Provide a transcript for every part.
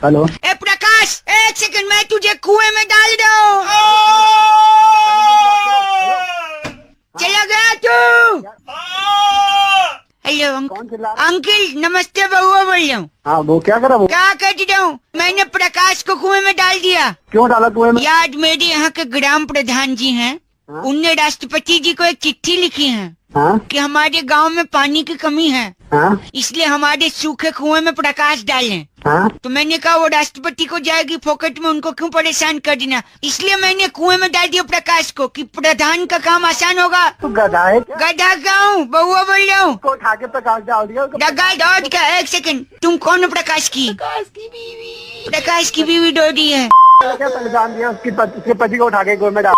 Hello. ए प्रकाश, एक second, मैं तुझे कुएं में डाल दूं। चला गया तू? हेलो कौन चिल्ला रहा है? अंकिल, नमस्ते, बउआ बोल रहा हूँ। हाँ, वो क्या करा वो? क्या कर रहा हूँ? मैंने प्रकाश को कुएं में डाल दिया। क्यों डाला कुएं में? याद मेरे यहाँ के ग्राम प्रधान जी हैं, हाँ? उनने राष्ट्रपति जी को एक चिट्ठी लिखी है हाँ? कि हमारे गांव में पानी की कमी है, हाँ? इसलिए हमारे सूखे कुएं में प्रकाश डालें। हाँ? तो मैंने कहा वो राष्ट्रपति को जाएगी फोकट में, उनको क्यों परेशान कर देना, इसलिए मैंने कुएं में डाल दिया प्रकाश को कि प्रधान का काम आसान होगा। तू गधा है क्या? गधा का हूँ, बउआ बोल रहा हूँ। को उठा के प्रकाश डाल दिया उसको। डगा डॉट का, एक सेकंड, तुम कौन हो? प्रकाश की बीवी। प्रकाश की बीवी डोडी है। क्या परेशान दिया उसके पति को उठा के कुएं में डाल।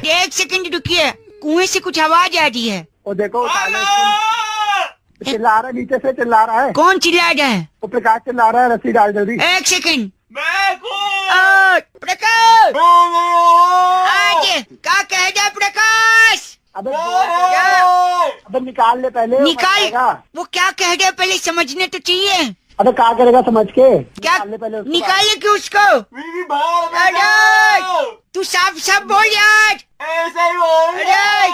एक सेकंड रुकिए, कुएं से कुछ आवाज आ रही है। वो देखो उठा ले इसको। चिल्ला रहा है, नीचे से चिल्ला रहा है। कौन चिल्ला रहा है? वो प्रकाश चिल्ला रहा है, रस्सी डाल जल्दी। एक सेकंड। प्रकाश, आज क्या कह रहा प्रकाश? अबे अबे निकाल ले पहले। निकाल। वो क्या कह रहा है पहले समझने तो चाहिए। अबे क्या करेगा समझ के? क्या निकाल ले पहले उसको। निकाले क्यों उसको? अरे तू साफ साफ बोल यार। अरे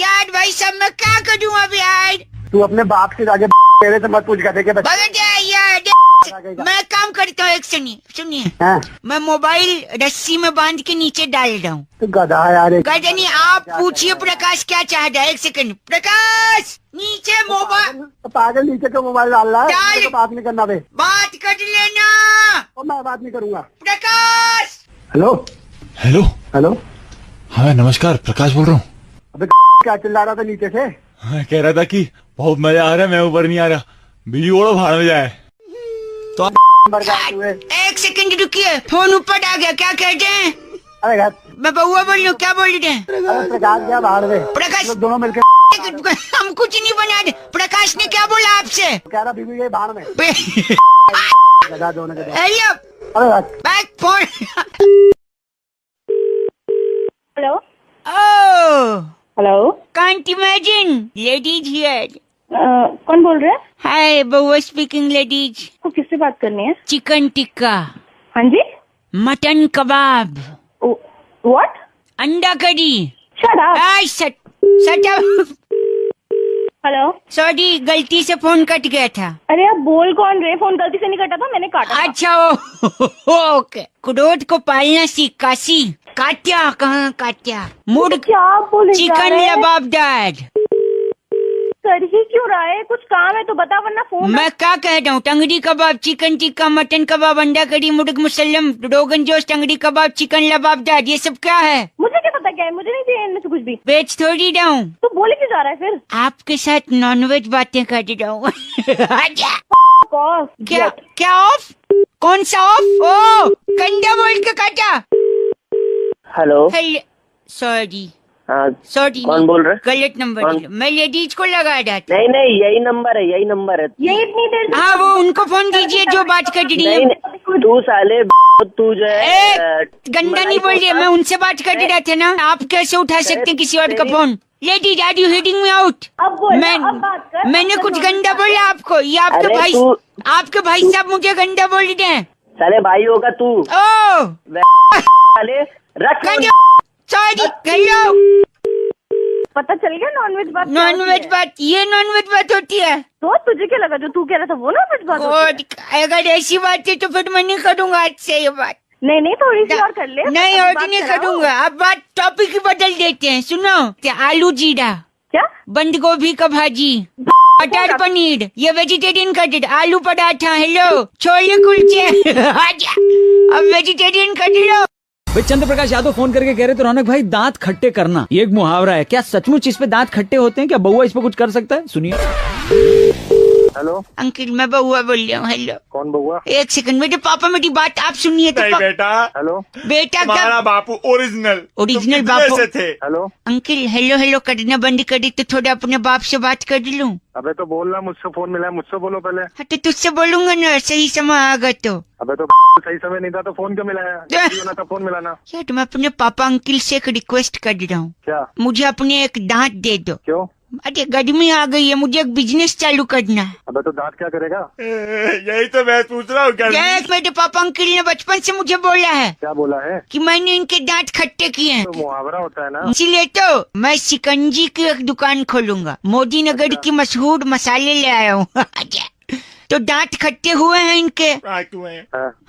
यार भाई साहब, मैं क्या करूँ अब यार? तू अपने बाप से जाके तेरे से मत पूछ गधे के बच्चे। भगत जाए यार। मैं काम करता हूँ, एक सुनिए, हाँ? मैं मोबाइल रस्सी में बांध के नीचे डाल रहा हूँ। तू गधा है यार। गजनी, आप पूछिए प्रकाश क्या चाहता है। एक सेकंड, प्रकाश नीचे मोबाइल। तो पागल नीचे क्यों मोबाइल डाल रहा है? डाल। मेरे को बात नहीं करना बे। बात कर लेना। और मैं बात नहीं करूंगा। प्रकाश। हेलो। हेलो। हेलो। हाँ नमस्कार, प्रकाश बोल रहा हूँ। अबे क्या चिल्ला रहा था नीचे से? हाँ, कह रहा था कि बहुत मजा आ रहा है, मैं ऊपर नहीं आ रहा, बिजली ओढ़ो भाड़ में जाए। तो एक सेकंड रुकिए, फोन ऊपर आ गया, क्या कहते हैं? अरे यार, मैं बउआ बोल रही हूँ, क्या बोल रहे हैं? अरे प्रकाश क्या बाहर में? प्रकाश, लोग दोनों मिलकर हम कुछ नहीं बना रहे। प्रकाश ने क्या बोला आपसे? कह रहा बीबी गई बाहर में। गधा दोनों के दोनों। हेलो, अरे यार, back phone. Hello. Oh, hello. Can't imagine, ladies here. कौन बोल रहे हैं? हाय, बउआ स्पीकिंग लेडीज। को किससे बात करनी है? चिकन टिक्का, हाँ जी। Mutton kebab, what? अंडा करी। Shut up. आई सट हेलो। सॉरी, गलती से फोन कट गया था। अरे आप बोल कौन रहे? फोन गलती से नहीं कटा था, मैंने काटा था। अच्छा ओके। क्रोध को पालना सीख काशी। काट्या कहाँ काट्या? मुर्ग क्या बोले जा चिकन रहे हैं? लबाबदार। कर ही क्यों रहा है? कुछ काम है तो बता, वरना फोन। मैं क्या कह रहा हूँ? टंगड़ी कबाब, चिकन टिक्का, मटन कबाब, अंडा करी, मुर्ग मुसल्लम, रोगन जोश, टंगड़ी कबाब, चिकन लबाबदार, ये सब क्या है? मुझे क्या पता क्या है? मुझे नहीं चाहिए इनमें से कुछ भी। बेच थोड़ी रहा हूँ, तो बोले क्यों जा रहा है फिर? आपके साथ नॉनवेज बातें कर रहा हूँ। कॉफ। क्या क्या ऑफ? कौन सा ऑफ? ओ कंडा बोल के काटा। हेलो। सॉरी हाँ, सॉरी, कौन बोल रहे? गलत नंबर कौन? दिया। मैं लेडीज को लगा रहा था। नहीं नहीं, यही नंबर है, यही नंबर है। यही इतनी देर से- हाँ, वो उनको फोन दीजिए जो बात कर रही है। नहीं नहीं, तू साले तू जो है गंदा नहीं बोल रही, मैं उनसे बात कर रहा था ना। आप कैसे उठा सकते हैं किसी और का phone? Ladies, are you hitting me out? अब बोल, अब बात कर। मैंने कुछ गंदा बोला आपको? ये आपके अरे भाई, तू- आपके भाई साहब मुझे गंदा बोल रहे हैं। साले भाई होगा तू। ओ साले रख। Sorry, hello. पता चल गया नॉनवेज बात क्या नॉनवेज होती है? बात, ये नॉनवेज बात होती है? तो तुझे क्या लगा जो तू कह रहा था वो नॉनवेज बात होती है? अगर ऐसी बात है तो फिर मैं नहीं करूँगा आज से ये बात। नहीं नहीं, थोड़ी सी और कर ले। नहीं, अब और बात नहीं कराओ। करूँगा। अब बात टॉपिक ही बदल देते हैं। सुनो, क्या आलू जीरा, क्या? बंद गोभी का भाजी, मटर पनीर, ये वेजिटेरियन का डिश। आलू पराठा, हेलो, छोले कुलचे। आजा, अब वेजिटेरियन का डिश। भाई चंद्र प्रकाश यादव फोन करके कह रहे थे रौनक भाई दांत खट्टे करना, ये एक मुहावरा है, क्या सचमुच इस पे दांत खट्टे होते हैं? क्या बउआ इस पे कुछ कर सकता है? सुनिए। हेलो। अंकिल, मैं बउआ बोल रहा हूँ। हेलो। कौन बउआ? एक सेकंड, मेरे पापा मेरी बात आप सुनिए तो। नहीं बेटा, हेलो। बेटा क्या? हमारा बापू ओरिजिनल ओरिजिनल तुम बापू से थे। हेलो। अंकिल, हेलो हेलो करना बंद करी तो थोड़ा अपने बाप से बात कर लूं। अबे तो बोलना, मुझसे फोन मिला है, मुझसे बोलो पहले। हाँ, तो तुझसे बोलूंगा ना, सही समय आगा तो। अबे तो सही समय नहीं था तो फोन क्यों मिलाया? होना था फोन मिलाना। यार, मैं अपने पापा अंकिल से एक रिक्वेस्ट कर रहा हूँ। क्या? मुझे अपने एक दांत दे दो। क्यों? अरे गर्मी आ गई है, मुझे एक बिजनेस चालू करना है। अबे तो दांत क्या करेगा? यही तो मैं पूछ रहा हूँ देख, मेरे पापा अंकल ने बचपन से मुझे बोला है क्या बोला है? कि मैंने इनके दांत खट्टे किए हैं, तो मुहावरा होता है ना। इसीलिए तो मैं शिकंजी की एक दुकान खोलूंगा। मोदी नगर की मशहूर मसाले ले आया हूँ। तो दांत खट्टे हुए हैं इनके। हाँ।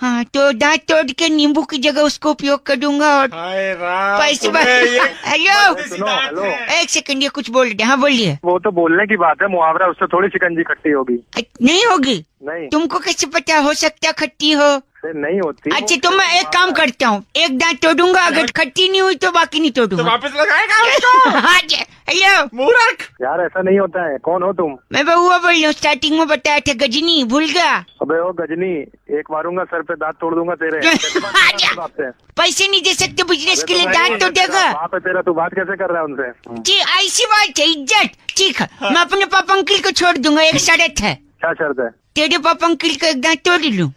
हाँ, तो दांत तोड़ के नींबू की जगह उसको उपयोग कर दूंगा और पैसे हेलो हेलो, एक सेकंड, ये कुछ बोल रहे। हाँ बोलिए। वो तो बोलने की बात है, मुहावरा उससे थोड़ी शिकंजी खट्टी होगी। नहीं होगी? नहीं, तुमको कैसे पता? हो सकता खट्टी हो। फिर नहीं होती। अच्छा, तो मैं एक काम करता हूँ, एक दांत तोड़ूंगा, अगर खट्टी नहीं हुई तो बाकी नहीं तोड़ूंगा। वापस लगाएगा उसको। हेलो मूर्ख। यार ऐसा नहीं होता है। कौन हो तुम? मैं बउआ बोल रहा हूँ, स्टार्टिंग में बताया था गजनी, भूल गया? अबे ओ गजनी, एक मारूंगा सर पे, दांत तोड़ दूंगा तेरे। बाप से पैसे नहीं दे सकते बिजनेस के लिए, दांत तो देगा। बाप है तेरा, तू बात कैसे कर रहा है उनसे? जी ऐसी बात है, इज्जत। ठीक है, मैं अपने पापा अंकल को छोड़ दूंगा। एक शर्त है। क्या शर्त है? तेरे पापा अंकल का एक दांत तोड़ लूं।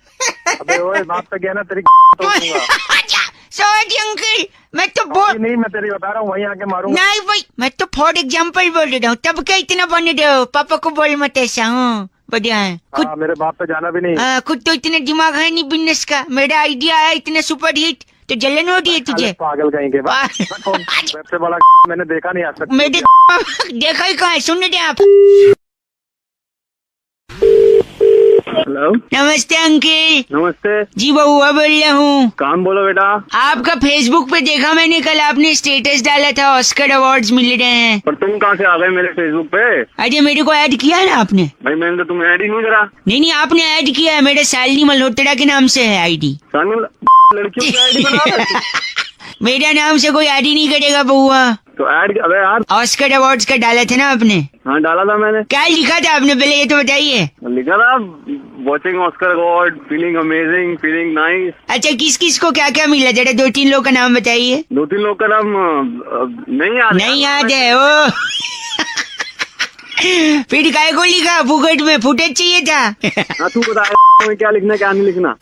अबे ओए, बाप पे गया ना तेरी तोड़ दूंगा। सॉरी अंकल, मैं तो नहीं, मैं तेरी बता रहा हूँ, वहीं आके मारूंगा। नहीं भाई, मैं तो फॉर एग्जाम्पल बोल रहा हूँ। तब क्या इतना बने रहे हो? पापा को बोल मत ऐसा। हूँ बढ़िया है खुद। मेरे बाप पे जाना भी नहीं। खुद तो इतना दिमाग है नहीं बिजनेस का। मेरा आइडिया है इतना सुपर हिट, तो जलन हो रही है तुझे? पागल कहीं के बाद। सबसे बड़ा मैंने देखा नहीं आज तक। मेरे देखा ही कहाँ है? सुन रहे आप? हेलो, नमस्ते अंकल। नमस्ते जी बउआ बोल रहा हूँ। काम बोलो बेटा। आपका फेसबुक पे देखा मैंने, कल आपने स्टेटस डाला था ऑस्कर अवार्ड्स मिल रहे हैं। पर तुम कहाँ से आ गए मेरे फेसबुक पे? अरे मेरे को ऐड किया है ना आपने? भाई मैंने तो तुम्हें ऐड ही नहीं करा। नहीं, आपने ऐड किया है। मेरे शालिनी मल्होत्रा के नाम से है आईडी। लड़कियों की आईडी बना रहे? मेरा नाम से कोई ऐड ही नहीं करेगा बउआ। तो ऐड, अबे यार ऑस्कर अवार्ड्स का डाला था ना आपने? हाँ डाला था मैंने। क्या लिखा था आपने, पहले ये तो बताइए। लिखा था watching Oscar award, feeling amazing, feeling nice. अच्छा, किस किस को क्या क्या मिला? जरा 2-3 लोग का नाम बताइए। 2-3 लोग का नाम नहीं याद। नहीं याद है ओ। फिर काय को लिखा? फुकट में फुटेज चाहिए था। हाँ तू बता क्या लिखना क्या नहीं लिखना।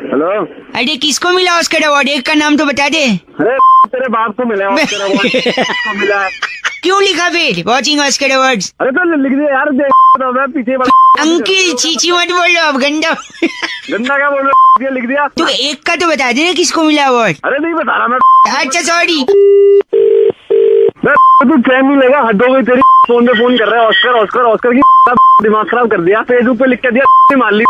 हेलो, अरे किसको मिला ऑस्कर अवार्ड? एक का नाम तो बता दे। अरे तेरे बाप को मिला ऑस्कर अवार्ड। किसको मिला है? क्यों लिखा फिर वॉचिंग ऑस्कर अवार्ड्स? अरे तो लिख दे यार, देख तो पीछे अंकिल चीची मत बोलो अब, गंदा। गंदा क्या बोल रहा है? लिख दिया। तू एक का तो बता दे ना किसको मिला अवार्ड। अरे नहीं बता रहा मैं। अच्छा सॉरी। तू चैन नहीं लेगा, हद हो गई तेरी। फोन पे फोन कर रहा है ऑस्कर ऑस्कर ऑस्कर की। दिमाग खराब कर दिया। फेसबुक पे लिख के दिया, मान ली।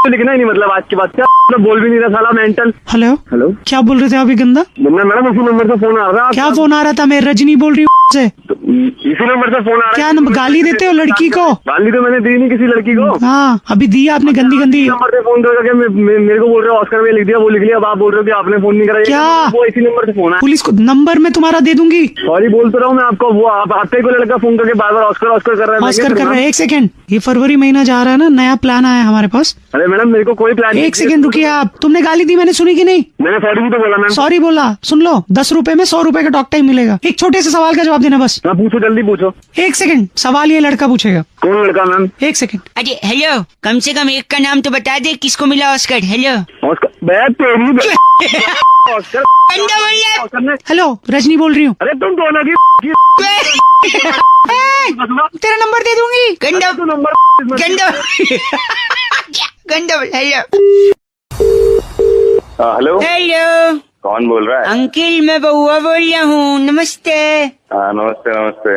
तो लिखना ही नहीं, मतलब आज की बात क्या बोल भी नहीं रहा साला मेंटल। हेलो हेलो, क्या बोल रहे थे अभी गंदा? मैडम उसी नंबर से फोन आ रहा है। क्या फोन आ रहा था? मैं रजनी बोल रही हूँ से। इसी नंबर से फोन आ रहा है। क्या नंबर? गाली देते हो लड़की को? गाली तो मैंने दी नहीं किसी लड़की को। हाँ अभी दी आपने, गंदी गंदी। नंबर से फोन करके मेरे को बोल रहे हो ऑस्कर में लिख दिया, वो लिख लिया। अब आप बोल रहे हो कि आपने फोन नहीं करा। क्या? वो इसी नंबर से फोन है। पुलिस को नंबर मैं तुम्हारा दे दूंगी। सॉरी बोल तो रहा हूँ मैं आपको। वो आप आपके को लड़का फोन करके बार बार ऑस्कर ऑस्कर कर रहा है। ऑस्कर कर रहा है। एक सेकंड, ये फरवरी महीना जा रहा है ना, नया प्लान आया हमारे पास। अरे मैडम मेरे को कोई प्लान। एक सेकंड रुकिए आप। तुमने गाली दी, मैंने सुनी कि नहीं? मैंने सॉरी भी तो बोला मैम। सॉरी बोला, सुन लो। 10 रुपए में 100 रुपए का टॉक टाइम मिलेगा। एक छोटे से सवाल का जवाब देना बस। हाँ पूछो, जल्दी पूछो। एक सेकंड, सवाल ये लड़का पूछेगा। कौन लड़का मैम? एक सेकंड। अरे हेलो, कम से कम एक का नाम तो बता दे किसको मिला ऑस्कर। हेलो ऑस्कर तेरी ऑस्कर गंदा बोल रहा है। ऑस्कर ने। हेलो, रजनी बोल रही हूँ। अरे तुम दोनों की तेरा नंबर दे दूंगी। गंदा तो नंबर गंदा गंदा बोल। हेलो हेलो, हेलो कौन बोल रहा है? अंकिल, मैं बउआ बोल रहा हूँ। नमस्ते। नमस्ते नमस्ते।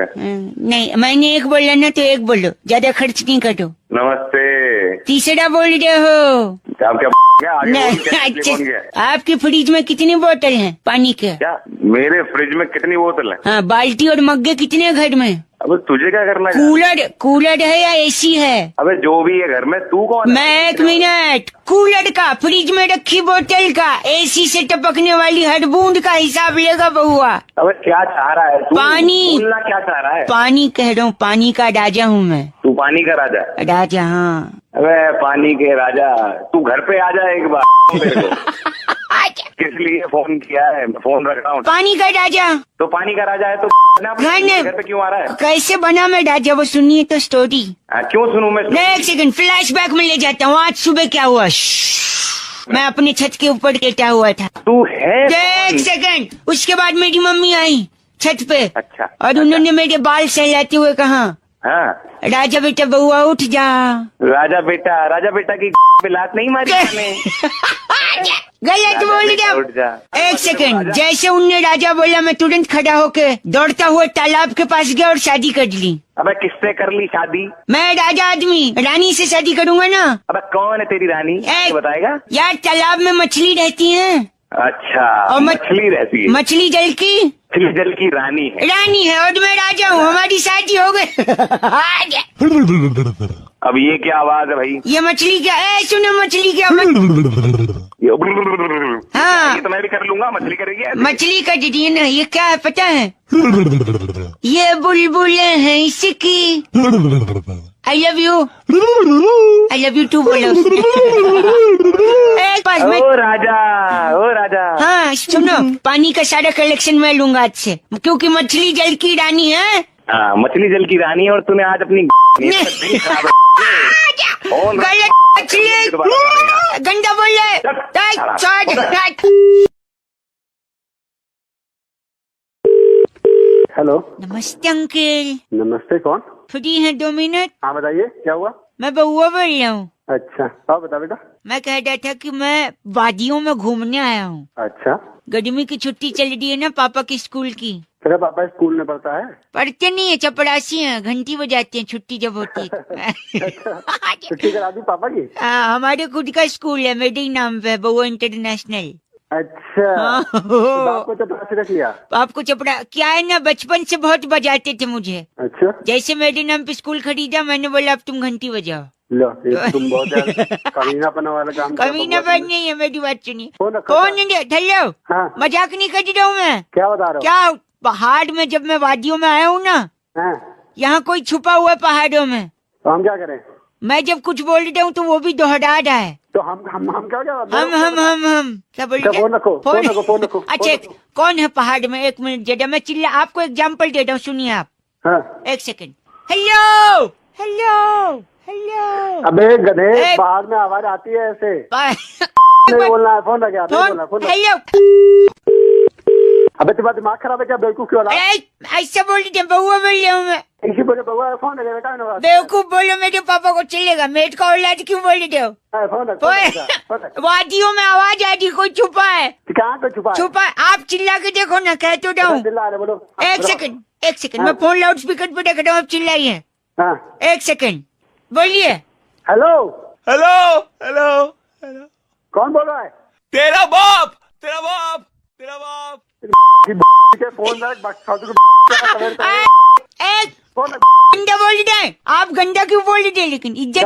नहीं, मैंने एक बोला ना तो एक बोलो, ज्यादा खर्च नहीं करो। नमस्ते। तीसरा बोल रहे हो? आप क्या आगे बोल, क्या अच्छा, कौन गया? आपकी फ्रिज में कितनी बोतल हैं पानी के? क्या मेरे फ्रिज में कितनी बोतल है? हाँ, बाल्टी और मग्गे कितने हैं घर में? अबे तुझे क्या करना है? कूलर है या एसी है? अबे जो भी है घर में, तू कौन है? मैं एक मिनट, कूलर का, फ्रिज में रखी बोतल का, एसी से टपकने वाली हर बूंद का हिसाब लेगा बउआ। अबे क्या चाह रहा है तू? पानी। बोलना क्या चाह रहा है? पानी कह रहा हूँ, पानी का राजा हूँ मैं। तू पानी का राजा? राजा हाँ। अबे पानी के राजा, तू घर पे आ जा एक बार। मेरे को किस लिए फोन किया है? फोन रख रहा हूँ। पानी का राजा तो पानी का राजा है तो घर पे क्यों आ रहा है? कैसे बना मैं राजा, वो सुनिए तो स्टोरी। क्यों सुनूं मैं? एक सेकंड, फ्लैशबैक में ले जाता हूँ। आज सुबह क्या हुआ? मैं अपने छत के ऊपर लेटा हुआ था। तू है? एक सेकंड, उसके बाद मेरी मम्मी आई, छत पे। अच्छा। और उन्होंने मेरे बाल सहलाते हुए कहा, हाँ, राजा बेटा बउआ उठ जा। राजा बेटा की पे लात नहीं मारी मैंने। गलत बोल उठ जा। गया। एक सेकंड, जैसे उनने राजा बोला मैं तुरंत खड़ा होके दौड़ता हुआ तालाब के पास गया और शादी कर ली। अबे किससे कर ली शादी? मैं राजा आदमी रानी से शादी करूंगा ना। अबे कौन है तेरी रानी? बताएगा? यार तालाब में मछली रहती है। अच्छा, और मछली रहती है। मछली जल की? मछली जल की रानी है और मैं राजा हूँ, हमारी शादी हो गई। अब ये क्या आवाज है भाई? ये मछली क्या? सुनो मछली क्या? हाँ, ये तो मैं भी कर लूंगा। मछली करेगी ऐसे? मछली का दीदी ना, ये क्या है पता है? ये बुलबुल है इसकी। आई लव यू टू बोलो। एक पास में। ओ राजा। हाँ सुनो, पानी का सारा कलेक्शन मैं लूंगा आज से, क्योंकि मछली जल की रानी है। हाँ, मछली जल की रानी है और तूने आज अपनी गलत मछली गंदा बोल रहे। हेलो, नमस्ते अंकल। नमस्ते, कौन? फ्री है 2 मिनट? हाँ बताइए, क्या हुआ? मैं बउआ बोल रहा हूँ। अच्छा, हाँ बता बेटा। मैं कह रहा था कि मैं वादियों में घूमने आया हूँ। अच्छा, गर्मी की छुट्टी चल रही है ना पापा की स्कूल की। तेरा पापा स्कूल में पढ़ता है? पढ़ते नहीं है, चपरासी हैं, घंटी बजाते हैं छुट्टी जब होती है। छुट्टी करा दी पापा की? हमारे खुद का स्कूल है, मेरे ही नाम पे, बउआ इंटरनेशनल। अच्छा, तो बाप को चपरासी रख लिया? आपको चपड़ा क्या है ना, बचपन से बहुत बजाते थे मुझे। अच्छा, जैसे मेरे नाम पे स्कूल खरीदा, मैंने बोला अब तुम घंटी बजाओ। लो, ये तुम बहुत कमीनापन वाला काम। कमीनापन नहीं है, मेरी बात सुनिए। कौन? हेलो, हाँ, मजाक नहीं कर रहा हूँ मैं। क्या बता रहा हूँ? क्या पहाड़ में जब मैं वादियों में आया हूँ ना, यहाँ कोई छुपा हुआ है पहाड़ों में। तो हम क्या करें? मैं जब कुछ बोल रहा हूँ तो वो भी दोहरा रहा है। तो हम क्या हम क्या बोल रहे? फोन रखो। अच्छा, कौन है पहाड़ में? 1 मिनट जरा मैं चिल्ला, आपको एग्जाम्पल दे रहा हूँ, सुनिए आप। हाँ। 1 सेकंड। हेलो। अबे गधे, बाहर में आवाज आती है ऐसे। नहीं बोलना है, फोन लगा। हेलो। अबे तुम्हारा दिमाग खराब है क्या? बेवकूफ क्यों? ऐसा बोल रही बउआ बोल रहा हूँ मैं। इसी बोले बउआ, फोन लगे बेटा। बेवकूफ बोलो, मेरे पापा को चलेगा। मेट का औलाद क्यों बोल रहे हो? वादियों में आवाज आ रही, कोई छुपा है? कहाँ को छुपा? आप चिल्ला के देखो ना, कह तो रहा हूँ। एक सेकंड, मैं फोन लाउड स्पीकर पे रख रहा हूँ, आप चिल्लाइए। 1 सेकंड, बोलिए। हेलो। कौन बोल रहा है? तेरा बाप। फोन गंदा बोल रहे हैं आप। गंदा क्यों बोल रहे हैं? लेकिन इज्जत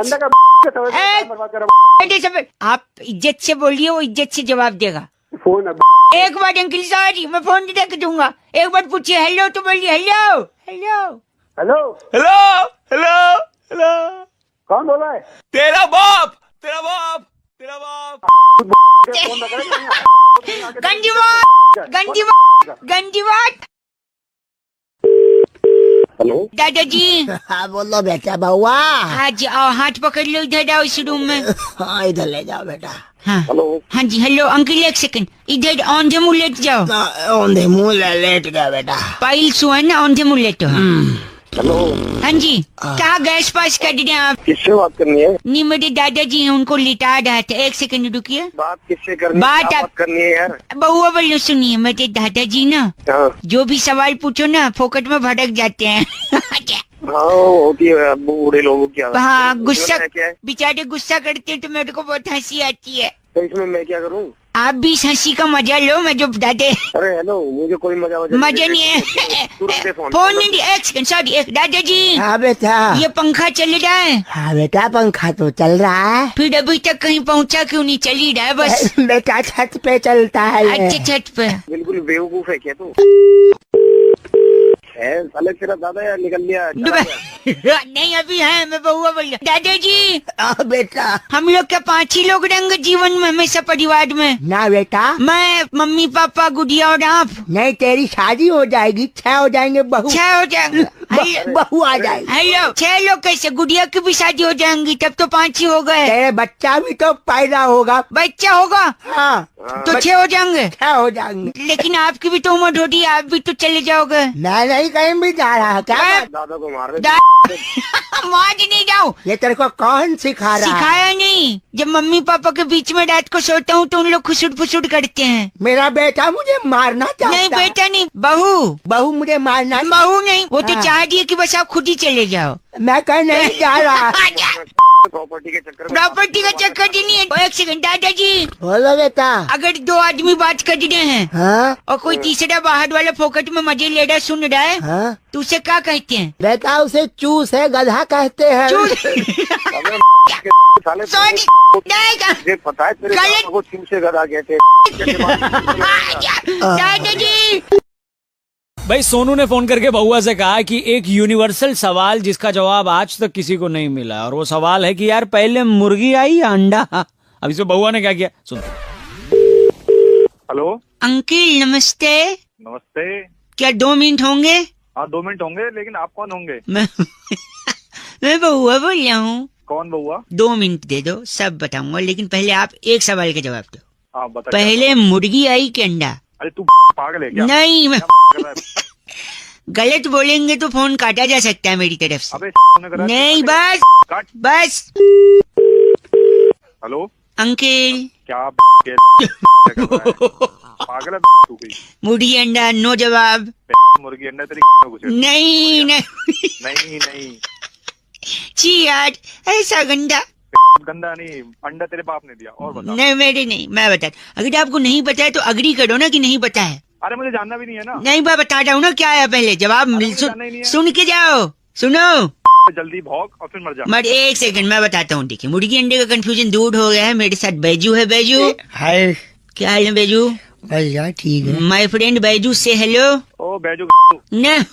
आप इज्जत से बोलिए, वो इज्जत से जवाब देगा। फोन एक बार अंकल सॉरी, मैं फोन रख दूंगा। एक बार पूछिए हेलो तो बोलिए हेलो। कौन बोल रहा है? तेरा बाप। गंजी बात। हेलो दादाजी। हाँ बोलो बेटा बउआ। आज आओ, हाथ पकड़ लो, इधर आओ इस रूम में। हाँ इधर ले जाओ बेटा। हाँ हाँ जी, हेलो अंकल, 1 सेकंड, इधर औंधे मुँह लेट जाओ। औंधे मुँह लेट गया बेटा। पाइल्स हुआ ना, औंधे मुँह लेटो। हेलो। हाँ जी, क्या गैस पास कर रहे हैं आप? किससे बात करनी है? नहीं, मेरे दादाजी हैं, उनको लिटा रहा था। 1 सेकंड रुकिए। बात किससे करनी है? बात करनी है यार। बउआ बोलो, सुनिए, मेरे दादाजी ना, जो भी सवाल पूछो ना फोकट में भड़क जाते हैं। होती है बूढ़े लोगों की। हाँ, गुस्सा, बेचारे गुस्सा करते हैं तो मेरे को बहुत हंसी आती है। तो इसमें मैं क्या करूँ? आप भी इस हंसी का मजा लो, मैं जो दादे। अरे हेलो, मुझे कोई मजा नहीं है। फोन नहीं। 1 सेकंड, सॉरी। दादाजी। हाँ बेटा। ये पंखा चल रहा है? हाँ बेटा, पंखा तो चल रहा है। फिर अभी तक कहीं पहुँचा क्यों नहीं? चल ही रहा है बस। बेटा छत पे चलता है। अच्छा, छत पे। बिल्कुल बेवकूफ है क्या तू? साले तेरा दादा यार निकल लिया। नहीं, अभी है, मैं बउआ बोल रहा। दादाजी। बेटा, हम लोग क्या 5 ही लोग रहेंगे जीवन में हमेशा परिवार में? ना बेटा, मैं, मम्मी पापा, गुड़िया और आप। नहीं, तेरी शादी हो जाएगी, 6 हो जाएंगे बहू। 6 हो जाएंगे। बहू आ जाए। हेलो 6 लोग कैसे? गुड़िया की भी शादी हो जाएंगी, तब तो 5 ही हो गए। तेरे बच्चा भी तो पैदा होगा। बच्चा होगा हाँ तो 6 हो जाएंगे। 6 हो जाएंगे। लेकिन आपकी भी तो उम्र होती है, आप भी तो चले जाओगे। मैं नहीं कहीं भी जा रहा। क्या दादा को मार मार नहीं जाओ। ये तेरे को कौन सिखा रहा है? सिखाया नहीं। जब मम्मी पापा के बीच में रात को सोता हूँ तो उन लोग खुसुट फुसुट करते हैं। मेरा बेटा मुझे मारना चाहता नहीं है। बेटा नहीं, बहू। बहू मुझे मारना। बहू नहीं, वो तो हाँ। चाह दिए कि बस आप खुद ही चले जाओ। मैं कहीं नहीं जा रहा। प्रॉपर्टी के चक्कर में। प्रॉपर्टी का चक्कर नहीं है। 1 सेकंड दादाजी, बोलो बेटा। अगर 2 आदमी बात कर रहे हैं हाँ और कोई तीसरा बाहर वाला फोकट में मजे ले रहा सुन रहा है हाँ तो उसे क्या कहते हैं? बेटा उसे चूस है, गधा कहते हैं। साले सॉरी मुझे पता है तेरे गलत। पापा को चूम से गधा कहते दादाजी। भाई सोनू ने फोन करके बउआ से कहा कि एक यूनिवर्सल सवाल जिसका जवाब आज तक किसी को नहीं मिला, और वो सवाल है कि यार पहले मुर्गी आई या अंडा? अब इसमें बउआ ने क्या किया सुनते। हेलो अंकिल नमस्ते। नमस्ते। क्या 2 मिनट होंगे? हाँ 2 मिनट होंगे, लेकिन आप कौन होंगे? मैं बउआ बोल रहा हूँ। कौन बउआ? 2 मिनट दे दो, सब बताऊंगा, लेकिन पहले आप एक सवाल का जवाब दो। हाँ बता। पहले मुर्गी आई कि अंडा? अरे तू पागल है क्या? नहीं, मैं कर रहा है? गलत बोलेंगे तो फोन काटा जा सकता है मेरी तरफ से। अबे करा नहीं बस काट। बस। हेलो अंकिल क्या पागल है तू भी? मुर्गी अंडा नो जवाब। मुर्गी अंडा तेरी घुसे। नहीं नहीं नहीं नहीं छी यार, ऐसा गंदा। गंदा नहीं, अंडा तेरे बाप ने दिया। और बता। नहीं मेरे नहीं, मैं बता। अगर आपको नहीं पता है तो अग्री करो ना कि नहीं पता है। अरे मुझे जानना भी नहीं है ना। नहीं मैं बता रहा हूँ ना क्या है, पहले जवाब मुझे जानना ही नहीं है। सुन के जाओ। सुनो जल्दी भौंक और फिर मर जा। मर 1 सेकंड मैं बताता हूँ। देखिए मुर्गी अंडे का कंफ्यूजन दूर हो गया है। मेरे साथ बैजू है। बैजू हाय क्या हाल है बैजू? भैया ठीक है। माय फ्रेंड बैजू से हेलो। ओ बैजू न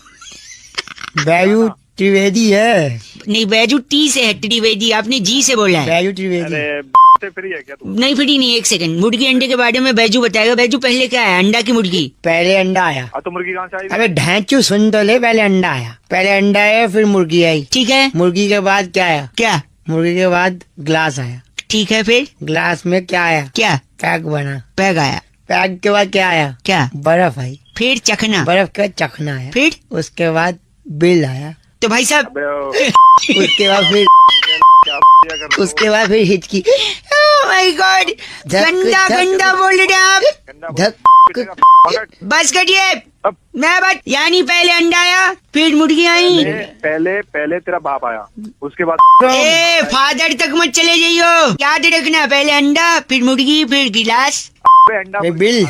बैजू त्रिवेदी है। नहीं बैजू टी से है, त्रिवेदी आपने जी से बोला है। बैजू त्रिवेदी। अरे से फ्री है क्या तू? नहीं फ्री नहीं। 1 सेकंड, मुर्गी अंडे के बारे में बैजू बताएगा। बैजू पहले क्या है, अंडा की मुर्गी? पहले अंडा आया। तो मुर्गी कहाँ से आई? अबे ढैंचू सुन तो ले, पहले अंडा आया। पहले अंडा आया फिर मुर्गी आई। ठीक है। मुर्गी के बाद क्या आया? क्या? मुर्गी के बाद ग्लास आया। ठीक है। फिर ग्लास में क्या आया? क्या? पैक बना। पैग आया। पैक के बाद क्या आया? क्या? बर्फ आई। फिर चखना। बर्फ का चखना आया। फिर उसके बाद बिल आया। तो भाई साहब उसके बाद फिर उसके बाद फिर हिचकी। माय गॉड, गंदा गंदा बोल रहे हैं आप। धक। बस करिए। मैं बात यानी पहले अंडा आया फिर मुर्गी आई। पहले तेरा बाप आया, उसके बाद ए फादर तक मत चले जाइयो, याद रखना। पहले अंडा फिर मुर्गी फिर गिलास अंडा फिर बिल।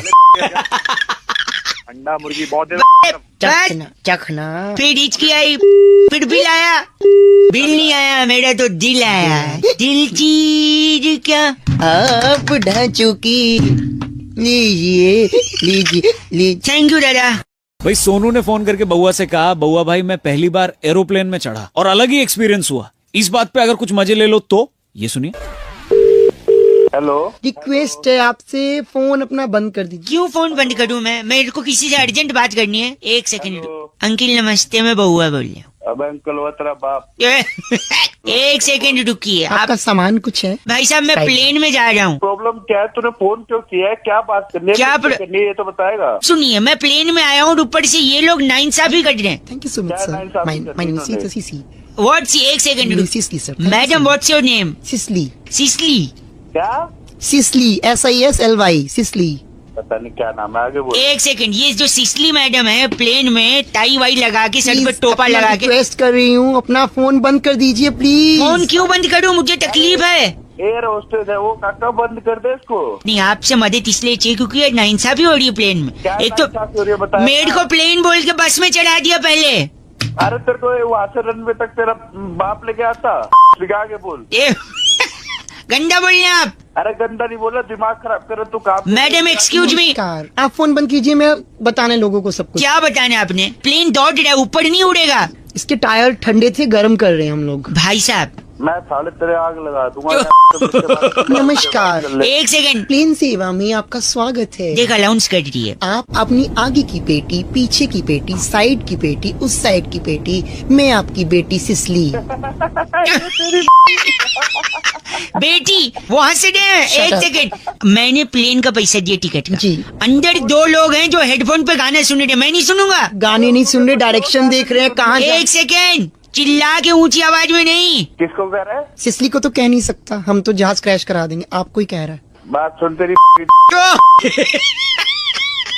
अंडा मुर्गी बहुत देर। चखना चखना। फिर हिचकी आई फिर बिल आया। बिल नहीं आया, मेरा तो दिल आया। दिल चीज क्या आप ढांचू की लीजिए लीजिए लीजिए। थैंक यू दादा। भाई सोनू ने फोन करके बउआ से कहा, बउआ भाई मैं पहली बार एरोप्लेन में चढ़ा और अलग ही एक्सपीरियंस हुआ। इस बात पे अगर कुछ मजे ले लो तो ये सुनिए। हेलो रिक्वेस्ट है आपसे, फोन अपना बंद कर दीजिए। क्यों फोन बंद करूं मैं? मेरे को किसी से अर्जेंट बात करनी है। 1 सेकंड। अंकिल नमस्ते, मैं बउआ बोल रहा हूँ। अब अंकल हुआ तेरा बाप। 1 सेकंड रुकिए आप। आपका सामान कुछ है? भाई साहब मैं प्लेन में जा रहा हूँ। प्रॉब्लम क्या है? तूने फोन क्यों किया है? क्या बात करनी है? क्या करनी है ये तो बताएगा। सुनिए मैं प्लेन में आया हूँ, ऊपर से ये लोग नाइंसाफी कर रहे हैं। Thank you so much sir. My name is CC. What's 1 second CC sir. Madam what's your name? Sisly. Sisly. क्या? Sisly SISLY Sisly. पता नहीं क्या नाम है, आगे बोल। 1 सेकंड, ये जो सिसली मैडम है प्लेन में टाई वाई लगा के सर पे टोपा लगा के। रिक्वेस्ट कर रही हूँ, अपना फोन बंद कर दीजिए प्लीज। फोन क्यों बंद करूँ? मुझे तकलीफ है। एयर होस्टेस है वो, काका बंद कर दे इसको। नहीं आपसे मदद इसलिए चाहिए क्योंकि ये नाइंसाफी हो रही है प्लेन में। क्या एक तो नाइंसाफी हो रही है बताया? मेड को प्लेन बोल के बस में चढ़ा दिया पहले। अरे तेरे को वहाँ से रनवे तक तेरा बाप लेके आता। आगे बोल। गंदा बोल रहे हैं आप। अरे गंदा नहीं बोला, दिमाग खराब करे तू काम। Madam excuse me. आप फोन बंद कीजिए, मैं बताने लोगों को सब कुछ। क्या बताना आपने? प्लेन दौड़ रहा है, ऊपर नहीं उड़ेगा। इसके टायर ठंडे थे, गर्म कर रहे हैं हम लोग। भाई साहब मैं साले तेरे आग लगा दूंगा। नमस्कार, एक सेकंड, प्लेन सेवा में आपका स्वागत है। देख अलाउंस कर रही है। आप अपनी आगे की पेटी, पीछे की पेटी, साइड की पेटी, उस साइड की पेटी, मैं आपकी बेटी सिसली। बेटी वो हंस रहे हैं। Shut एक up. सेकंड, मैंने प्लेन का पैसा दिया टिकट का। जी। अंदर 2 लोग हैं जो हेडफोन पे गाने सुन रहे हैं, मैं नहीं सुनूंगा। गाने नहीं सुन रहे, डायरेक्शन देख रहे हैं कहाँ जा- एक सेकंड, चिल्ला के ऊंची आवाज में नहीं। किसको कह रहा है? सिसली को तो कह नहीं सकता, हम तो जहाज क्रैश करा देंगे। आपको ही कह रहा है। बात सुन तेरी तो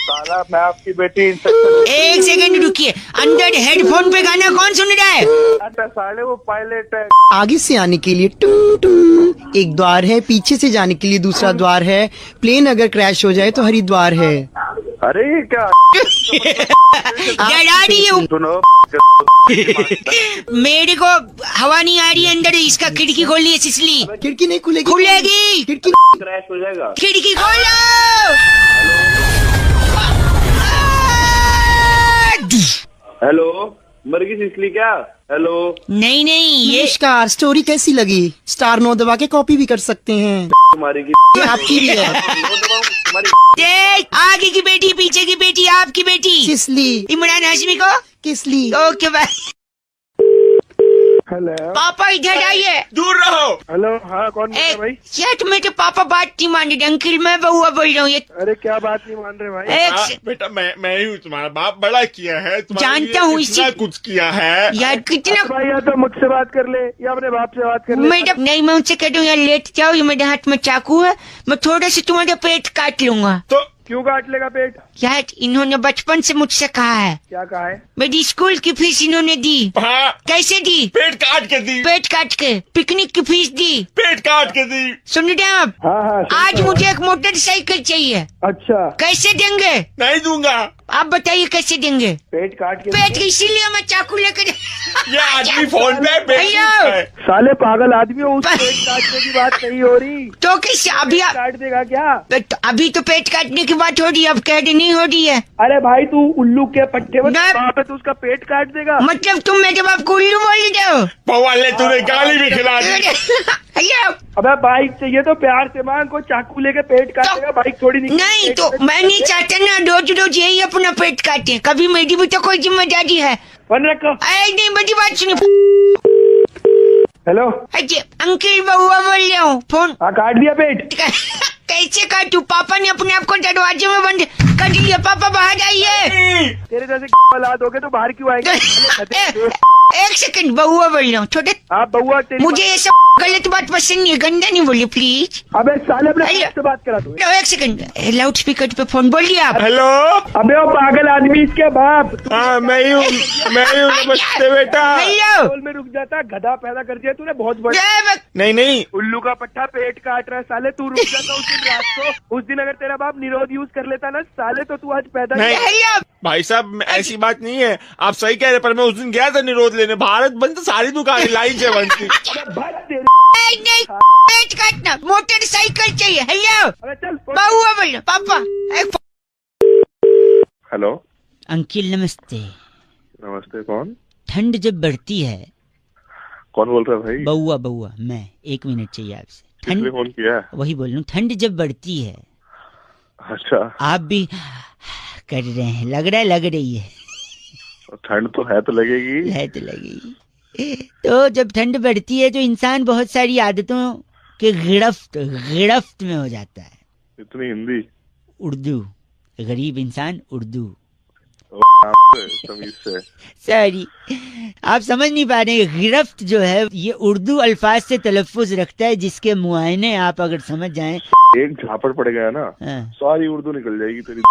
साला, मैं आपकी बेटी इंस्पेक्टर। एक सेकंड रुकिए, अंदर हेडफोन पे गाना कौन सुन रहा है? अच्छा साले, वो पायलट है। आगे से आने के लिए टूं टूं एक द्वार है, पीछे से जाने के लिए दूसरा द्वार है। प्लेन अगर क्रैश हो जाए तो हरिद्वार है। अरे ये क्या डरा रही है। सुनो, मेरे को हवा नहीं आ रही है अंदर, इसका खिड़की खोल ली है सिसली। खिड़की नहीं खुलेगी। खुलेगी, खिड़की क्रैश हो जाएगा। खिड़की खोलो। हेलो, मर गई सिसली क्या? हेलो, नहीं ये नमस्कार, स्टोरी कैसी लगी? स्टार 9 दबा के कॉपी भी कर सकते हैं। तुम्हारी की ये आपकी भी है। तुम्हारी देख, आगे की बेटी, पीछे की बेटी, आपकी बेटी किसली? इमरान हाशमी को। किसली? Okay bye. हेलो, पापा इधर आइए। दूर रहो। हेलो, हाँ कौन बोल रहा है भाई? सेट में तो पापा बात नहीं मान रहे। अंकल मैं बउआ बोल रहा हूँ। ये अरे क्या बात नहीं मान रहे भाई? एक से- बेटा मैं ही हूँ तुम्हारा बाप, बड़ा किया है तुम्हारे जानता लिए, हूँ, इतना इसी- कुछ किया है। यार कितना भाई या तो मुझसे बात कर ले या अपने बाप से बात कर ले। मैडम, नहीं मैं उनसे कह दूँ यार लेट जाओ, ये मेरे हाथ में चाकू है, मैं थोड़ा सा तुम्हारा पेट काट लूंगा। तो क्यों काट लेगा पेट? यार इन्होंने बचपन से मुझसे कहा है, क्या कहा है? मेरी स्कूल की फीस इन्होंने दी। हाँ, कैसे दी? पेट काट के दी। पेट काट के। पिकनिक की फीस दी। पेट काट के दी। सुन रहे हैं आप? हाँ हाँ, आज मुझे एक मोटरसाइकिल चाहिए। अच्छा, कैसे देंगे? नहीं दूंगा। आप बताइए कैसे देंगे? पेट काट के पेट इसीलिए मैं चाकू लेकर ये आदमी फोन पे पेट भैया। है। साले पागल आदमी हो, उस पेट काटने की बात नहीं हो रही। तो कैसे अभी काट देगा क्या? अभी तो पेट काटने की बात हो रही है, अब कह रही नहीं हो रही है। अरे भाई तू उल्लू के पट्टे में ना- वहाँ पे तू उसका पेट काट देगा। मतलब तुम मेरे बाप को उल्लू बोल रहे हो? बउआ ले, तूने गाली भी खिला दी। हेलो, अबे बाइक चाहिए तो प्यार से मांग, को चाकू लेके पेट काटेगा, बाइक थोड़ी नहीं तो मैं नहीं चाहता ना रोज रोज यही अपना पेट काटे, कभी मेरी भी तो कोई जिम्मेदारी है। वन रखो। अरे नहीं, बड़ी बात सुनिए। हेलो, अजय अंकल बउआ बोल रहा हूँ, फोन हाँ काट दिया पेट? कैसे काटू? पापा ने अपने आप को दरवाजे में बंद कर लिया। पापा बाहर आइए। तेरे जैसे औलाद हो गए तो बाहर क्यों आएंगे? एक सेकंड, बउआ बोल रहा हूँ। छोटे आप बउआ तेरी मुझे ये सब गलत बात पसंद नहीं है, गंदा नहीं बोलिए प्लीज। अबे साले अपने अरे- बाप से बात करा तू। एक सेकंड, लाउड स्पीकर पे फोन बोलिए आप। हेलो, अबे वो पागल आदमी, इसके बाप। हाँ मैं ही हूँ। नमस्ते बेटा। हेलो, बोल में रुक जाता, गधा पैदा कर दिया तूने बहुत बड़ा। नहीं उल्लू का पट्टा पेट काट रहा है साले, तू रुक जाता उस दिन रात को। उस दिन अगर तेरा बाप निरोध यूज कर लेता ना साले, तो तू आज पैदा नहीं। हेलो, भाई साहब, ऐसी बात नहीं है, आप सही कह रहे, पर मैं उस दिन गया था निरोध लेने, भारत बंद तो सारी दुकानें लाइन से बंद थी। भाग तेरी। नहीं, पेट काटना, मोटरसाइकिल चाहिए। हेलो, अबे चल। बउआ बोल रहा, पापा एक हेलो, अंकिल नमस्ते। नमस्ते, कौन? ठंड जब बढ़ती है, कौन बोल रहा है भाई? बउआ मैं, 1 मिनट चाहिए आपसे। किसने फोन किया है? वही बोल रहा हूँ, ठंड जब बढ़ती है, अच्छा, आप भी कर रहे हैं, लग रही है ठंड तो है तो लगेगी। लगेगी। तो जब ठंड बढ़ती है तो इंसान बहुत सारी आदतों के गिरफ्त में हो जाता है। इतनी हिंदी? उर्दू, गरीब इंसान उर्दू। तमीज से। सॉरी, आप समझ नहीं पा रहे। गिरफ्त जो है ये उर्दू अल्फाज से तलफ़ुज़ रखता है, जिसके मुआयने आप अगर समझ जाएं। एक झापड़ पड़ गया ना, हाँ। सारी उर्दू निकल जाएगी तेरी।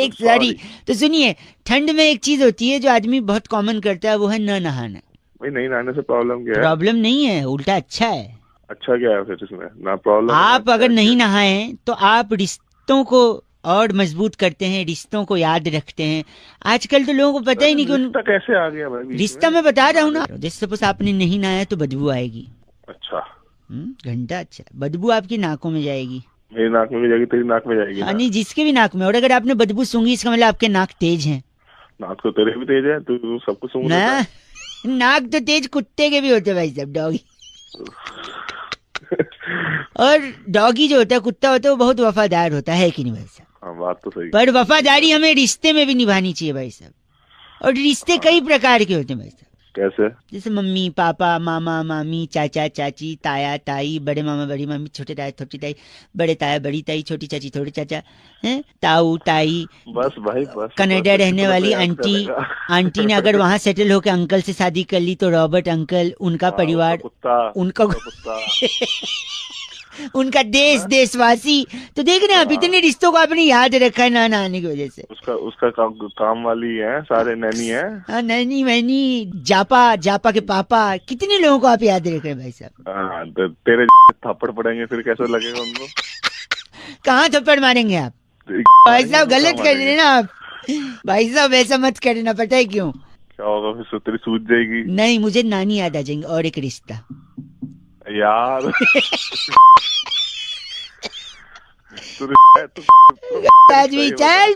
एक सारी। तो सुनिए, ठंड में एक चीज होती है जो आदमी बहुत कॉमन करता है, वो है न नहाना। भाई नहीं नहाने से प्रॉब्लम क्या है? प्रॉब्लम नहीं है, उल्टा अच्छा है। अच्छा क्या है फिर इसमें? ना प्रॉब्लम। आप अगर नहीं नहाएं तो आप रिश्तों को और मजबूत करते हैं, रिश्तों को याद रखते हैं। आजकल तो लोगों को पता ही नहीं कि रिश्ता कैसे आ गया भाई? रिश्ता मैं बता रहा हूँ ना, जैसे सपोज आपने नहीं नहाया तो बदबू आएगी। अच्छा, घंटा अच्छा, बदबू आपकी नाकों में जाएगी। मेरी नाक में भी जाएगी, तेरी नाक में जाएगी ना? नहीं, जिसके भी नाक में। और अगर आपने बदबू सूंघी, इसका मतलब आपके नाक तेज हैं। नाक तो तेरे भी तेज है, तू सब कुछ सूंघ लेता ना, है। नाक तो तेज कुत्ते के भी होते भाई साहब, डॉगी। और डॉगी जो होता है, कुत्ता होता है, वो बहुत वफादार होता है कि नहीं भाई साहब? हाँ, बात तो सही। पर वफादारी हमें रिश्ते में भी निभानी चाहिए भाई साहब। और रिश्ते कई प्रकार के होते हैं भाई साहब। कैसे? जैसे मम्मी पापा, मामा मामी, चाचा चाची, ताया ताई, बड़े मामा बड़ी मामी, छोटे ताया छोटी ताई, बड़े ताया बड़ी ताई, छोटी चाची छोटे चाचा, हैं, ताऊ ताई। बस भाई बस। कनाडा रहने वाली आंटी, आंटी ने अगर वहाँ सेटल होकर अंकल से शादी कर ली तो रॉबर्ट अंकल, उनका परिवार, उनका कुत्ता उनका देश, देशवासी। तो देख रहे हैं आप, इतने रिश्तों को आपने याद रखा है ना आने की वजह से। उसका काम वाली है, सारे नैनी है। हाँ, नैनी वैनी, जापा के पापा, कितने लोगों को आप याद रख रहे हैं भाई साहब। हाँ, तो तेरे थप्पड़ पड़ेंगे फिर कैसा लगेगा उनको? कहाँ थप्पड़ मारेंगे आप भाई साहब? गलत कर रहे हैं ना आप भाई साहब, ऐसा मत करना। पता है क्यों? क्या होगा फिर? तेरी सूझ जाएगी। नहीं, मुझे नानी याद आ जाएंगे और एक रिश्ता यार। आज भी चल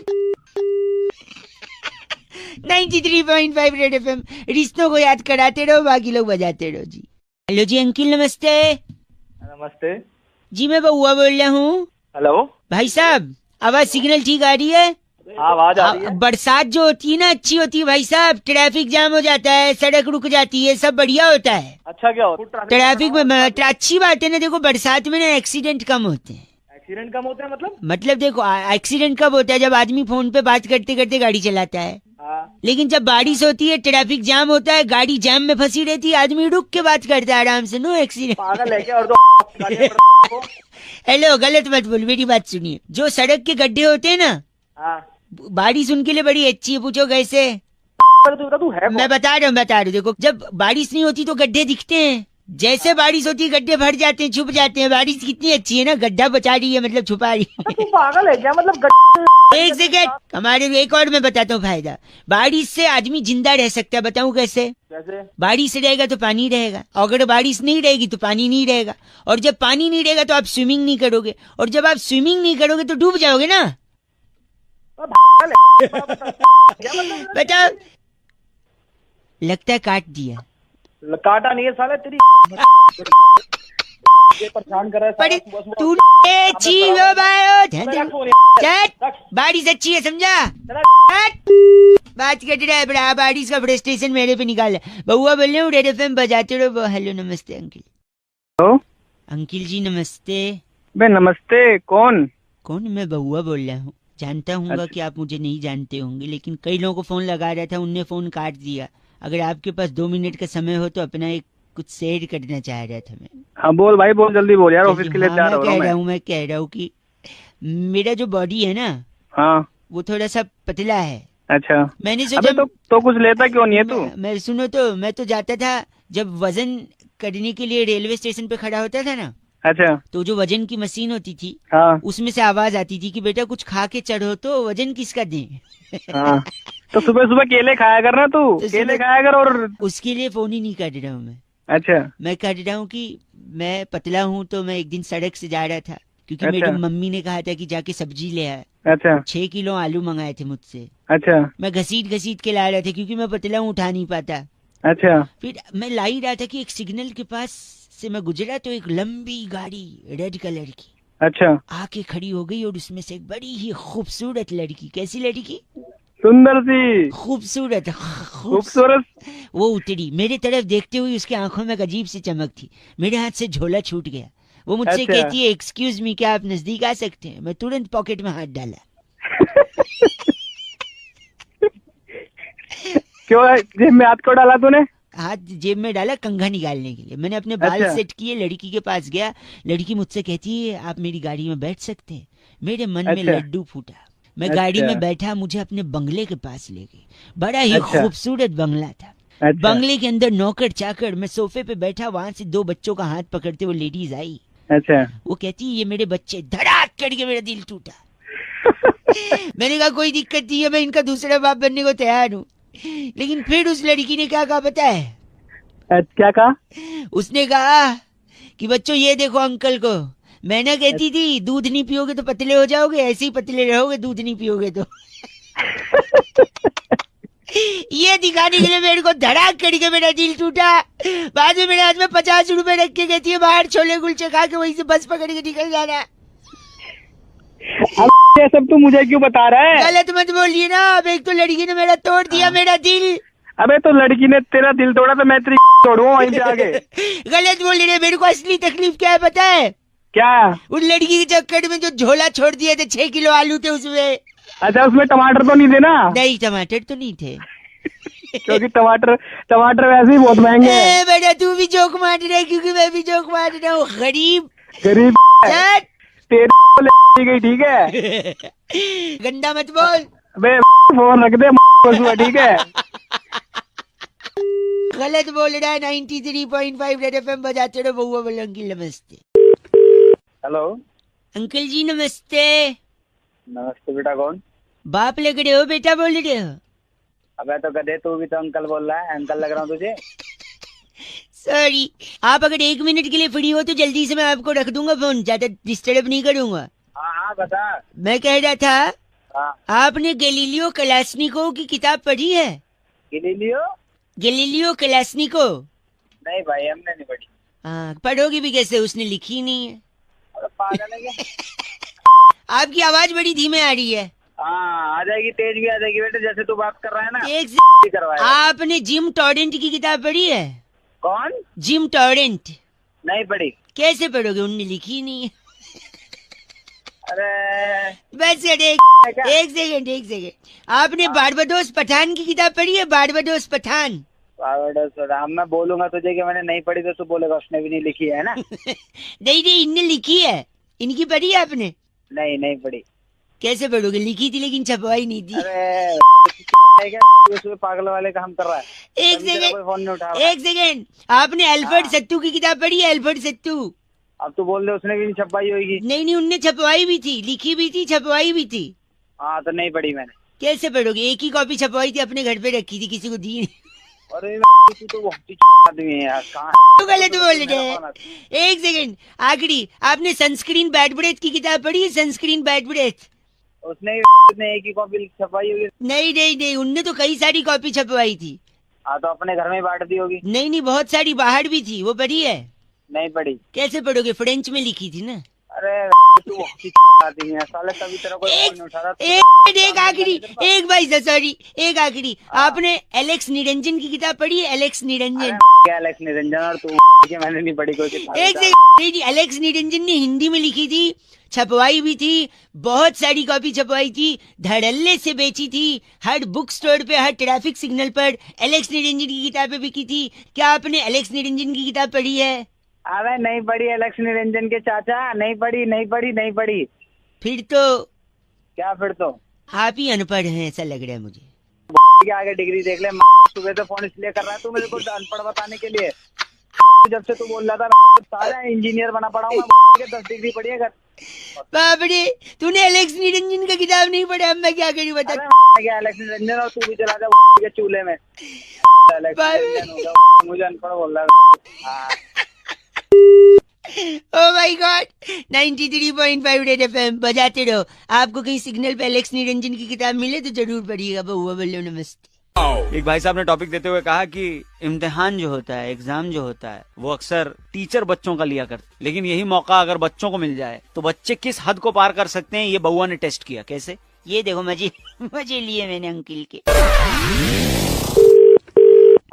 93.5 रेड एफएम, रिश्तों को याद कराते रहो, बाकी लोग बजाते रहो जी। हेलो जी अंकिल, नमस्ते। नमस्ते जी, मैं बउआ बोल रहा हूँ। हेलो भाई साहब, आवाज सिग्नल ठीक आ रही है? आवाज आ रही है। बरसात जो होती है ना, अच्छी होती है भाई साहब। ट्रैफिक जाम हो जाता है, सड़क रुक जाती है, सब बढ़िया होता है। अच्छा, क्या होता है ट्रैफिक में? अच्छी बात है ना। देखो, बरसात में ना एक्सीडेंट कम होते हैं। एक्सीडेंट कम होते हैं मतलब देखो, एक्सीडेंट कब होता है? जब आदमी फोन पे बात करते करते गाड़ी चलाता है। लेकिन जब बारिश होती है, ट्रैफिक जाम होता है, गाड़ी जाम में फंसी रहती है, आदमी रुक के बात करता है आराम से, नो एक्सीडेंट। पागल है क्या? और हेलो, गलत मत बोल, मेरी बात सुनिए। जो सड़क के गड्ढे होते हैं ना, बारिश उनके लिए बड़ी अच्छी है। पूछो कैसे? तू है मैं बता रहा हूँ। देखो, जब बारिश नहीं होती तो गड्ढे दिखते हैं, जैसे बारिश होती है गड्ढे भर जाते हैं, छुप जाते हैं। बारिश कितनी अच्छी है ना, गड्ढा बचा रही है, मतलब छुपा रही है। तू पागल है क्या? मतलब एक सेकेंड, हमारे एक और मैं बताता हूँ फायदा। बारिश से आदमी जिंदा रह सकता है। बताऊँ कैसे? बारिश रहेगा तो पानी रहेगा, अगर बारिश नहीं रहेगी तो पानी नहीं रहेगा, और जब पानी नहीं रहेगा तो आप स्विमिंग नहीं करोगे, और जब आप स्विमिंग नहीं करोगे तो डूब जाओगे ना। बताओ, लगता है काट दिया। काटा नहीं है साला, तेरी परेशान कर रहा है तू। बारिश अच्छी है, समझा? बात कर रहा है बड़ा, बारिश का फ्रस्ट्रेशन मेरे पे निकाल। बउआ बोल रहे हूँ, रेड एफएम बजाते रहो। हेलो, नमस्ते अंकिल। हेलो अंकिल जी, नमस्ते। बे नमस्ते। कौन? मैं बउआ बोल रहा हूँ। जानता हूँ कि आप मुझे नहीं जानते होंगे, लेकिन कई लोगों को फोन लगा रहा था, उनने फोन काट दिया। अगर आपके पास 2 मिनट का समय हो तो अपना एक कुछ शेयर करना चाह रहा था मैं। हाँ बोल भाई, बोल, जल्दी बोल यार, ऑफिस के लिए जा रहा हूँ। मैं कह रहा हूँ कि मेरा जो बॉडी है ना, हाँ, वो थोड़ा सा पतला है। अच्छा, मैंने सोचा तो कुछ लेता क्यों नहीं है तू? मैं सुनो तो, मैं तो जाता था जब वजन करने के लिए रेलवे स्टेशन पे खड़ा होता था ना। अच्छा, तो जो वजन की मशीन होती थी, हाँ, उसमें से आवाज आती थी कि बेटा कुछ खा के चढ़ो, तो वजन किसका दें। हाँ, तो सुबह सुबह केले खाया कर ना तू, केले खाया कर। और उसके लिए फोन ही नहीं कर रहा हूँ मैं। अच्छा, मैं कह रहा हूँ कि मैं पतला हूँ, तो मैं एक दिन सड़क से जा रहा था, क्योंकि मेरी मम्मी ने कहा था कि जाके सब्जी ले आए। अच्छा, 6 किलो आलू मंगाए थे मुझसे। अच्छा, मैं घसीट के ला रहा था, क्योंकि मैं पतला हूँ, उठा नहीं पाता। अच्छा, फिर मैं ला ही रहा था कि एक सिग्नल के पास से मैं गुजरा, तो एक लंबी गाड़ी रेड कलर की, अच्छा, आके खड़ी हो गई, और उसमें से एक बड़ी ही खूबसूरत लड़की। कैसी लड़की? सुंदर सी, खूबसूरत। वो उतरी, मेरे तरफ देखते हुए उसकी आंखों में अजीब सी चमक थी। मेरे हाथ से झोला छूट गया। वो मुझसे कहती है, एक्सक्यूज मी, क्या आप नजदीक आ सकते हैं? मैं तुरंत पॉकेट में हाथ डाला। क्यों जेब में हाथ क्यों डाला तूने? हाथ जेब में डाला कंघा निकालने के लिए। मैंने अपने बाल सेट किए, लड़की के पास गया। लड़की मुझसे कहती है, आप मेरी गाड़ी में बैठ सकते हैं? मेरे मन में लड्डू फूटा। मैं गाड़ी में बैठा, मुझे अपने बंगले के पास ले गई। बड़ा ही खूबसूरत बंगला था। बंगले के अंदर नौकर चाकर, मैं सोफे पे बैठा, वहां से 2 बच्चों का हाथ पकड़ते वो लेडीज आई। अच्छा, वो कहती है, ये मेरे बच्चे। धड़ाक करके मेरा दिल टूटा। मैंने कहा कोई दिक्कत नहीं है, मैं इनका दूसरा बाप बनने को तैयार हूँ। लेकिन फिर उस लड़की ने क्या कहा पता है? क्या कहा? उसने कहा कि बच्चों ये देखो अंकल को। मैं ना कहती थी दूध नहीं पियोगे तो पतले हो जाओगे, ऐसे ही पतले रहोगे, दूध नहीं पियोगे तो। ये दिखाने के लिए मेरे को धड़ाक करके मेरा दिल टूटा। बाद में मेरे हाथ में 50 रुपए रख के कहती है बाहर छोले कुलचे खा के वहीं से बस पकड़ के निकल जाना। अब ये सब तू मुझे क्यों बता रहा है? गलत मत बोलिए ना। अब एक तो लड़की ने मेरा तोड़ दिया मेरा दिल। अबे तो लड़की ने तेरा दिल तोड़ा तो मैं तेरी तोड़ूंगा वहीं पे आगे। गलत बोल रहे। मेरे को असली तकलीफ क्या है पता है? क्या? उन लड़की के चक्कर में जो झोला छोड़ दिए थे 6 किलो आलू थे उसमें। अच्छा उसमें टमाटर तो नहीं थे ना? नहीं टमाटर तो नहीं थे। क्योंकि टमाटर वैसे ही बहुत महंगे हैं। बेटा तू भी जोक मार रहा है क्योंकि मैं भी जोक मार रहा हूँ। गरीब तेरी गई ठीक है। गंदा मत बोल। अबे फोन रख दे ठीक है। गलत बोल रहा है। 93.5 रेड एफएम बजाते रहो। बउआ बोले अंकिल नमस्ते। हेलो अंकल जी नमस्ते। नमस्ते बेटा। कौन? बाप लग रहे हो बेटा बोल रहे हो? अबे तो गधे तू भी तो अंकल बोल रहा है। अंकल लग रहा हूँ तुझे? सॉरी। आप अगर 1 मिनट के लिए फ्री हो तो जल्दी से मैं आपको रख दूंगा फोन। ज्यादा डिस्टर्ब नहीं करूंगा। हाँ बता। मैं कह रहा था हाँ। आपने गैलीलियो कलास्निकोव की किताब पढ़ी है? गैलीलियो कलास्निकोव? नहीं भाई हमने नहीं पढ़ी। हाँ पढ़ोगी भी कैसे? उसने लिखी नहीं है। पागल है क्या? आपकी आवाज बड़ी धीमे आ रही है। हाँ आ जाएगी, तेज भी आ जाएगी बेटे, जैसे तू बात कर रहा है ना। एक करवाएगा। आपने जिम टॉरेंट की किताब पढ़ी है? कौन? Gym torrent. नहीं पढ़ी। कैसे पढ़ोगे? उनने लिखी नहीं है। अरे बस एक सेकंड। आपने बारबाडोस पठान की किताब पढ़ी है? बारबाडोस पठान। मैं बोलूंगा तुझे कि मैंने नहीं पढ़ी तो तू बोलेगा उसने भी नहीं लिखी है ना। नहीं इनने लिखी है। इनकी पढ़ी है आपने? नहीं पढ़ी। कैसे पढ़ोगे? लिखी थी लेकिन छपवाई नहीं थी। अरे उसमें पागल वाले काम कर रहा है। एक सेकंड। आपने अल्फ्रेड सत्तू की किताब पढ़ी है? अल्फ्रेड सत्तू। अब तू बोल रहे उसने भी नहीं छपवाई होगी। नहीं उनने छपवाई भी थी, लिखी भी थी, छपवाई भी थी। हाँ तो नहीं पढ़ी मैंने। कैसे पढ़ोगे? एक ही कॉपी छपवाई थी, अपने घर पे रखी थी, किसी को दी नहीं। अरे तू तो बहुत आदमी है यार। तो गलत बोल रहे हैं। एक सेकंड आखिरी। आपने सनस्क्रीन बैड ब्रेथ की किताब पढ़ी है? Sunscreen bad breath. उसने एक ही कॉपी छपवाई होगी। नहीं उनने तो कई सारी कॉपी छपवाई थी। हाँ तो अपने घर में बांट दी होगी। नहीं बहुत सारी बाहर भी थी। वो पढ़ी है? नहीं पढ़ी। कैसे पढ़ोगे? फ्रेंच में लिखी थी ना। अरे तू आदमी है साले, तभी तेरा कोई फोन नहीं उठा रहा। एक आखिरी। एक भाई सॉरी एक आखिरी। आपने एलेक्स निरंजन की किताब पढ़ी है? एलेक्स निरंजन। क्या एलेक्स निरंजन? और तू मैंने नहीं पढ़ी कोई किताब। एक सेकंड। एलेक्स निरंजन ने हिंदी में लिखी थी, छपवाई भी थी, बहुत सारी कॉपी छपवाई थी, धड़ल्ले से बेची थी, हर बुक स्टोर पे, हर ट्रैफिक सिग्नल पर एलेक्स निरंजन की किताबें बिकी थी। क्या आपने एलेक्स निरंजन की किताब पढ़ी है? अरे नहीं पढ़ी एलेक्स निरंजन के चाचा। नहीं पढ़ी। फिर तो क्या? फिर तो आप ही अनपढ़ हैं ऐसा लग रहा है मुझे। के आगे डिग्री देख ले। सुबह से फोन इसलिए कर रहा है तू मेरे को अनपढ़ बताने के लिए। जब से तू बोल रहा था सारा इंजीनियर बना पड़ा हूँ मैं। 10 डिग्री पढ़ी है। बाबरे तूने एलेक्स निरंजन का किताब नहीं पढ़ा? अब मैं क्या करूँ बता। क्या एलेक्स निरंजन? और तू भी चला जा चूल्हे में। मुझे अनपढ़ बोल रहा है। Oh my God. 93.5 red FM बजाते रहो। आपको कहीं सिग्नल पे एलेक्स निरंजन की किताब मिले तो जरूर पढ़िएगा। बहुआ बोलो नमस्ते। एक भाई साहब ने टॉपिक देते हुए कहा कि इम्तिहान जो होता है, एग्जाम जो होता है, वो अक्सर टीचर बच्चों का लिया करते, लेकिन यही मौका अगर बच्चों को मिल जाए तो बच्चे किस हद को पार कर सकते हैं, ये बउआ ने टेस्ट किया। कैसे? ये देखो मजे लिए मैंने अंकिल के।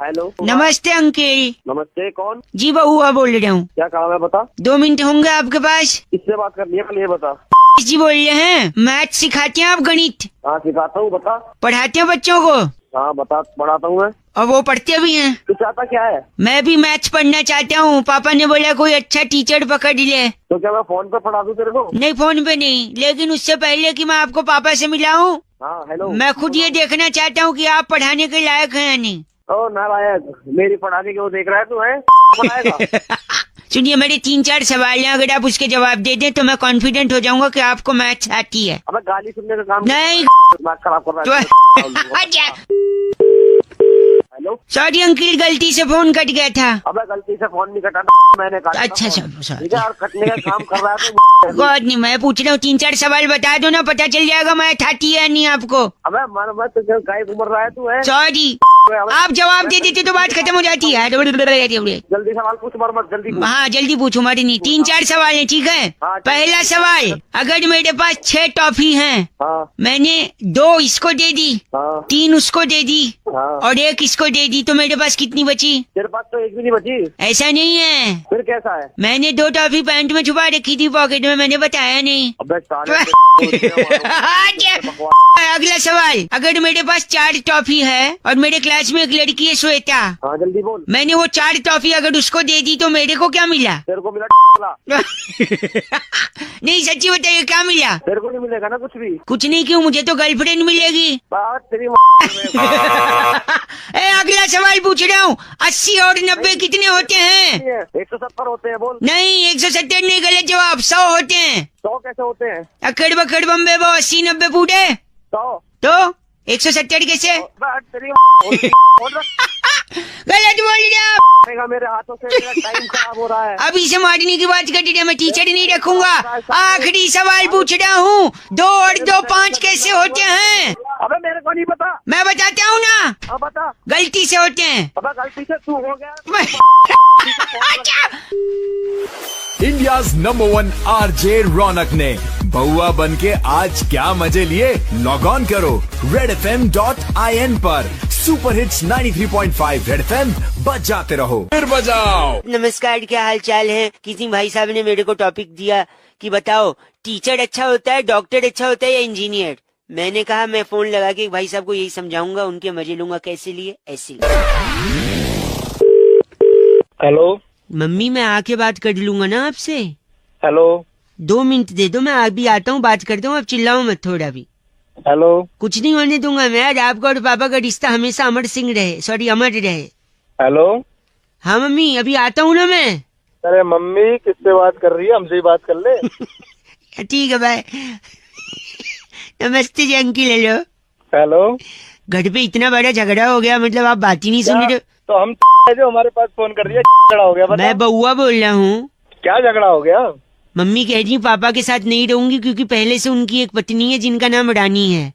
हेलो नमस्ते अंकिल। नमस्ते। कौन? जी बउआ बोल रहा हूँ। क्या काम है बता। 2 मिनट होंगे आपके पास? किससे बात करनी है पहले ये बता। जी बोल रहे हैं। मैथ सिखाते हैं आप? गणित? हाँ सिखाता हूँ। बता। पढ़ाते हैं बच्चों को? हाँ बता। पढ़ाता हूँ मैं। और वो पढ़ते भी हैं? तू चाहता क्या है? मैं भी मैथ्स पढ़ना चाहता हूँ। पापा ने बोला कोई अच्छा टीचर पकड़ ले। तो क्या मैं फोन पे पढ़ा दूँ तेरे को? नहीं फोन पे नहीं, लेकिन उससे पहले कि मैं आपको पापा से मिलाऊं, हाँ हेलो, मैं खुद ये देखना चाहता हूँ कि आप पढ़ाने के लायक हैं या नहीं। ओ नालायक, मेरी पढ़ाने के वो देख रहा है तू है पढ़ाएगा। सुनिए मेरे 3-4 सवाल हैं, अगर आप उसके जवाब दे दें तो मैं कॉन्फिडेंट हो जाऊंगा कि आपको मैथ्स आती है। अबे गाली सुनने का काम नहीं दिमाग खराब कर रहा है। हेलो, सॉरी अंकिल, गलती से फोन कट गया था। अबे गलती से फोन नहीं कटा, मैंने काटा। अच्छा ठीक है, और कटने का काम कर रहा है तो गॉड नहीं, मैं पूछ रहा हूँ 3-4 सवाल बता दो ना, पता चल जाएगा मैं ठाती है नहीं आपको। अबे मन तुझे काय घूम रहा है तू है। सॉरी, आप जवाब दे देते तो बात खत्म हो जाती है। जल्दी सवाल पूछ, मत जल्दी पूछ। हाँ जल्दी पूछो, मत नहीं। 3-4 सवाल है, ठीक है। पहला सवाल, अगर मेरे पास 6 टॉफी हैं, मैंने 2 इसको दे दी, 3 उसको दे दी और 1 इसको दे दी, तो मेरे पास कितनी बची? तेरे पास तो एक भी नहीं बची। ऐसा नहीं है। फिर कैसा है? मैंने 2 टॉफी पैंट में छुपा रखी थी, पॉकेट में, मैंने बताया नहीं। अगला सवाल, अगर मेरे पास 4 टॉफी है और मेरे क्लास में एक लड़की है श्वेता, हाँ जल्दी बोल। मैंने वो 4 टॉफी अगर उसको दे दी तो मेरे को क्या मिला? तेरे को मिला नहीं सच्ची बताइए, क्या मिला? तेरे को नहीं मिलेगा ना कुछ भी। कुछ नहीं, क्यों? मुझे तो गर्लफ्रेंड मिलेगी। बात तेरी अगला सवाल पूछ रहा हूँ, 80 और 90 कितने होते हैं? 170 होते हैं। बोल। नहीं, 170 नहीं, गलत जवाब। 100 होते हैं। 100 कैसे होते हैं? अकड़ बकड़ बम्बे वो 80-90 फूटे 100 तो 170 कैसे? गलत बोल रहा। मेरे हाथों से टाइम खराब हो रहा है। अभी से मारने की बात कर रही है, मैं टीचर नहीं रखूंगा। आखिरी सवाल पूछ रहा हूँ, 2 और 2 5 कैसे होते हैं? अबे मेरे को नहीं पता। मैं बताता हूँ ना। अब बता। गलती से होते हैं। अबे गलती से तू हो गया। इंडियाज नंबर 1 आरजे रौनक ने बउआ बन के आज क्या मजे लिए? लॉग ऑन करो redfm.in पर। सुपर हिट्स 93.5 रेड एफएम, बजाते रहो, फिर बजाओ। नमस्कार, क्या हाल चाल है? किसी भाई साहब ने मेरे को टॉपिक दिया कि बताओ टीचर अच्छा होता है, डॉक्टर अच्छा होता है या इंजीनियर? मैंने कहा मैं फोन लगा के भाई साहब को यही समझाऊंगा, उनके मजे लूंगा। कैसे लिए? ऐसे लिए। हेलो मम्मी, मैं आके बात कर लूंगा ना आपसे। हेलो 2 मिनट दे दो, मैं अभी आता हूँ, बात करता हूँ, आप चिल्लाओ मत थोड़ा भी। हेलो कुछ नहीं होने दूंगा मैं। आज आपका और पापा का रिश्ता हमेशा अमर सिंह रहे, सॉरी अमर रहे। हेलो हाँ मम्मी, अभी आता हूँ ना मैं। अरे मम्मी किससे बात कर रही है? हमसे ही बात कर ले। ठीक है भाई। नमस्ते जी अंकिल। Hello hello. घर पे इतना बड़ा झगड़ा हो गया, मतलब आप बात ही नहीं सुन रहे। तो हम जो हमारे पास फोन कर रही है, झगड़ा हो गया? बता। मैं बउआ बोल रहा हूँ। क्या झगड़ा हो गया? मम्मी कह रही पापा के साथ नहीं रहूंगी क्योंकि पहले से उनकी एक पत्नी है जिनका नाम रानी है।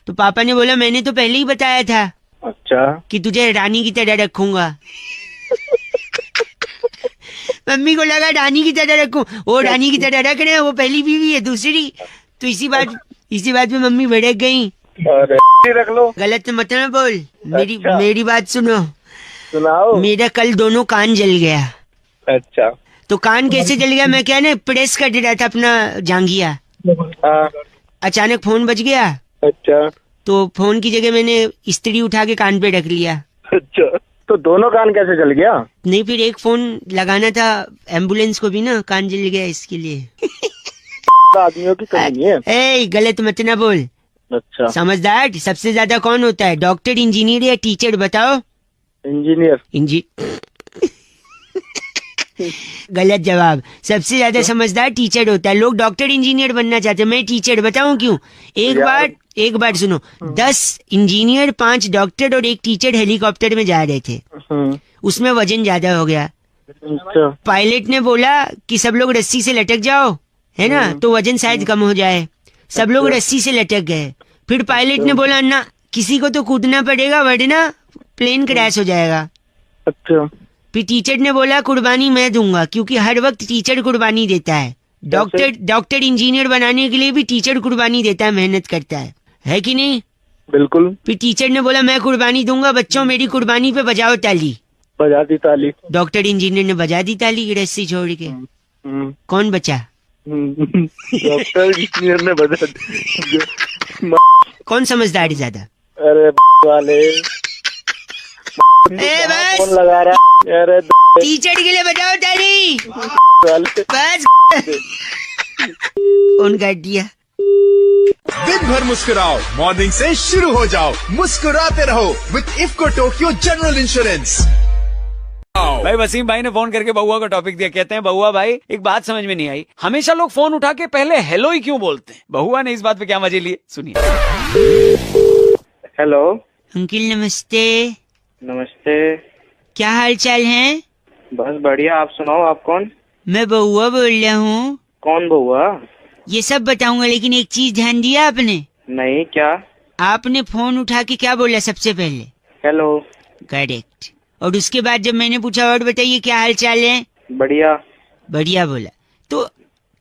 तो पापा ने बोला मैंने तो पहले ही बताया था। अच्छा। कि तुझे रानी की तरह रखूंगा। मम्मी को लगा रानी की तरह रखूं, वो रानी की तरह रख रहे हैं, वो पहली बीवी है दूसरी। तो इसी बात में मम्मी भड़क गई। अरे रख लो। गलत मत ना बोल। अच्छा। मेरी बात सुनो। सुनाओ। मेरा कल दोनों कान जल गया। अच्छा। तो कान कैसे जल गया? मैं क्या ना प्रेस कर रहा था अपना जांघिया। अचानक फोन बज गया। अच्छा। तो फोन की जगह मैंने इस्त्री उठा के कान पे रख लिया। अच्छा, तो दोनों कान कैसे जल गया? नहीं, फिर एक फोन लगाना था एम्बुलेंस को भी ना, कान जल गया इसके लिए। आदमियों की कमी है। ए, गलत मत ना बोल। अच्छा। समझदार। सबसे ज्यादा कौन होता है, डॉक्टर, इंजीनियर या टीचर? बताओ। इंजीनियर। गलत जवाब। सबसे ज्यादा समझदार टीचर होता है। लोग डॉक्टर इंजीनियर बनना चाहते हैं, मैं टीचर। बताऊं क्यों? एक बार सुनो। 10 इंजीनियर, 5 डॉक्टर और 1 टीचर हेलीकॉप्टर में जा रहे थे। उसमें वजन ज्यादा हो गया। पायलट ने बोला कि सब लोग रस्सी से लटक जाओ, है ना, तो वजन शायद कम हो जाए। सब लोग रस्सी से लटक गए। फिर पायलट ने बोला ना, किसी को तो कूदना पड़ेगा वरना प्लेन क्रैश हो जाएगा। अच्छा। फिर टीचर ने बोला कुर्बानी मैं दूंगा, क्योंकि हर वक्त टीचर कुर्बानी देता है। डॉक्टर इंजीनियर बनाने के लिए भी टीचर कुर्बानी देता है, मेहनत करता है कि नहीं? बिल्कुल। फिर टीचर ने बोला मैं कुर्बानी दूंगा, बच्चों मेरी कुर्बानी पे बजाओ ताली। बजा दी ताली। डॉक्टर इंजीनियर ने बजा दी ताली रस्सी छोड़ के। कौन बचा? डॉक्टर इंजीनियर ने बजा दी। कौन समझदार है ज्यादा? अरे वाले बस कौन लगा रहा है? अरे टीचर के लिए बजाओ ताली। बस कौन काट दिया? दिन भर मुस्कुराओ, मॉर्निंग से शुरू हो जाओ, मुस्कुराते रहो with IFFCO Tokyo general insurance. भाई वसीम भाई ने फोन करके बउआ को टॉपिक दिया। कहते हैं बउआ भाई एक बात समझ में नहीं आई, हमेशा लोग फोन उठा के पहले हेलो ही क्यों बोलते हैं? बउआ ने इस बात पे क्या मजे लिए, सुनिए। हेलो अंकिल नमस्ते। नमस्ते। क्या हाल चाल है? बस बढ़िया, आप सुनाओ, आप कौन? मैं बउआ बोल रहा हूँ। कौन बउआ? ये सब बताऊंगा, लेकिन एक चीज ध्यान दिया आपने? नहीं, क्या? आपने फोन उठा के क्या बोला सबसे पहले? हेलो। करेक्ट। और उसके बाद जब मैंने पूछा और बताइए क्या हाल चाल है? बढ़िया। बढ़िया बोला तो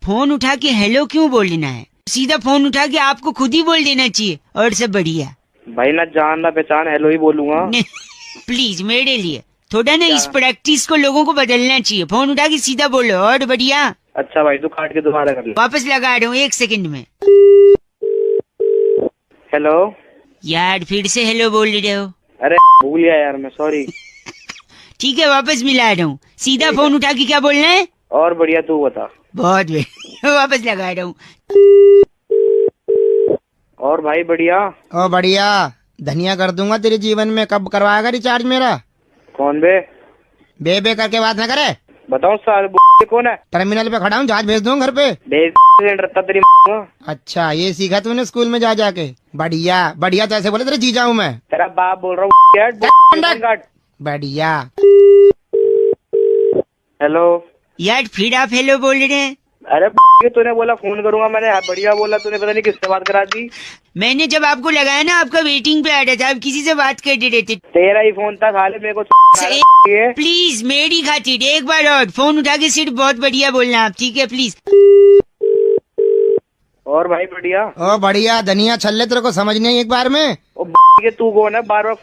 फोन उठा के हेलो क्यों बोलना है? सीधा फोन उठा के आपको खुद ही बोल देना चाहिए और सब बढ़िया। भाई ना जान ना पहचान, हेलो ही बोलूंगा। प्लीज मेरे लिए थोड़ा ना इस प्रैक्टिस को लोगों को बदलना चाहिए। फोन उठा के सीधा बोलो और बढ़िया। अच्छा भाई, तू काट के दोबारा कर ले। वापस लगा रहा हूँ 1 सेकंड में। हेलो। यार फिर से हेलो बोल रहे हो? अरे भूल गया यार मैं, सॉरी। ठीक है वापस मिला रहा हूँ। सीधा फोन उठा के क्या बोलना है? और बढ़िया, तू बता। बहुत बढ़िया। वापस लगा रहा हूँ। और भाई बढ़िया। ओ बढ़िया, धनिया कर दूंगा तेरे जीवन में। कब करवाएगा रिचार्ज मेरा? कौन बे? बे करके बात ना करे। बताओ साल कौन है? टर्मिनल पे खड़ा हूँ, जहाज भेज दूँ घर पे। तेरी। अच्छा, ये सीखा तूने स्कूल में जा जाके? बढ़िया बढ़िया, तो ऐसे बोले तेरे जीजा हूँ मैं। तेरा बाप बोल रहा हूँ। बढ़िया। हेलो। यार फिर आप हेलो बोल रहे हैं? अरे तूने बोला फोन करूंगा, मैंने बढ़िया बोला, तूने पता नहीं किससे बात करा दी। मैंने जब आपको लगाया ना, आपका वेटिंग पे आ रहा था, आप किसी से बात कर रहे थे। तेरा ही फोन था, साले मेरे को। प्लीज मेरी खातिर एक बार और फोन उठा के सिर्फ बहुत बढ़िया बोलना आप, ठीक है प्लीज। और भाई बढ़िया। ओ बढ़िया, धनिया छल्ले तेरे को समझ नहीं एक बार में। तू कौन है? बार बार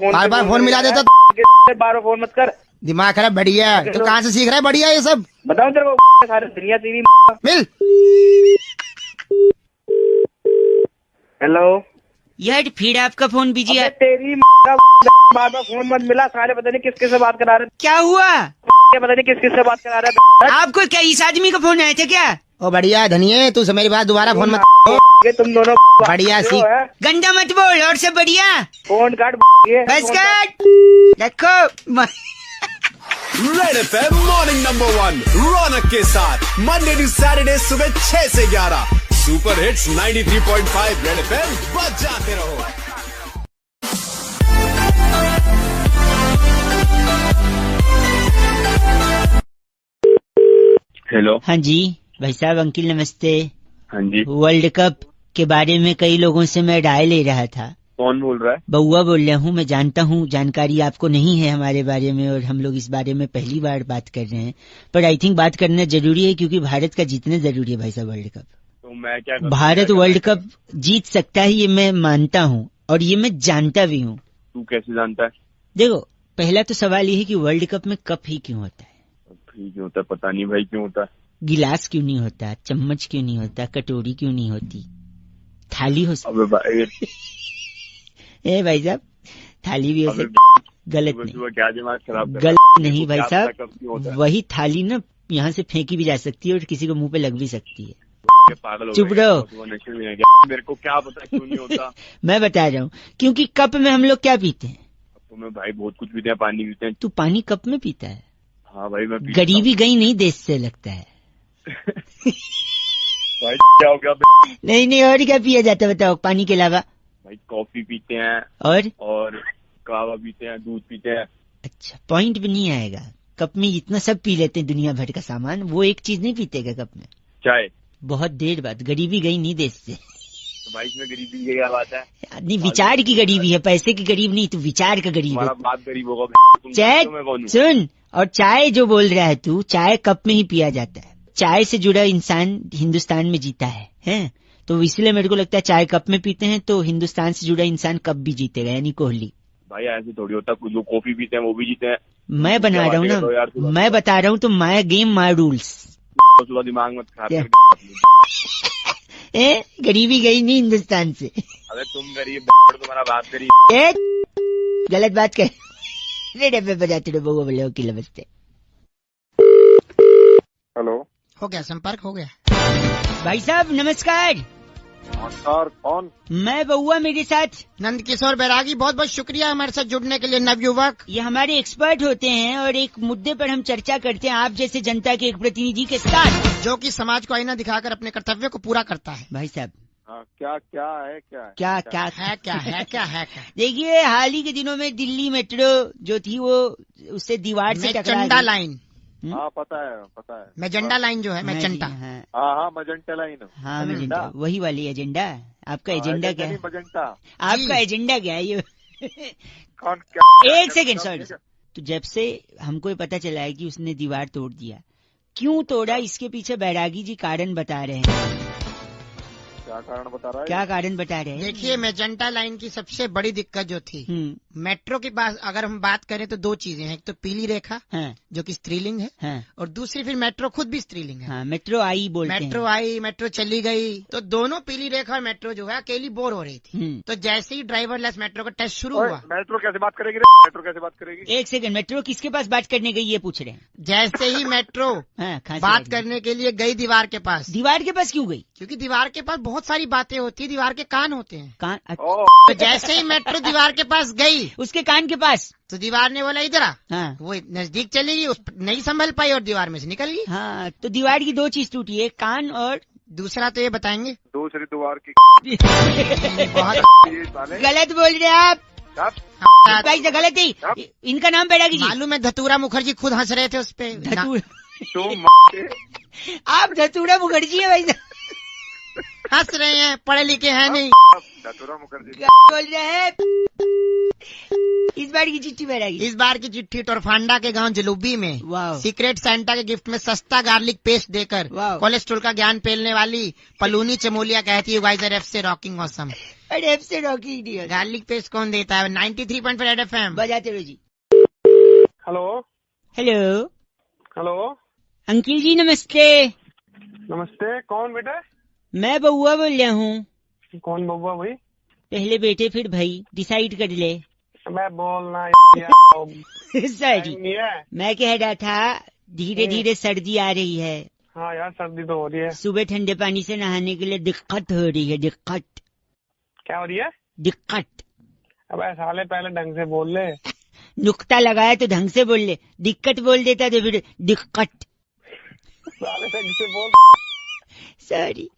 फोन मिला देता। बार बार फोन मत कर, दिमाग खराब। बढ़िया, तू कहाँ से सीख रहा है बढ़िया ये सब? बताओ तेरे को सारे दुनिया तेरी। मिल। हेलो। यार फिर आपका फोन बिजी है। तेरी बार बार फोन मत मिला, सारे पता नहीं किस से बात करा रहे। क्या हुआ? पता नहीं किस से बात करा रहे। आपको क्या इस आदमी का फोन आया था क्या? ओ बढ़िया धनिये, तू मेरी बात दोबारा फोन मत। तुम दोनों बढ़िया सीख। गंदा मत बोल और सब बढ़िया। फोन काट। बस काट। रखो। रेड एफएम मॉर्निंग नंबर 1 रौनक के साथ मंडे टू सैटरडे सुबह 6 से 11 सुपर हिट्स 93.5 रेड एफएम बजाते रहो। हेलो। हाँ जी भाई साहब, अंकिल नमस्ते। हाँ जी। वर्ल्ड कप के बारे में कई लोगों से मैं राय ले रहा था। कौन बोल रहा है? बउआ बोल रहा हूँ। मैं जानता हूँ जानकारी आपको नहीं है हमारे बारे में, और हम लोग इस बारे में पहली बार बात कर रहे हैं, पर आई थिंक बात करना जरूरी है, क्योंकि भारत का जीतना जरूरी है भाई साहब वर्ल्ड कप। तो मैं क्या करूं? भारत वर्ल्ड कप जीत सकता है, ये मैं मानता हूँ और ये मैं जानता भी हूँ। तू कैसे जानता है? देखो, पहला तो सवाल ये है कि वर्ल्ड कप में कप ही क्यों होता है? क्यों होता है पता नहीं भाई, क्यों होता है? गिलास क्यों नहीं होता? चम्मच क्यों नहीं होता? कटोरी क्यों नहीं होती? थाली हो सकती? अबे भाई ए भाई साहब, थाली भी हो सकती। गलत नहीं, क्या दिमाग खराब कर? गलत नहीं भाई साहब, वही थाली ना यहाँ से फेंकी भी जा सकती है और किसी को मुंह पे लग भी सकती है। चुप रहो। मेरे को क्या पता क्यों नहीं होता। मैं बता रहा हूँ, क्योंकि कप में हम लोग क्या पीते हैं? तो मैं भाई बहुत कुछ पीते हैं, पानी पीते हैं। तू पानी कप में पीता है? हाँ भाई मैं पीता। गरीबी गई नहीं देश से लगता है। भाई क्या हो गया? नहीं और क्या पिया जाता है बताओ पानी के अलावा? भाई कॉफी पीते हैं और कावा पीते हैं, दूध पीते हैं। अच्छा, पॉइंट भी नहीं आएगा। कप में इतना सब पी लेते हैं दुनिया भर का सामान, वो एक चीज नहीं पीते क्या कप में? चाय। बहुत देर बाद। गरीबी गई नहीं देश से। तो भाई इसमें गरीबी की क्या बात है? नहीं, विचार की गरीबी है, पैसे की गरीब नहीं, तू विचार का गरीब है। बात गरीब होगा। चाय सुन, और चाय जो बोल रहा है तू, चाय कप में ही पिया जाता है। चाय से जुड़ा इंसान हिंदुस्तान में जीता है? तो इसलिए मेरे को लगता है चाय कप में पीते हैं तो हिंदुस्तान से जुड़ा इंसान कब भी जीतेगा, यानी कोहली। भाई ऐसे थोड़ी होता, कुछ लोग कॉफी पीते हैं वो भी जीते हैं। मैं बना रहा हूँ ना, मैं बता रहा हूँ तो माय गेम माय रूल्स। दिमाग मत खराब कर। गरीबी गई नहीं हिंदुस्तान से। अरे तुम गरीब तुम्हारा बात गरीब। गलत बात कर। रेडियो पे बजाते रहो बउआ बोले की नमस्ते। हेलो। हो गया, संपर्क हो गया। भाई साहब नमस्कार। नमस्कार, कौन? मैं बउआ, मेरे साथ नंद किशोर बैरागी। बहुत बहुत शुक्रिया हमारे साथ जुड़ने के लिए नवयुवक। ये हमारे एक्सपर्ट होते हैं और एक मुद्दे पर हम चर्चा करते हैं आप जैसे जनता के एक प्रतिनिधि के साथ, जो कि समाज को आईना दिखाकर अपने कर्तव्य को पूरा करता है। भाई साहब हाँ, क्या क्या है क्या देखिए, हाल ही के दिनों में दिल्ली मेट्रो जो थी वो उससे दीवार से टकरा गई। लाइन। हाँ, पता है। मेजेंडा लाइन जो है, मेजेंटा। हाँ, मजेंटा लाइन। हाँ, मेजेंटा, वही वाली एजेंडा। आपका एजेंडा क्या है? मजेंटा। आपका एजेंडा क्या है ये? कौन क्या? एक सेकंड, सॉरी। तो जब से हमको ये पता चला है कि उसने दीवार तोड़ दिया, क्यों तोड़ा, इसके पीछे बैरागी जी कारण बता रहे हैं। क्या कारण बता रहा है? क्या कारण बता रहे हैं? देखिए, मेजेंटा लाइन की सबसे बड़ी दिक्कत जो थी, मेट्रो के पास अगर हम बात करें तो दो चीजें हैं। एक तो पीली रेखा जो कि स्त्रीलिंग है, और दूसरी फिर मेट्रो खुद भी स्त्रीलिंग है। मेट्रो आई बोलते हैं। मेट्रो आई, मेट्रो चली गई, तो दोनों पीली रेखा और मेट्रो जो है अकेली बोर हो रही थी। तो जैसे ही ड्राइवरलेस मेट्रो का टेस्ट शुरू हुआ, मेट्रो कैसे बात करेगी? मेट्रो कैसे बात करेगी? एक सेकंड, मेट्रो किसके पास बात करने गई ये पूछ रहे हैं। जैसे ही मेट्रो बात करने के लिए गई दीवार के पास। दीवार के पास क्यों गई? क्योंकि दीवार के पास बहुत सारी बातें होती है, दीवार के कान होते हैं। कान? तो जैसे ही मेट्रो दीवार के पास गई, उसके कान के पास, तो दीवार ने बोला इधर आ। वो नजदीक चली गई, नहीं संभल पाई और दीवार में से निकल गई। हाँ, तो दीवार की दो चीज टूटी है, कान और दूसरा तो ये बताएंगे। दूसरी दीवार की बहुत गलत बोल रहे हैं आप। भाई से गलत ही। इनका नाम बैरागी जी। मालूम है, धतूरा मुखर्जी खुद हंस रहे थे उस पे। आप धतूरा मुखर्जी है भाई साहब? हंस रहे हैं, पढ़े लिखे हैं नहीं। धतूरा मुखर्जी क्या बोल रहे हैं? इस बार की चिट्ठी बैरागी। इस बार की चिट्ठी टोरफांडा के गांव जलूबी में सीक्रेट सेंटा के गिफ्ट में सस्ता गार्लिक पेस्ट देकर कोलेस्ट्रॉल का ज्ञान फैलने वाली पलूनी चमोलिया कहती है, वाइजर एफ से रॉकिंग ऑसम। अरे एफ से रॉकिंग गार्लिक पेस्ट कौन देता है? 93.5 रेड FM बजाते रहो जी। हेलो। अंकिल जी नमस्ते। नमस्ते, कौन बेटा? मैं बउआ बोल रहा हूँ। कौन बउआ भाई? पहले बेटे फिर भाई, डिसाइड कर ले। मैं बोलना सॉरी, मैं कह रहा था धीरे धीरे सर्दी आ रही है। हाँ यार, सर्दी तो हो रही है। सुबह ठंडे पानी से नहाने के लिए दिक्कत हो रही है। दिक्कत क्या हो रही है? दिक्कत। अब साले पहले ढंग से बोल ले। नुक्ता लगाया तो ढंग से बोल ले, दिक्कत बोल देता तो फिर दिक्कत। साले ढंग से बोल। सॉरी।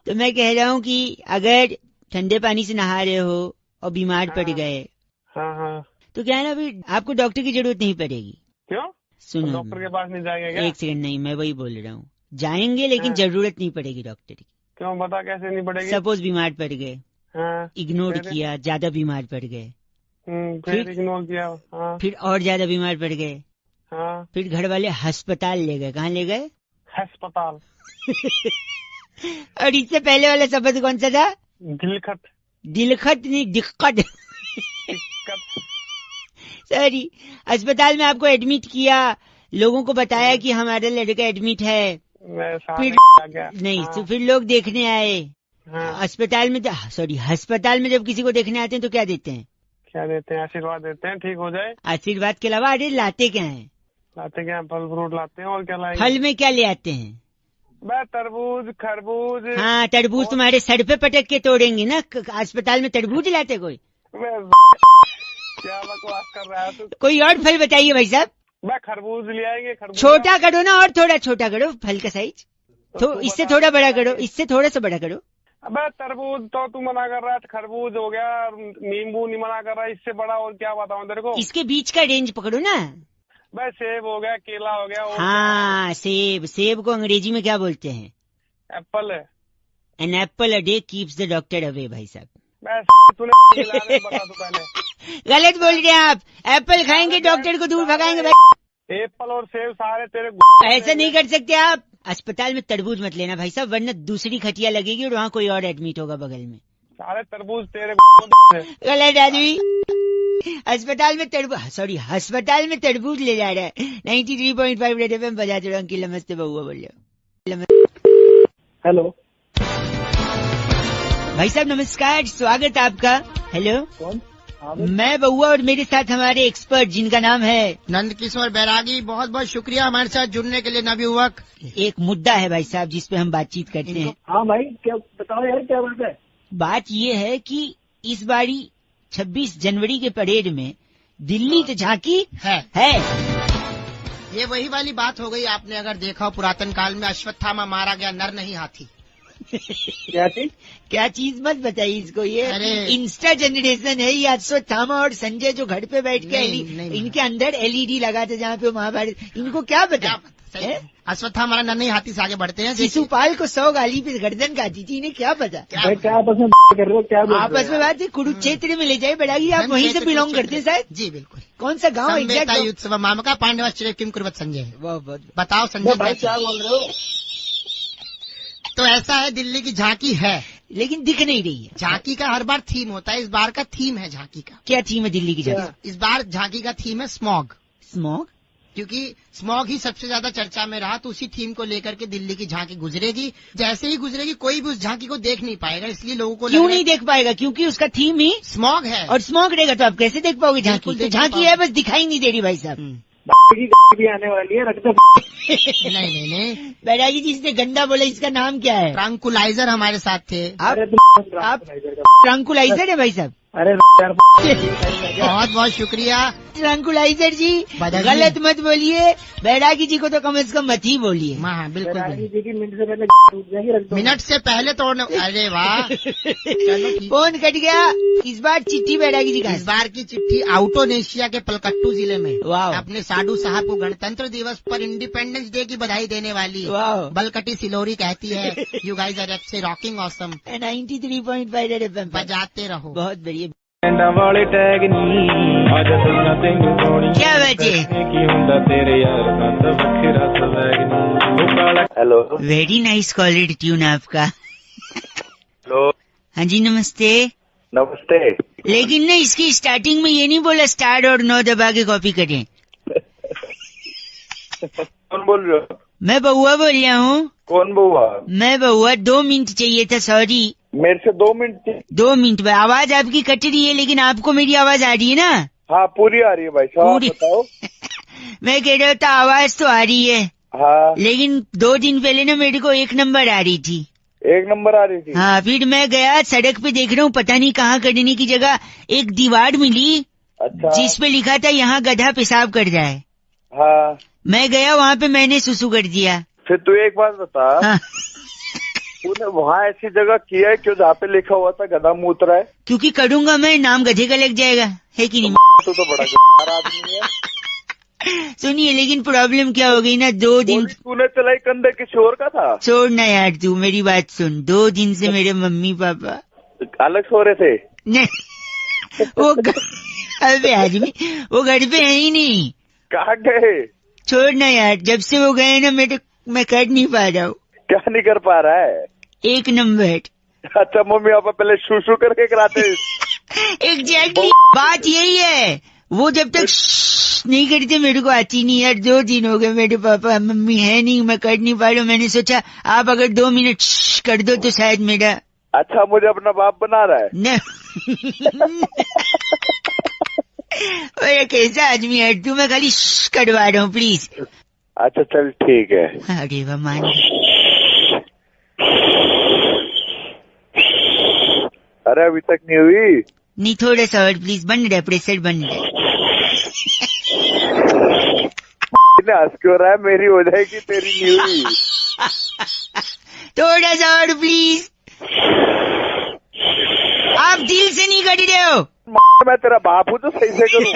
तो मैं कह रहा हूँ कि अगर ठंडे पानी से नहा रहे हो और बीमार पड़ गए, तो क्या है ना, अभी आपको डॉक्टर की जरूरत नहीं पड़ेगी। क्यों? सुनो, डॉक्टर के पास नहीं जाएंगे क्या? एक सेकंड, नहीं, मैं वही बोल रहा हूँ, जाएंगे लेकिन जरूरत नहीं पड़ेगी डॉक्टर की। क्यों? बता कैसे नहीं पड़ेगी? सपोज बीमार पड़ गए, इग्नोर किया, ज्यादा बीमार पड़ गए, फिर इग्नोर किया, फिर और ज्यादा बीमार पड़ गए, फिर घर वाले अस्पताल ले गए। कहाँ ले गए? अस्पताल। और इससे पहले वाला शब्द कौन सा था? दिलखत। दिलखत नहीं, दिक्कत। सॉरी। अस्पताल में आपको एडमिट किया, लोगों को बताया कि हमारा लड़का एडमिट है, फिर नहीं तो फिर लोग देखने आए। अस्पताल में, सॉरी, अस्पताल में जब किसी को देखने आते हैं तो क्या देते हैं? क्या देते हैं? आशीर्वाद देते हैं, ठीक हो जाए। आशीर्वाद के अलावा अरे लाते क्या है? लाते क्या? फल फ्रूट लाते हैं, और क्या लाएंगे? फल में क्या ले आते हैं? तरबूज, खरबूज। हाँ, तरबूज तुम्हारे सर पे पटक के तोड़ेंगे ना। अस्पताल में तरबूज लाते कोई? क्या बकवास कर रहा है तू? कोई और फल बताइए भाई साहब। खरबूज ले आएंगे। खरबूज छोटा करो ना, और थोड़ा छोटा करो फल का साइज। तो इससे थोड़ा बड़ा करो, इससे थोड़ा सा बड़ा करो। अबे तरबूज तो तू मना कर रहा है, खरबूज हो गया, नींबू नहीं मना कर रहा है, इससे बड़ा और क्या बताऊं तेरे को? इसके बीच का रेंज पकड़ो ना। बस सेब हो गया, केला हो गया। हाँ, सेब। सेब को अंग्रेजी में क्या बोलते हैं? Apple. An apple a day keeps the doctor away. भाई साहब तूने बता तू पहले। गलत बोल रहे हैं आप। एप्पल खाएंगे डॉक्टर को दूर भगाएंगे भाई। एप्पल और सेब सारे तेरे। ऐसा नहीं कर सकते आप। अस्पताल में तरबूज मत लेना भाई साहब, वरना दूसरी खटिया लगेगी और वहाँ कोई और एडमिट होगा बगल में। सारे तरबूज तेरे। गलत आदमी। अस्पताल में तरबूज, सॉरी, अस्पताल में तरबूज ले जा रहा है। 93.5 रेड FM बजाते रहो। अंकिल नमस्ते, बउआ बोल रहे हो। हेलो भाई साहब नमस्कार, स्वागत आपका। हेलो, कौन? मैं बउआ और मेरे साथ हमारे एक्सपर्ट जिनका नाम है नंद किशोर बैरागी। बहुत बहुत शुक्रिया हमारे साथ जुड़ने के लिए नवयुवक। एक मुद्दा है भाई साहब जिस पे हम बातचीत करते हैं। हाँ भाई, क्या बताओ यार, क्या बात है? बात ये है कि इस बारी 26 जनवरी के परेड में दिल्ली तो झांकी है। ये वही वाली बात हो गई। आपने अगर देखा हो, पुरातन काल में अश्वत्थामा मारा गया, नर नहीं हाथी। क्या चीज मत बताइए इसको, ये इंस्टा जनरेशन है ये। अश्वत्थामा और संजय जो घर पे बैठ के इनके अंदर LED लगा था जहाँ पे महाभारत, इनको क्या पता। अश्वत्थामा हमारा नन्हे हाथी से आगे बढ़ते हैं। शिशुपाल को 100 गाली पे गर्दन काटी थी, इन्हें क्या पता। क्या आपस में कर रहे हो, क्या आपस में बात है, कुरुक्षेत्र में ले जाए बैरागी, आप वहीं से बिलोंग करते हैं शायद। जी बिल्कुल। कौन सा गाँव एग्जैक्ट? मामका पांडवाश्चर्य किम कुर्वत संजय। बहुत बताओ संजय भाई क्या बोल रहे हो? तो ऐसा है, दिल्ली की झांकी है लेकिन दिख नहीं रही है। झांकी का हर बार थीम होता है, इस बार का थीम है झांकी का। क्या थीम है दिल्ली की झांकी? इस बार झांकी का थीम है स्मॉग। स्मॉग? क्योंकि स्मॉग ही सबसे ज्यादा चर्चा में रहा, तो उसी थीम को लेकर के दिल्ली की झांकी गुजरेगी। जैसे ही गुजरेगी कोई भी उस झांकी को देख नहीं पाएगा, इसलिए लोगों को क्यों नहीं देख पाएगा? क्योंकि उसका थीम ही स्मॉग है। और स्मॉग रहेगा तो आप कैसे देख पाओगे झांकी? तो झांकी है बस दिखाई नहीं दे रही भाई साहब। भी आने वाली है, रख दो। नहीं बैरागी जी से गंदा बोले, इसका नाम क्या है? ट्रंकुलाइजर हमारे साथ थे। आप ट्रंकुलाइजर है भाई साहब? अरे बहुत बहुत शुक्रिया ट्रंकुलाइजर जी, गलत मत बोलिए। बैरागी जी को तो कम से कम मत ही बोलिए। हाँ बिल्कुल, जी की मिनट से पहले टूट जाएगी, रख दो। मिनट से पहले तोड़ने। अरे वाह फोन कट गया। इस बार चिट्ठी बैरागी जी का, इस बार की चिट्ठी आउटोनेशिया के पलकट्टू जिले में वाह अपने साधु साहब को गणतंत्र दिवस पर इंडिपेंडेंस डे की बधाई देने वाली वाह बलकटी सिलोरी कहती है, you guys are absolutely rocking awesome 93.5 Red FM बजाते रहो। बहुत बढ़िया। वाले टैग नी आज दुनिया तेनू सोनी क्या बजे की हुंदा तेरे यार नंद वखरा सवैग नी। Hello, very nice quality tune आपका। हेलो, हाँ जी नमस्ते। नमस्ते। लेकिन ना इसकी स्टार्टिंग में ये नहीं बोला स्टार और 9 दबा के कॉपी करें। कौन बोल रहे हो? मैं बउआ बोल रहा हूँ। कौन बउआ? मैं बउआ। 2 मिनट चाहिए था, सॉरी। मेरे से 2 मिनट? 2 मिनट में आवाज आपकी कट रही है, लेकिन आपको मेरी आवाज आ रही है ना? हाँ पूरी आ रही है भाई साहब, बताओ। मैं कह रहा था आवाज तो आ रही है। हाँ, लेकिन 2 दिन पहले ना मेरे को 1 नंबर आ रही थी। 1 नंबर आ रही थी? हाँ, फिर मैं गया सड़क पे, देख रहा हूँ पता नहीं कहाँ करने की जगह एक दीवार मिली। अच्छा। जिस पे लिखा था यहाँ गधा पेशाब कर रहा है। हाँ, मैं गया वहाँ पे, मैंने सुसु कर दिया। फिर तू एक बात बता। हाँ। तूने वहाँ ऐसी जगह किया है क्यों जहाँ पे लिखा हुआ था गधा मूत रहा है? क्योंकि करूंगा मैं, नाम गधे का लग जाएगा, है कि नहीं? तू तो बड़ा गद्दार आदमी है। सुनिए, लेकिन प्रॉब्लम क्या हो गई ना, 2 दिन तूने चलाई कंधे किसी और का था? छोड़ना यार तू, मेरी बात सुन। 2 दिन से मेरे मम्मी पापा अलग सो रहे थे? नहीं, वो अबे आदमी वो घर पे है ही नहीं। कहाँ गए? छोड़ना यार, जब से वो गए ना मैं कर नहीं पा रहा हूँ। क्या नहीं कर पा रहा है? 1 नंबर। अच्छा, मम्मी पापा पहले शू करके कराते। एग्जैक्टली बात यही है, वो जब तक नहीं करते मेरे को आती नहीं यार। 2 दिन हो गए, मेरे पापा मम्मी है नहीं, मैं कर नहीं पा रहा हूँ। मैंने सोचा आप अगर 2 मिनट कर दो तो शायद मेरा। अच्छा, मुझे अपना बाप बना रहा है? न अरे कैसा आदमी है तू, मैं खाली करवा रहा हूँ प्लीज। अच्छा चल ठीक है। अरे वाह मान। अरे अभी तक नहीं हुई? नहीं, थोड़ा सा और प्लीज, बन रहा है प्रेशर, बन रहा है। हंस क्यों रहा है? मेरी हो जाएगी, तेरी नहीं हुई। थोड़ा सा और प्लीज। आप दिल से नहीं कर रहे हो। मैं तेरा बाप हूँ तो सही से करूँ।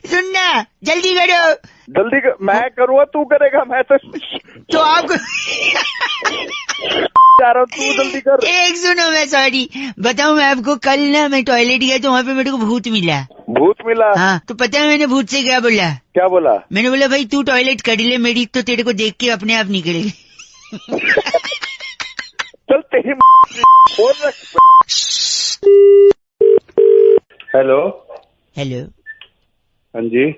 सुनना, जल्दी करो। जल्दी कर, मैं करूँगा तू करेगा? मैं तो आप जा रहा हूँ, तू जल्दी कर। एक सुनो, मैं सॉरी बताऊँ मैं आपको, कल ना मैं टॉयलेट गया तो वहाँ पे मेरे को भूत मिला। भूत मिला? हाँ, तो पता है मैंने भूत से क्या बोला? क्या बोला? मैंने बोला भाई तू टॉयलेट कर ले, मेरी तो तेरे को देख के अपने आप निकलेगी। चल तेरी फोन रख। हेलो। हेलो। हाँ जी।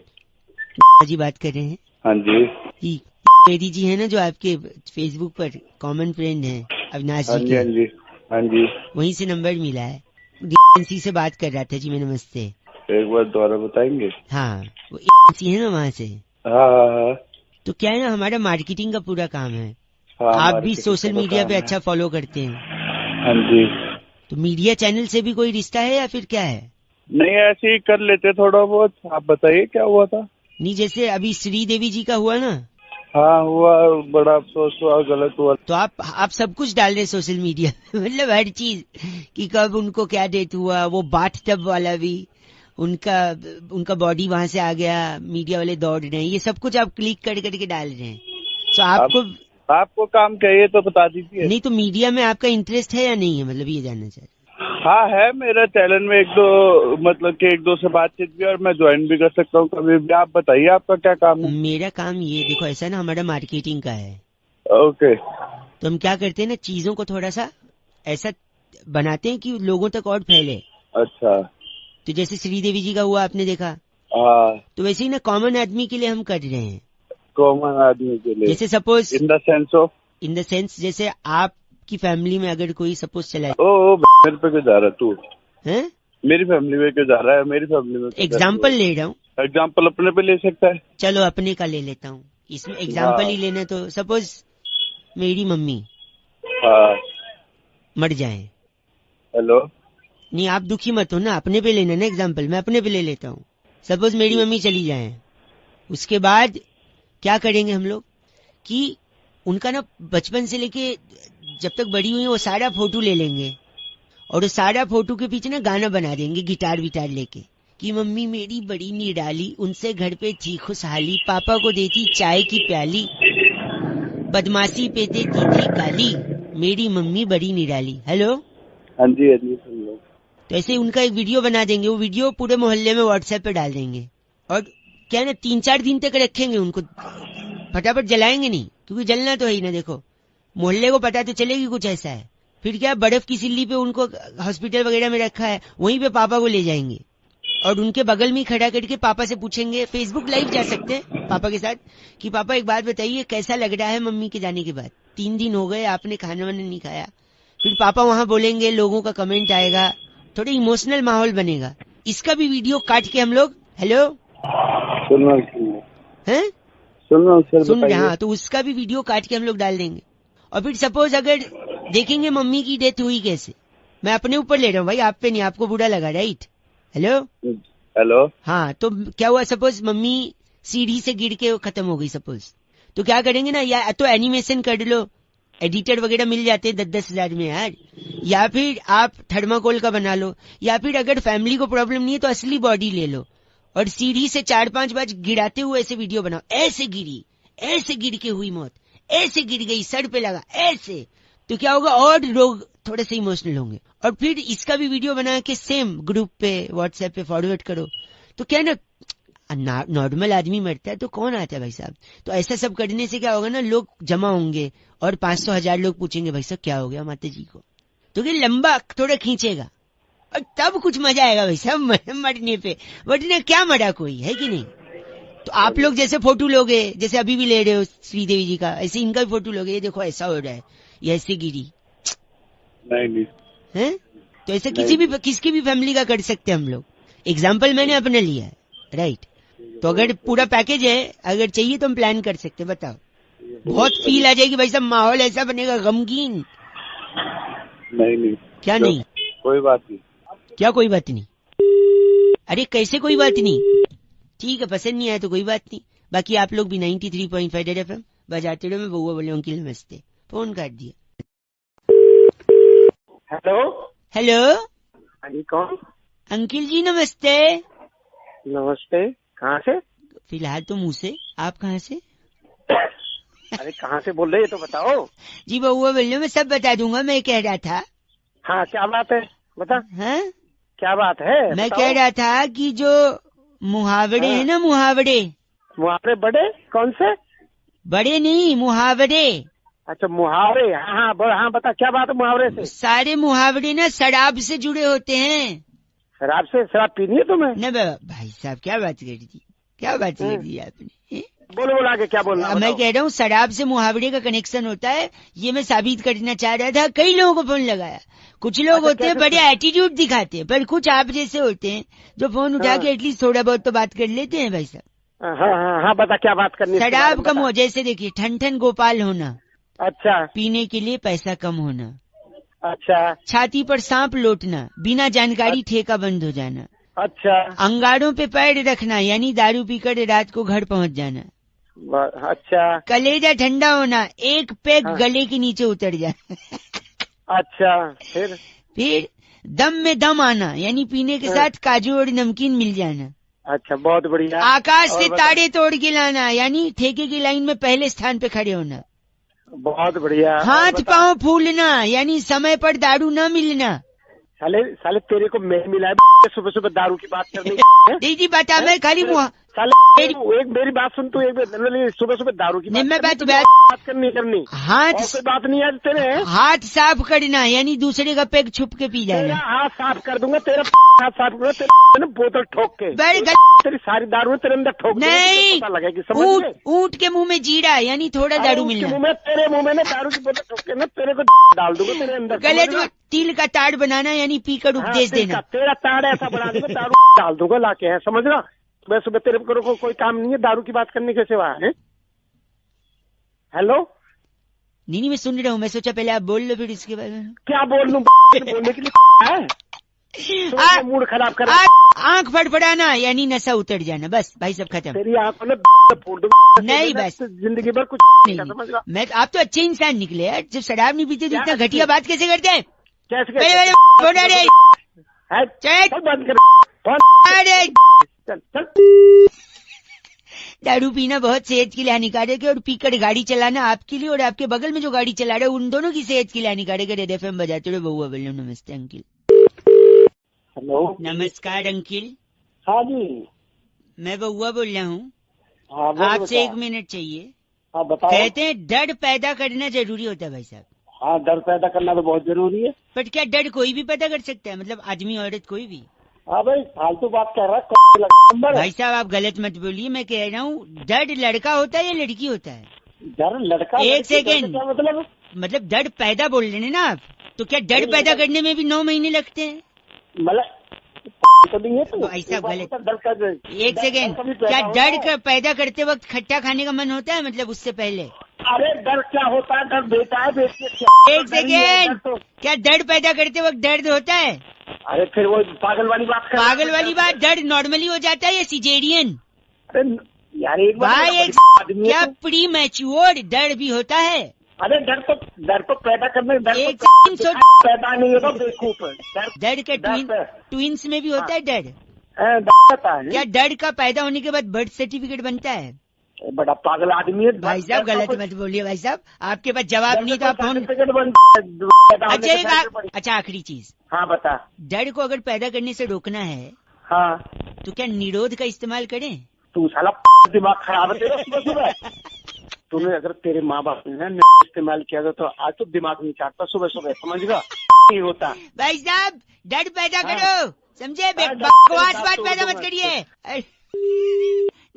जी बात कर रहे हैं? हाँ जी। मेरी जी है ना, जो आपके फेसबुक पर कॉमन फ्रेंड है अविनाश जी। हाँ जी, हाँ जी। वहीं से नंबर मिला है, एजेंसी से बात कर रहा था जी मैं। नमस्ते। एक बार दोबारा बताएंगे? हाँ, वो एजेंसी है ना वहाँ से। हाँ। तो क्या है ना, हमारा मार्केटिंग का पूरा काम है। हाँ, आप भी सोशल मीडिया पे अच्छा फॉलो करते हैं? हाँ जी। तो मीडिया चैनल से भी कोई रिश्ता है या फिर क्या है? नहीं, ऐसे ही कर लेते थोड़ा बहुत। आप बताइए क्या हुआ था? नहीं, जैसे अभी श्रीदेवी जी का हुआ ना। हाँ हुआ, बड़ा अफसोस हुआ, गलत हुआ। तो आप सब कुछ डाल रहे सोशल मीडिया मतलब हर चीज कि कब उनको क्या डेथ हुआ, वो बाथ टब वाला भी, उनका बॉडी वहां से आ गया, मीडिया वाले दौड़ रहे हैं, ये सब कुछ आप क्लिक करके डाल रहे हैं। तो आपको काम चाहिए तो बता दीजिए। नहीं तो मीडिया में आपका इंटरेस्ट है या नहीं है, मतलब ये जानना चाह रहे। हाँ है, मेरा चैनल में एक दो से बातचीत भी, और मैं ज्वाइन भी कर सकता हूँ कभी भी। आप बताइए आपका क्या काम है? मेरा काम ये देखो ऐसा ना, हमारा मार्केटिंग का है। ओके। तो हम क्या करते हैं ना, चीजों को थोड़ा सा ऐसा बनाते हैं कि लोगों तक और फैले। अच्छा। तो जैसे श्रीदेवी जी का हुआ आपने देखा, तो वैसे ही ना कॉमन आदमी के लिए हम कर रहे हैं। कॉमन आदमी के लिए जैसे सपोज इन द सेंस जैसे आपकी फैमिली में अगर कोई सपोज चला, मेरे पे क्यों जा रहा है तू? हैं? मेरी फैमिली में क्यों जा रहा है? मेरी फैमिली में एग्जाम्पल ले रहा हूँ। एग्जाम्पल अपने पे ले सकता है? चलो अपने का ले लेता हूँ, इसमें एग्जाम्पल ही लेना। तो सपोज मेरी मम्मी मर जाए। हेलो। नहीं आप दुखी मत हो ना, अपने पे लेना ना एग्जाम्पल, मैं अपने पे ले लेता हूँ। सपोज मेरी मम्मी चली जाए, उसके बाद क्या करेंगे हम लोग कि उनका ना बचपन से लेके जब तक बड़ी हुई वो सारा फोटो ले लेंगे, और उस सारा फोटो के पीछे ना गाना बना देंगे गिटार विटार लेके कि मम्मी मेरी बड़ी निराली, उनसे घर पे थी खुशहाली, पापा को देती चाय की प्याली, बदमाशी पे देती थी गाली, मेरी मम्मी बड़ी निराली। हेलो। हाँ जी सुन लो। तो ऐसे उनका एक वीडियो बना देंगे, वो वीडियो पूरे मोहल्ले में व्हाट्सएप पे डाल देंगे, और क्या ना 3-4 दिन तक रखेंगे उनको, फटाफट जलाएंगे नहीं, क्योंकि जलना तो है ही ना। देखो मोहल्ले को पता तो चलेगी कुछ ऐसा है। फिर क्या, बर्फ की सिल्ली पे उनको हॉस्पिटल वगैरह में रखा है, वहीं पे पापा को ले जाएंगे और उनके बगल में खड़ा करके पापा से पूछेंगे, फेसबुक लाइव जा सकते हैं पापा के साथ, कि पापा एक बात बताइए कैसा लग रहा है मम्मी के जाने के बाद, 3 दिन हो गए आपने खाना वाना नहीं खाया। फिर पापा वहां बोलेंगे, लोगों का कमेंट आएगा, थोड़ा इमोशनल माहौल बनेगा। इसका भी वीडियो काट के हम लोग, हेलो सुन रहे, हाँ, तो उसका भी वीडियो काट के हम लोग डाल देंगे। और फिर सपोज अगर देखेंगे मम्मी की डेथ हुई कैसे, मैं अपने ऊपर ले रहा हूँ भाई, आप पे नहीं, आपको बुरा लगा राइट। हेलो। हाँ, तो क्या हुआ, सपोज मम्मी सीढ़ी से गिर के खत्म हो गई सपोज, तो क्या करेंगे ना, या तो एनिमेशन कर लो, एडिटर वगैरह मिल जाते हैं 10-10 हजार में यार, या फिर आप थर्माकोल का बना लो, या फिर अगर फैमिली को प्रॉब्लम नहीं है तो असली बॉडी ले लो और सीढ़ी से 4-5 बार गिराते हुए ऐसे वीडियो बनाओ, ऐसे गिरी, ऐसे गिर के हुई मौत, ऐसे गिर गई, सर पे लगा, ऐसे। तो क्या होगा, और लोग थोड़े से इमोशनल होंगे। और फिर इसका भी वीडियो बना के सेम ग्रुप पे व्हाट्सएप पे फॉरवर्ड करो। तो क्या ना, नॉर्मल आदमी मरता है तो कौन आता है भाई साहब। तो ऐसा सब करने से क्या होगा ना, लोग जमा होंगे और 500-1000 लोग पूछेंगे भाई साहब क्या हो गया माता जी को, तो क्या लंबा थोड़ा खींचेगा और तब कुछ मजा आएगा भाई साहब मरने पे, वरना क्या मरा कोई है कि नहीं। तो आप लोग जैसे फोटो लोगे, जैसे अभी भी ले रहे हो श्रीदेवी जी का, ऐसे इनका भी फोटो लोगे, ये देखो ऐसा हो रहा है, ये ऐसे गिरी, नहीं है। तो ऐसे किसकी भी फैमिली का कर सकते हैं हम लोग। एग्जाम्पल मैंने अपने लिया है राइट। तो अगर पूरा पैकेज है, अगर चाहिए तो हम प्लान कर सकते हैं, बताओ। बहुत फील आ जाएगी भाई साहब, माहौल ऐसा बनेगा गमगीन। नहीं क्या नहीं, कोई बात नहीं। क्या कोई बात नहीं? अरे कैसे कोई बात नहीं, ठीक है, पसंद नहीं आया तो कोई बात नहीं। बाकी आप लोग भी 93.5 रेड एफएम बजाते रहो। मैं बउआ बोले अंकिल नमस्ते, फोन काट दिया। हेलो जी कौन? अंकिल जी नमस्ते। नमस्ते, कहाँ से? फिलहाल तो मुँह से, आप कहाँ से? अरे कहाँ से बोल रहे तो बताओ। जी बउआ बोल रहे, मैं सब बता दूंगा। मैं कह रहा था, हाँ क्या बात है बता। हाँ क्या बात है? मैं कह रहा था कि जो मुहावरे है ना, मुहावरे बड़े कौन से? बड़े नहीं, मुहावरे। अच्छा मुहावरे, हाँ बता क्या बात है मुहावरे से? सारे मुहावरे ना शराब से जुड़े होते हैं। शराब से? शराब पीनी है तुम्हें? न भाई साहब क्या बात कर दी, क्या बात कर दी आपने। बोलो आगे क्या बोलना। मैं कह रहा हूँ शराब से मुहावरे का कनेक्शन होता है, ये मैं साबित करना चाह रहा था। कई लोगों को फोन लगाया, कुछ लोग होते हैं बड़े एटीट्यूड दिखाते हैं, पर कुछ आप जैसे होते हैं जो फोन उठा के एटलीस्ट थोड़ा बहुत तो बात कर लेते हैं भाई साहब। हाँ बता क्या बात करनी। शराब कम हो, जैसे देखिए ठन गोपाल होना, अच्छा, पीने के लिए पैसा कम होना, अच्छा, छाती पर सांप लौटना, बिना जानकारी ठेका बंद हो जाना, अच्छा, अंगारों पे पैर रखना यानी दारू पीकर रात को घर पहुंच जाना, अच्छा कलेजा ठंडा होना, एक पैक गले के नीचे उतर जाए। अच्छा फिर दम में दम आना, यानी पीने के साथ काजू और नमकीन मिल जाना। अच्छा बहुत बढ़िया। आकाश से तारे तोड़ के लाना, यानी ठेके की लाइन में पहले स्थान पे खड़े होना। बहुत बढ़िया। हाथ पांव फूलना, यानी समय पर दारू न मिलना। साले तेरे को मैं मिला सुबह सुबह दारू की बात करने दीदी बता, मैं खाली साले एक मेरी बात सुन तू, एक सुबह सुबह दारू की बात करनी हाथ कोई बात नहीं है तेरे। हाथ साफ करना, यानी दूसरे का पैक छुप के पी जाना। हाथ साफ कर दूंगा तेरा, हाथ साफ करूंगा तेरा बोतल ठोक के। तेरी सारी दारू तेरे अंदर ठोक नहीं, लगेगी। ऊंट के मुंह में जीरा, यानी थोड़ा दारू मिलना। मुंह में तेरे मुंह में दारू की बोतल ठोक के ना तेरे को डाल दूंगा तेरे अंदर। गले तो तिल का ताड़ बनाना, यानी पीकर उपदेश देना। तेरा ताड़ ऐसा बना दूंगा, दारू डाल दूंगा लाके, है समझ रहा। मैं सुबह तेरे को कोई काम नहीं है दारू की बात करने के सिवा है। हेलो नहीं मैं सुन रहा हूँ, मैं सोचा पहले आप बोल लो फिर इसके बाद में क्या बोल लूं। बोलने के लिए है मूड खराब कर। आंख फड़फड़ाना, यानी नशा उतर जाना। बस भाई सब खत्म। तेरी आंखों में फोड़ दूंगा। नहीं बस जिंदगी भर कुछ नहीं समझ रहा। मैं आप तो अच्छे इंसान निकले यार, जब शराब नहीं पीते तो इतना घटिया बात कैसे करते हैं। कैसे बंद कर। चल दारू पीना बहुत सेहत के लिए हानिकारक है, और पीकर गाड़ी चलाना आपके लिए और आपके बगल में जो गाड़ी चला रहे हैं उन दोनों की सेहत के लिए हानिकारक है। रेड एफएम बजाते रहो। बउआ बोलो। नमस्ते अंकिल। हेलो नमस्कार अंकिल। हाँ जी मैं बउआ बोल रहा हूँ। हाँ, आपसे 1 मिनट चाहिए। हाँ बताओ। कहते हैं डर पैदा करना जरूरी होता है भाई साहब। हाँ डर पैदा करना तो बहुत जरूरी है। बट क्या डर कोई भी पैदा कर सकता है, मतलब आदमी औरत कोई भी? हाँ भाई फालतू बात कर रहा है भाई साहब, आप गलत मत बोलिए। मैं कह रहा हूँ डर लड़का होता है या लड़की होता है? डर लड़का। एक सेकेंड, मतलब डर पैदा बोल रहे हैं ना आप, तो क्या डर पैदा करने में भी 9 महीने लगते हैं? भाई साहब गलत। एक सेकेंड, क्या डर पैदा करते वक्त खट्टा खाने का मन होता है, मतलब उससे पहले? अरे डर क्या होता है, डर बेटा है। एक सेकेंड, क्या डर पैदा करते वक्त दर्द होता है? अरे फिर वो पागल वाली बात कर। पागल वाली बात, दर्द नॉर्मली हो जाता है या सिजेरियन? अरे यार एक भाई क्या प्री मैच्योर डर भी होता है? अरे डर तो पैदा करने पैदा नहीं होता बेवकूफ। डर के ट्विंस में भी होता है डर? क्या डर का पैदा होने के बाद बर्थ सर्टिफिकेट बनता है? बड़ा पागल आदमी है भाई साहब। गलत मत बोलिए भाई साहब, आपके पास जवाब नहीं तो आप फोन। अच्छा आखिरी चीज। हाँ बता। डर को अगर पैदा करने से रोकना है हाँ तो क्या निरोध का इस्तेमाल करें? तू साला दिमाग खराब है तेरा सुबह सुबह। तूने अगर तेरे माँ बाप ने इस्तेमाल किया तो आज तो दिमाग नहीं चाटता सुबह सुबह, समझ गया? नहीं होता भाई साहब। डर पैदा करो, समझे? बकवास बात पैदा मत करिए।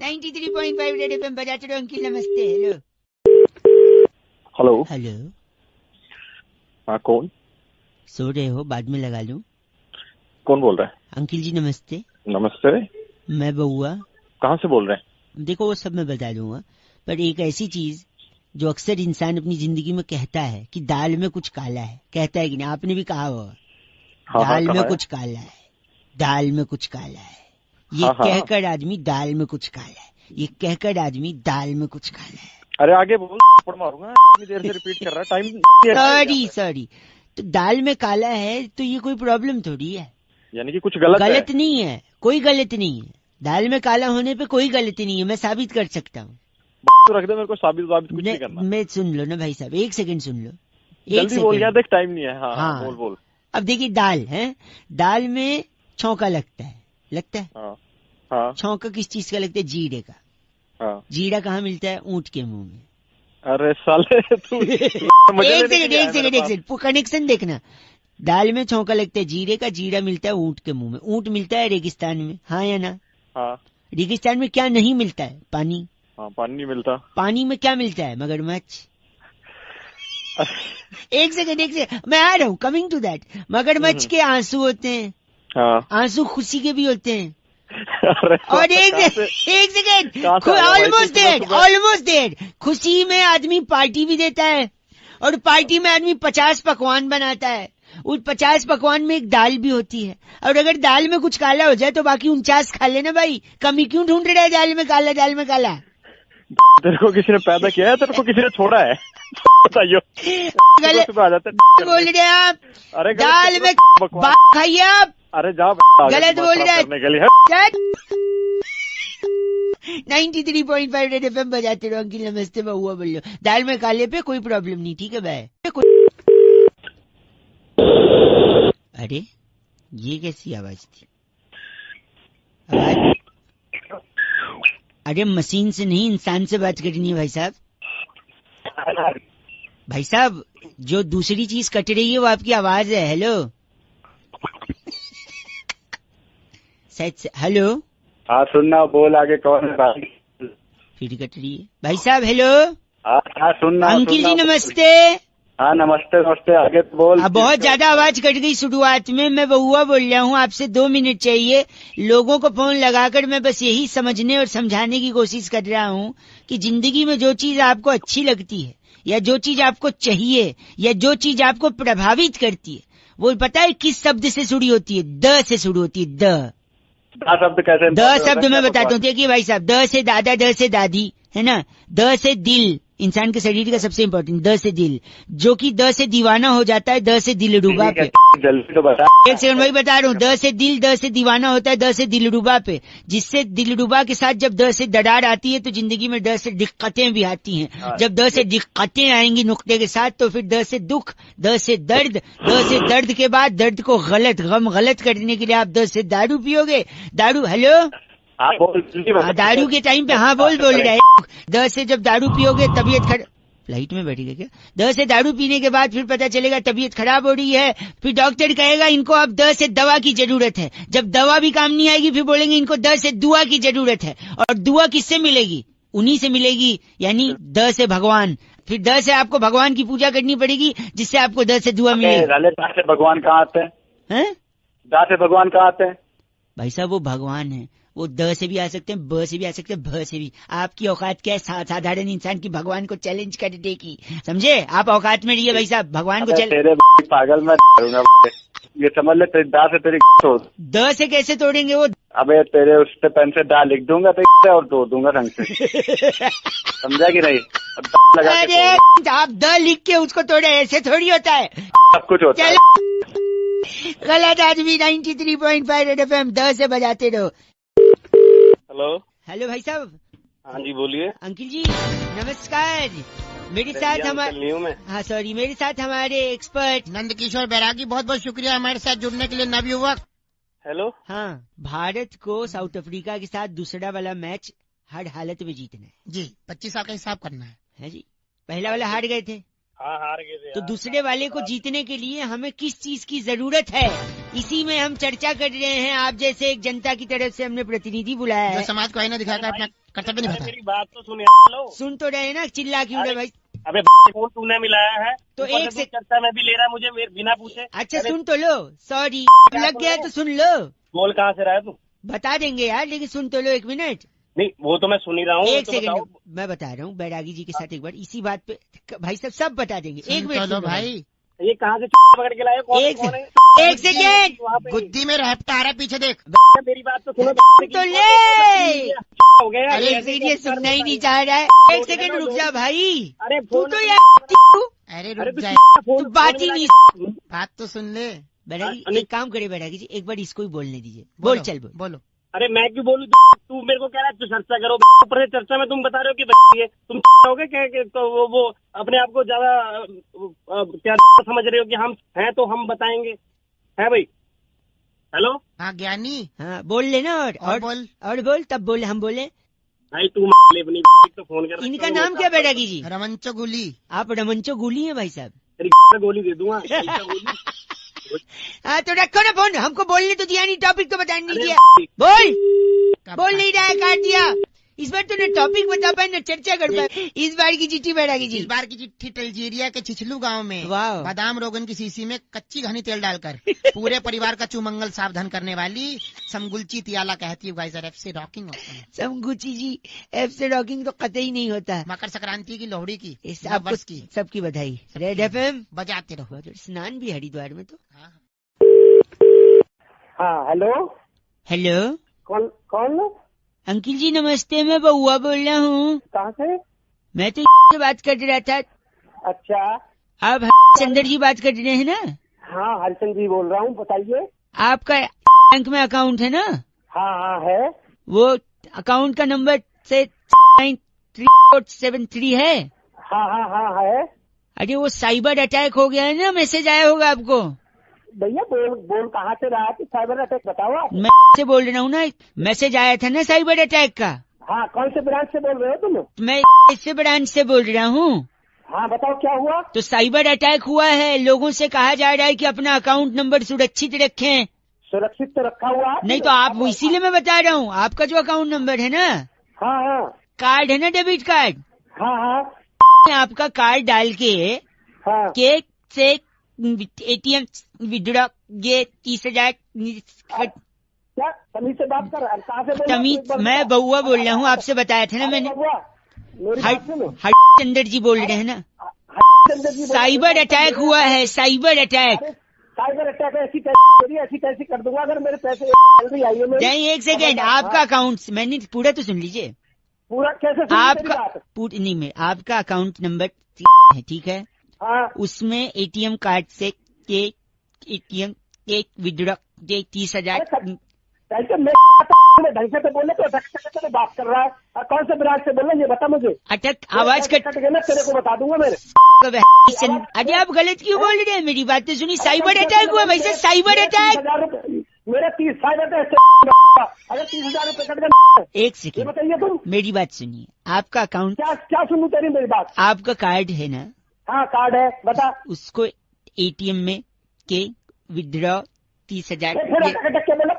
93.5 रेड एफएम बजाते रहो। अंकिल नमस्ते। Hello hello hello. हाँ कौन? सो रहे हो? बाद में लगा लूं। कौन बोल रहा है? अंकिल जी नमस्ते। नमस्ते। मैं बउआ। कहाँ से बोल रहे हैं? देखो वो सब मैं बता दूंगा, पर एक ऐसी चीज जो अक्सर इंसान अपनी जिंदगी में कहता है कि दाल में कुछ काला है, कहता है कि नहीं? आपने भी कहा होगा दाल में कुछ काला है, दाल में कुछ काला है। ये कहकर आदमी दाल में कुछ काला है, ये कहकर आदमी दाल में कुछ काला है। अरे आगे बोल, थप्पड़ मारूंगा। इतनी देर से रिपीट कर रहा है, टाइम। सॉरी। तो दाल में काला है तो ये कोई प्रॉब्लम थोड़ी है, यानी कि कुछ गलत नहीं है। कोई गलत नहीं है, दाल में काला होने पे कोई गलती नहीं है, मैं साबित कर सकता हूँ। तो रख दे, मेरे को साबित कुछ नहीं करना। मैं सुन लो ना भाई साहब, 1 सेकंड सुन लो। जल्दी बोल यार, देख टाइम नहीं है। हाँ बोल। अब देखिए दाल है, दाल में छौंका लगता है। हाँ। छौंका किस चीज का लगता है? जीरे का। हाँ। जीरा कहाँ मिलता है? ऊंट के मुंह में। अरे साले तू एक सेकंड कनेक्शन देखना। दाल में छौंका लगता है जीरे का, जीरा मिलता है ऊंट के मुंह में। ऊंट मिलता है रेगिस्तान में, हाँ या ना? हाँ। रेगिस्तान में क्या नहीं मिलता है? पानी। हाँ पानी नहीं मिलता। पानी में क्या मिलता है? मगरमच्छ। एक सेकंड मैं आ रहा हूँ, कमिंग टू दैट। मगरमच्छ के आंसू होते हैं। हाँ। आंसू खुशी के भी होते हैं। और एक सेकेंड, ऑलमोस्ट डेड। खुशी में आदमी पार्टी भी देता है, और पार्टी में आदमी 50 पकवान बनाता है। उस 50 पकवान में एक दाल भी होती है, और अगर दाल में कुछ काला हो जाए तो बाकी 49 खा लेना भाई। कमी क्यों ढूंढ रहा है दाल में काला? तेरे को किसी ने पैदा किया है, तेरे को किसी ने छोड़ा है? बताइयो। गलत आ जाते बोल रहे आप। अरे दाल में बात खाइए आप। अरे जा गलत बोल रहे हैं। करने के लिए 93.5 रेड एफएम बजाते रहो। अंकिल नमस्ते, बहुआ बोल लो। दाल में काले पे कोई प्रॉब्लम नहीं, ठीक है भाई। अरे ये कैसी आवाज थी? आवाज अरे मशीन से नहीं, इंसान से बात करनी है भाई साहब। भाई साहब जो दूसरी चीज कट रही है वो आपकी आवाज है। Hello hello. हाँ सुनना, बोल आगे कौन है भाई? फिर कट रही है भाई साहब। हेलो हाँ सुनना। अंकिल जी नमस्ते। हाँ नमस्ते नमस्ते, आगे तो बोल। बहुत ज्यादा आवाज कट गई शुरुआत में। मैं बहुआ बोल रहा हूँ, आपसे 2 मिनट चाहिए। लोगों को फोन लगाकर मैं बस यही समझने और समझाने की कोशिश कर रहा हूँ कि जिंदगी में जो चीज आपको अच्छी लगती है, या जो चीज आपको चाहिए, या जो चीज आपको प्रभावित करती है, वो पता है किस शब्द से शुरू होती है? द से शुरू होती है। द शब्द कैसे? द शब्द मैं बताता हूँ। देखिए भाई साहब, द से दादा, द से दादी, है ना। द से दिल, इंसान के शरीर का सबसे इम्पोर्टेंट। द से दिल, जो कि द से दीवाना हो जाता है द से दिलरुबा पे। जल्दी तो बता। एक सेकंड वही बता रहा हूँ। द से दिल, द से दीवाना होता है द से दिलरुबा पे, जिससे दिलरुबा के साथ जब द से दरार आती है तो जिंदगी में द से दिक्कतें भी आती हैं। जब द से दिक्कतें आएंगी नुक्ते के साथ, तो फिर द से दुख, द से दर्द, द से दर्द के बाद दर्द को गलत करने के लिए आप द से दारू पियोगे। दारू, हेलो दारू के टाइम पे हाँ बोल रहा है। 10 से जब दारू पियोगे तबीयत खराब, फ्लाइट में बैठेगा क्या? 10 से दारू पीने के बाद फिर पता चलेगा तबीयत खराब हो रही है, फिर डॉक्टर कहेगा इनको अब 10 से दवा की जरूरत है। जब दवा भी काम नहीं आएगी फिर बोलेंगे इनको 10 से दुआ की जरूरत है। और दुआ किससे मिलेगी? उन्हीं से मिलेगी, यानी 10 से भगवान। फिर 10 से आपको भगवान की पूजा करनी पड़ेगी, जिससे आपको 10 से दुआ मिलेगी। 10 से भगवान कहाँ आते हैं? 10 से भगवान कहाँ आते हैं? भाई साहब वो भगवान है, वो द से भी आ सकते हैं, ब से भी आ सकते हैं, भ से भी। आपकी औकात क्या है साधारण इंसान की भगवान को चैलेंज करने की? समझे? आप औकात में रहिए भाई साहब, भगवान को तेरे पागल में ये समझ ले, दा से तेरी तोड़। द से कैसे तोड़ेंगे वो? अबे तेरे उस पे पेन से दा लिख दूंगा तो और तोड़ दूंगा ढंग से। समझा कि नहीं? अरे आप द लिख के उसको तोड़े, ऐसे थोड़ी होता है। सब कुछ होता है। गलत आदमी। 93.5 रेड एफएम 10 से बजाते रहो। हेलो भाई साहब। हाँ जी बोलिए। अंकिल जी नमस्कार। मेरे साथ हमारे मेरे साथ हमारे एक्सपर्ट नंद किशोर बैरागी, बहुत बहुत शुक्रिया हमारे साथ जुड़ने के लिए नवयुवक। हेलो। हाँ, भारत को साउथ अफ्रीका के साथ दूसरा वाला मैच हर हालत में जीतना है जी। 25 साल का हिसाब करना है जी। पहला वाला हार गए थे। हाँ हार गए थे। तो दूसरे वाले को जीतने के लिए हमें किस चीज की जरूरत है, इसी में हम चर्चा कर रहे हैं। आप जैसे एक जनता की तरफ से हमने प्रतिनिधि बुलाया है, समाज को आईना दिखाकर अपना कर्तव्य निभाता है। मेरी बात तो सुनिए। सुन तो रहे ना, चिल्ला क्यों रहे भाई? अबे फोन तूने मिलाया है तो एक से चर्चा में भी ले रहा है मुझे बिना पूछे। अच्छा सुन तो लो, सॉरी लग गया तो सुन लो। बोल कहाँ से रहा है तू? बता देंगे यार, लेकिन सुन तो लो 1 मिनट। नहीं वो तो मैं सुन ही रहा हूँ। एक सेकंड मैं बता रहा हूँ बैरागी जी के साथ एक बार इसी बात पे भाई साहब सब बता देंगे। 1 मिनट भाई। ये कहाँ से पकड़ के लाए? एक सेकेंड, बुद्धि में रहता आ रहा, पीछे देख। मेरी बात तो सुनो तो ले। हो गया। अरे ये सुनना ही नहीं चाह रहा है। 1 सेकंड रुक जा भाई। अरे तू तो यार, अरे रुक जा, तू बात ही नहीं। बात तो सुन ले। बैरागी एक काम करे बैरागी जी, एक बार इसको ही बोलने दीजिए। बोल चल बोलो। अरे मैं क्यों बोलूं? तू मेरे को कह रहा है तू चर्चा करो, ऊपर से चर्चा में तुम बता रहे हो कि तुम कहोगे क्या? तो वो अपने आप को ज्यादा क्या समझ रहे हो कि हम हैं तो हम बताएंगे, है भाई? हेलो। हाँ ज्ञानी। हाँ बोल लेना और बोल तब बोले हम बोले। भाई तू अपनी तो फोन कर। इनका नाम क्या बैरागी जी? रमंचो गुली। आप रमंचो गुली है भाई साहब? गोली दे दूंगा। हाँ तो रखो ना फोन, हमको बोलने तो दिया नहीं, टॉपिक तो बताने नहीं दिया। बोल नहीं रहा है, काट दिया। इस बार तूने टॉपिक बता पाए न चर्चा कर पाए। इस बार की चिट्ठी बैरागी जी। इस बार की चिट्ठी अल्जीरिया के छिछलू गांव में बादाम रोगन की शीशी में कच्ची घनी तेल डालकर पूरे परिवार का चुमंगल सावधान करने वाली समगुलची तियाला कहती है गाइस एफ से रॉकिंग होता है। समगुची जी एफ से रॉकिंग तो कतई नहीं होता है। मकर संक्रांति की, लोहड़ी की, वर्ष की, सबकी बधाई। रेड एफएम बजाते रहो। स्नान भी हरिद्वार में तो। हाँ हेलो। हेलो कौन? अंकिल जी नमस्ते, मैं बउआ बोल रहा हूँ। कहाँ से? मैं तो से बात कर रहा था। अच्छा, आप चंदर जी बात कर रहे हैं ना? हाँ हरिचंद जी बोल रहा हूँ, बताइए। आपका बैंक में अकाउंट है ना? हाँ हाँ है। वो अकाउंट का नंबर से 93473 है। हाँ हाँ हाँ है। अरे वो साइबर अटैक हो गया है ना, मैसेज आया होगा आपको। भैया बोल कहाँ से रहा है? साइबर अटैक बताओ आप। मैं से बोल रहा हूँ ना, मैसेज आया था ना साइबर अटैक का। हाँ, कौन से ब्रांच से बोल रहे हो तुम? मैं इससे ब्रांच से बोल रहा हूँ। हाँ बताओ क्या हुआ? तो साइबर अटैक हुआ है, लोगों से कहा जा रहा है कि अपना अकाउंट नंबर सुरक्षित रखें। सुरक्षित तो रखा हुआ है। नहीं तो आप, इसीलिए मैं बता रहा हूँ, आपका जो अकाउंट नंबर है ना, हाँ हाँ, कार्ड है ना, डेबिट कार्ड, हाँ हाँ, आपका कार्ड डाल के हाँ, के से एटीएम विड्रॉ ये 30,000। क्या तमीज से बात कर? कहाँ से बोल? तमीज, मैं बउआ बोल रहा हूँ, आपसे बताया था ना मैंने। चंदर जी बोल रहे हैं ना? साइबर अटैक हुआ है, साइबर अटैक। साइबर अटैक ऐसी कैसी कर दूंगा अगर मेरे पैसे जल्दी आइए। नहीं, एक सेकेंड, आपका अकाउंट, मैंने पूरा तो सुन लीजिए। पूरा कैसे? आपका नहीं, मैं आपका अकाउंट नंबर है, ठीक है? हाँ। उसमें एटीएम कार्ड से एटीएम एक विड्रॉ 30,000। ढंग से तो बोले तो अटक बात कर रहा है। कौन से ब्रांच से बोल रहे हैं ये बता मुझे। अटक आवाज कट गया ना, तेरे को बता दूंगा मेरे। अरे आप गलत क्यों बोल रहे हैं? मेरी बात तो सुनिए। साइबर अटैक हुआ वैसे, साइबर अटैक। मेरा 30 साइबर अगर 30,000 रुपए कट गए। एक सेकेंड बताइए तुम, मेरी बात सुनिए। आपका अकाउंट क्या सुनूं तेरी मेरी बात? आपका कार्ड है ना? हाँ कार्ड है, बता। उसको एटीएम में के विड्रॉ 30,000। अटक के बोले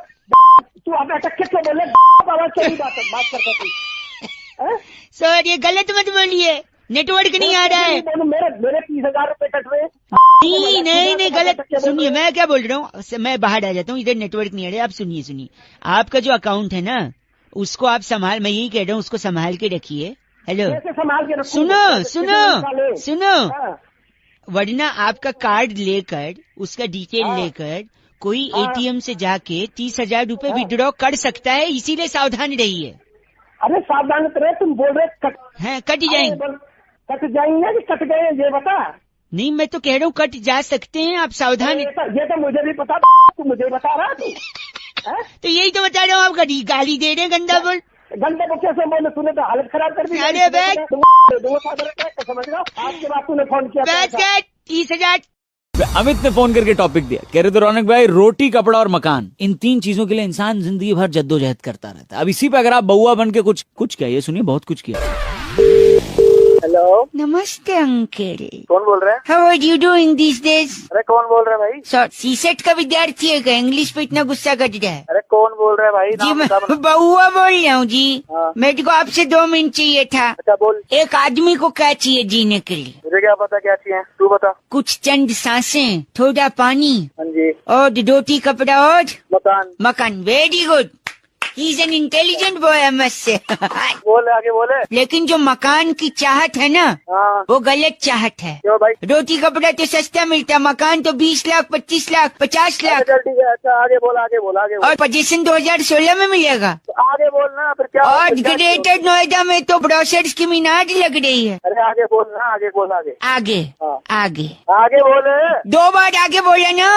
तू, अटक के बोले आवाज चली बात करता तू। सर ये गलत मत बोलिए, नेटवर्क नहीं आ रहा है। मेरे 30,000 रुपए कट रहे। नहीं गलत सुनिए, मैं क्या बोल रहा हूँ, मैं बाहर आ जाता हूँ, इधर नेटवर्क नहीं आ रहा है। आप सुनिए, आपका जो अकाउंट है ना, उसको आप संभाल, मैं यही कह रहा हूँ, उसको संभाल के रखिए। हेलो, संभाल के सुनो, वरना आपका कार्ड लेकर, उसका डिटेल लेकर कोई एटीएम से जाके 30,000 रुपए विड्रॉ कर सकता है, इसीलिए सावधान रहिए। अरे सावधान रहे, तुम बोल रहे कट जाएंगे। कट जाएंगे कि कट गए ये बता। नहीं, मैं तो कह रहा हूँ कट जा सकते हैं, आप सावधान। ये तो मुझे भी पता, तू मुझे बता रहा तू। तो यही तो बता रहा हूँ, आप गाली दे रहे हैं, गंदा बोल। गंदे को कैसे बोले? तूने तो हालत खराब कर दी। अरे बैग समझ रहा, आपके बाद तूने फोन किया 30,000। अमित ने फोन करके टॉपिक दिया, कह रहे थे रौनक भाई, रोटी, कपड़ा और मकान, इन 3 चीजों के लिए इंसान जिंदगी भर जद्दोजहद करता रहता है। अब इसी पे अगर आप बउआ बन के कुछ क्या, ये सुनिए, बहुत कुछ किया। हेलो, नमस्ते अंकल। कौन बोल रहे हैं? How are you doing this days? अरे कौन बोल रहे हैं भाई? सर, सीसेट का विद्यार्थी है क्या? इंग्लिश पे इतना गुस्सा कर रहा है। अरे कौन बोल रहे हैं भाई? जी मैं बउआ बोल रहा हूँ जी। मेरे को आपसे 2 मिनट चाहिए था। अच्छा बोल। एक आदमी को क्या चाहिए जीने के लिए? मुझे क्या पता क्या चाहिए, तू बता। कुछ चंद सांसें, थोड़ा पानी, हाँ जी, और रोटी, कपड़ा और मकान। Very good, he is an intelligent boy, I must say. बोले, आगे बोले। लेकिन जो मकान की चाहत है ना, वो गलत चाहत है। क्यों भाई? रोटी कपड़ा तो सस्ता मिलता, मकान तो 20 लाख, 25 लाख, 50 लाख। ठीक है, अच्छा आगे बोल, आगे बोल, आगे बोल। और पोजीशन 2016 में मिलेगा। तो आगे बोलना फिर क्या? और ग्रेटर नोएडा में तो ब्रोशर्स की मीनार लग रही है। अरे आगे बोलना, आगे बोल, आगे आगे बोले। 2 बार आगे बोला ना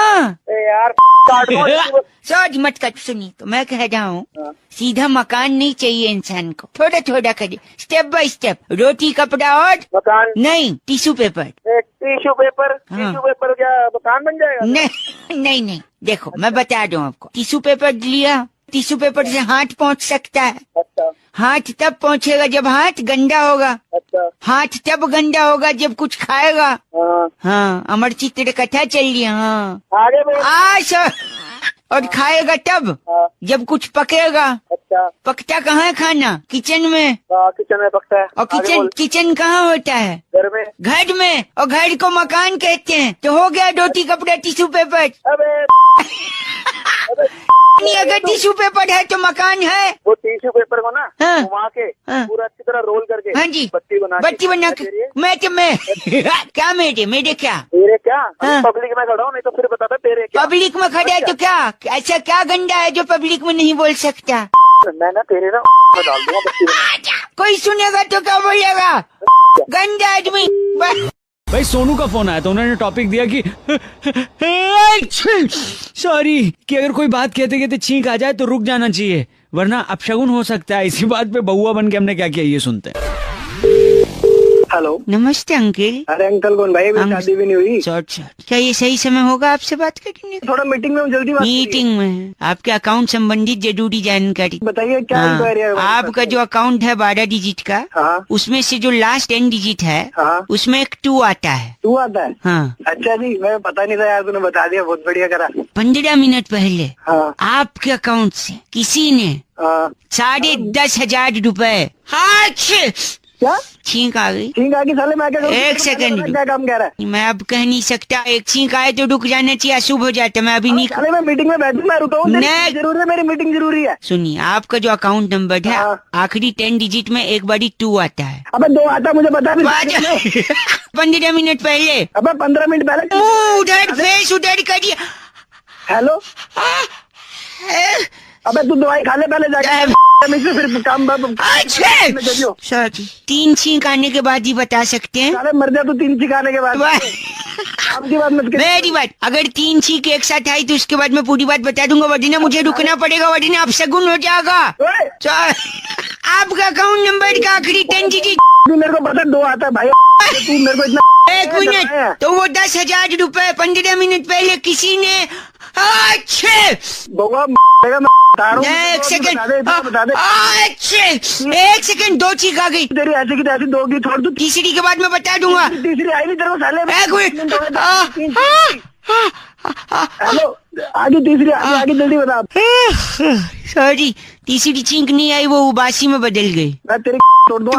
यार। सॉरी मत कर। सुनिए, तो मैं कह रहा हूँ, सीधा मकान नहीं चाहिए इंसान को, थोड़ा थोड़ा करिए, स्टेप बाय स्टेप। रोटी, कपड़ा और मकान नहीं, tissue paper. Tissue paper? Tissue paper क्या मकान बन जाएगा? नहीं, देखो मैं बता रहा हूँ आपको। टिश्यू पेपर लिया, टिश्यू पेपर से हाथ पहुँच सकता है। अच्छा। हाथ तब पहुँचेगा जब हाथ गंदा होगा। अच्छा। हाथ तब गंदा होगा जब कुछ खाएगा। हाँ, अमर चित्र कथा चल रही है। हाँ आगे बोल। और खाएगा तब जब कुछ पकेगा। अच्छा। पकता कहाँ है खाना? किचन में। किचन में पकता है। और किचन कहाँ होता है? घर में। घर में, और घर को मकान कहते हैं। तो हो गया रोटी, कपड़ा, टिश्यू पेपर। अगर टिश्यू पेपर है तो मकान है। वो टिश्यू पेपर को ना घुमा के पूरा अच्छी तरह रोल करके, हाँ जी, बत्ती बना के मैं क्या मेरे क्या तेरे क्या? पब्लिक में खड़ा हूँ, नहीं तो फिर बताता तेरे क्या। पब्लिक में खड़ा है तो क्या? ऐसा क्या गंदा है जो पब्लिक में नहीं बोल सकता? मैं ना तेरे ना में डाल दूंगा बच्ची में। कोई सुनेगा तो क्या बोलेगा, गंदा आदमी। भाई सोनू का फोन आया तो उन्होंने टॉपिक दिया कि सॉरी कि अगर कोई बात कहते कहते छींक आ जाए तो रुक जाना चाहिए वरना अपशगुन हो सकता है। इसी बात पे बउआ बन के हमने क्या किया ये सुनते हैं। हेलो, नमस्ते अंकल। अरे अंकल कौन भाई, अभी शादी भी नहीं हुई। क्या ये सही समय होगा आपसे बात करने? थोड़ा मीटिंग में, जल्दी बात मीटिंग में आपके अकाउंट संबंधित जरूरी जानकारी बताइए। क्या इंक्वायरी है? आपका जो अकाउंट है 12 डिजिट का, उसमें से जो लास्ट 10 डिजिट है उसमें एक 2 आता है। 2 आता है? हाँ। अच्छा जी, मैं पता नहीं था यार, तूने बता दिया, बहुत बढ़िया करा। 15 मिनट पहले आपके अकाउंट से किसी ने 10,500 रुपए क्या छींक आ गई? छींक आ गई साले, मैं क्या करूं? एक सेकंड, क्या काम कह रहा है? मैं अब कह नहीं सकता। एक छींक आए तो रुक जाना चाहिए, अशुभ हो जाता। मैं अभी नहीं, साले मैं मीटिंग में बैठू, मैं रुका हूँ। जरूर है, मेरी मीटिंग जरूरी है। सुनिए, आपका जो अकाउंट नंबर है आखिरी 10 डिजिट में एक बारी 2 आता है। अबे 2 आता, मुझे बता। 15 मिनट पहले। अबे 15 मिनट पहले उधर फेस उधर करिए। हेलो, अबे तू दवाई खा ले पहले जाके, फिर काम। अच्छा 3 छींक आने के बाद ही बता सकते हैं। साले मर जा तू 3 छींक आने के बाद। आपकी बात मत कर। मेरी बात, अगर 3 छींक एक साथ आई तो उसके बाद मैं पूरी बात बता दूंगा, वरना मुझे रुकना पड़ेगा, वरना अपशगुन हो जाएगा। आपका अकाउंट नंबर का आखिरी 10 डिजिट मेरे को पता 2 आता है भाई। तू मेरे को इतना 1 मिनट, तो वो 10,000 रुपए 15 मिनट पहले किसी ने। एक सेकंड 2 चीख आ गई। तेरी ऐसी की ऐसी 2 की छोड़ दू। तीसरी के बाद मैं बता दूंगा। तीसरी आई नहीं तेरे को साले। हेलो, आगे तीसरी आगे जल्दी बता। सॉरी, तीसरी छींक नहीं आई, वो उबासी में बदल गई। मैं तेरी तोड़ दूं।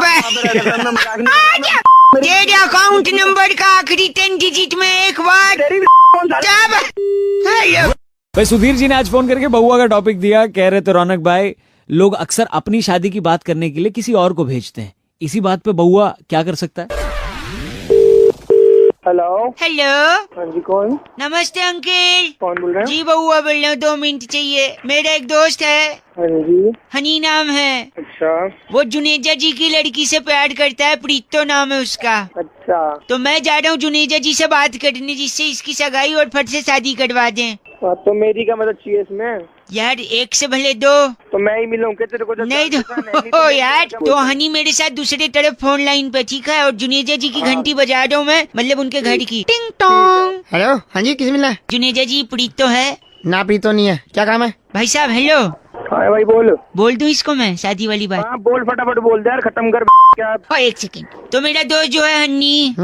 तेरे अकाउंट नंबर का आखिरी 10 डिजिट में एक बार। भाई सुधीर जी ने आज फोन करके बउआ का टॉपिक दिया। कह रहे थे रौनक भाई, लोग अक्सर अपनी शादी की बात करने के लिए किसी और को भेजते हैं। इसी बात पे बउआ क्या कर सकता है? हेलो। हेलो। हाँ जी, कौन? नमस्ते अंकल। कौन बोल रहे हैं? जी बउआ बोल रहा हूँ, 2 मिनट चाहिए। मेरा एक दोस्त है, हाँ जी। हनी नाम है। अच्छा। वो जुनेजा जी की लड़की से प्यार करता है, प्रीतो नाम है उसका। अच्छा। तो मैं जा रहा हूँ जुनेजा जी से बात करने, जिससे इसकी सगाई और फट से शादी करवा दें। तो मेरी क्या मदद चाहिए इसमें? यार 1 से भले 2। तो मैं ही मिलूंगा तेरे को? नहीं तो यार, तो हनी मेरे साथ दूसरे तरफ फोन लाइन पे, ठीक है? और जुनेजा जी की घंटी बजा रहा हूँ मैं, मतलब उनके घर की। टिंग टोंग। हेलो, हाँ जी, किस मिला? जुनेजा जी, प्रीतो है ना? प्रीतो नहीं है, क्या काम है? भाई साहब हेलो। हाँ भाई बोल दूं इसको मैं शादी वाली बात? हाँ बोल, फटाफट बोल दे यार, खत्म कर क्या। 1 सेकंड। तो मेरा दोस्त जो है हन्नी,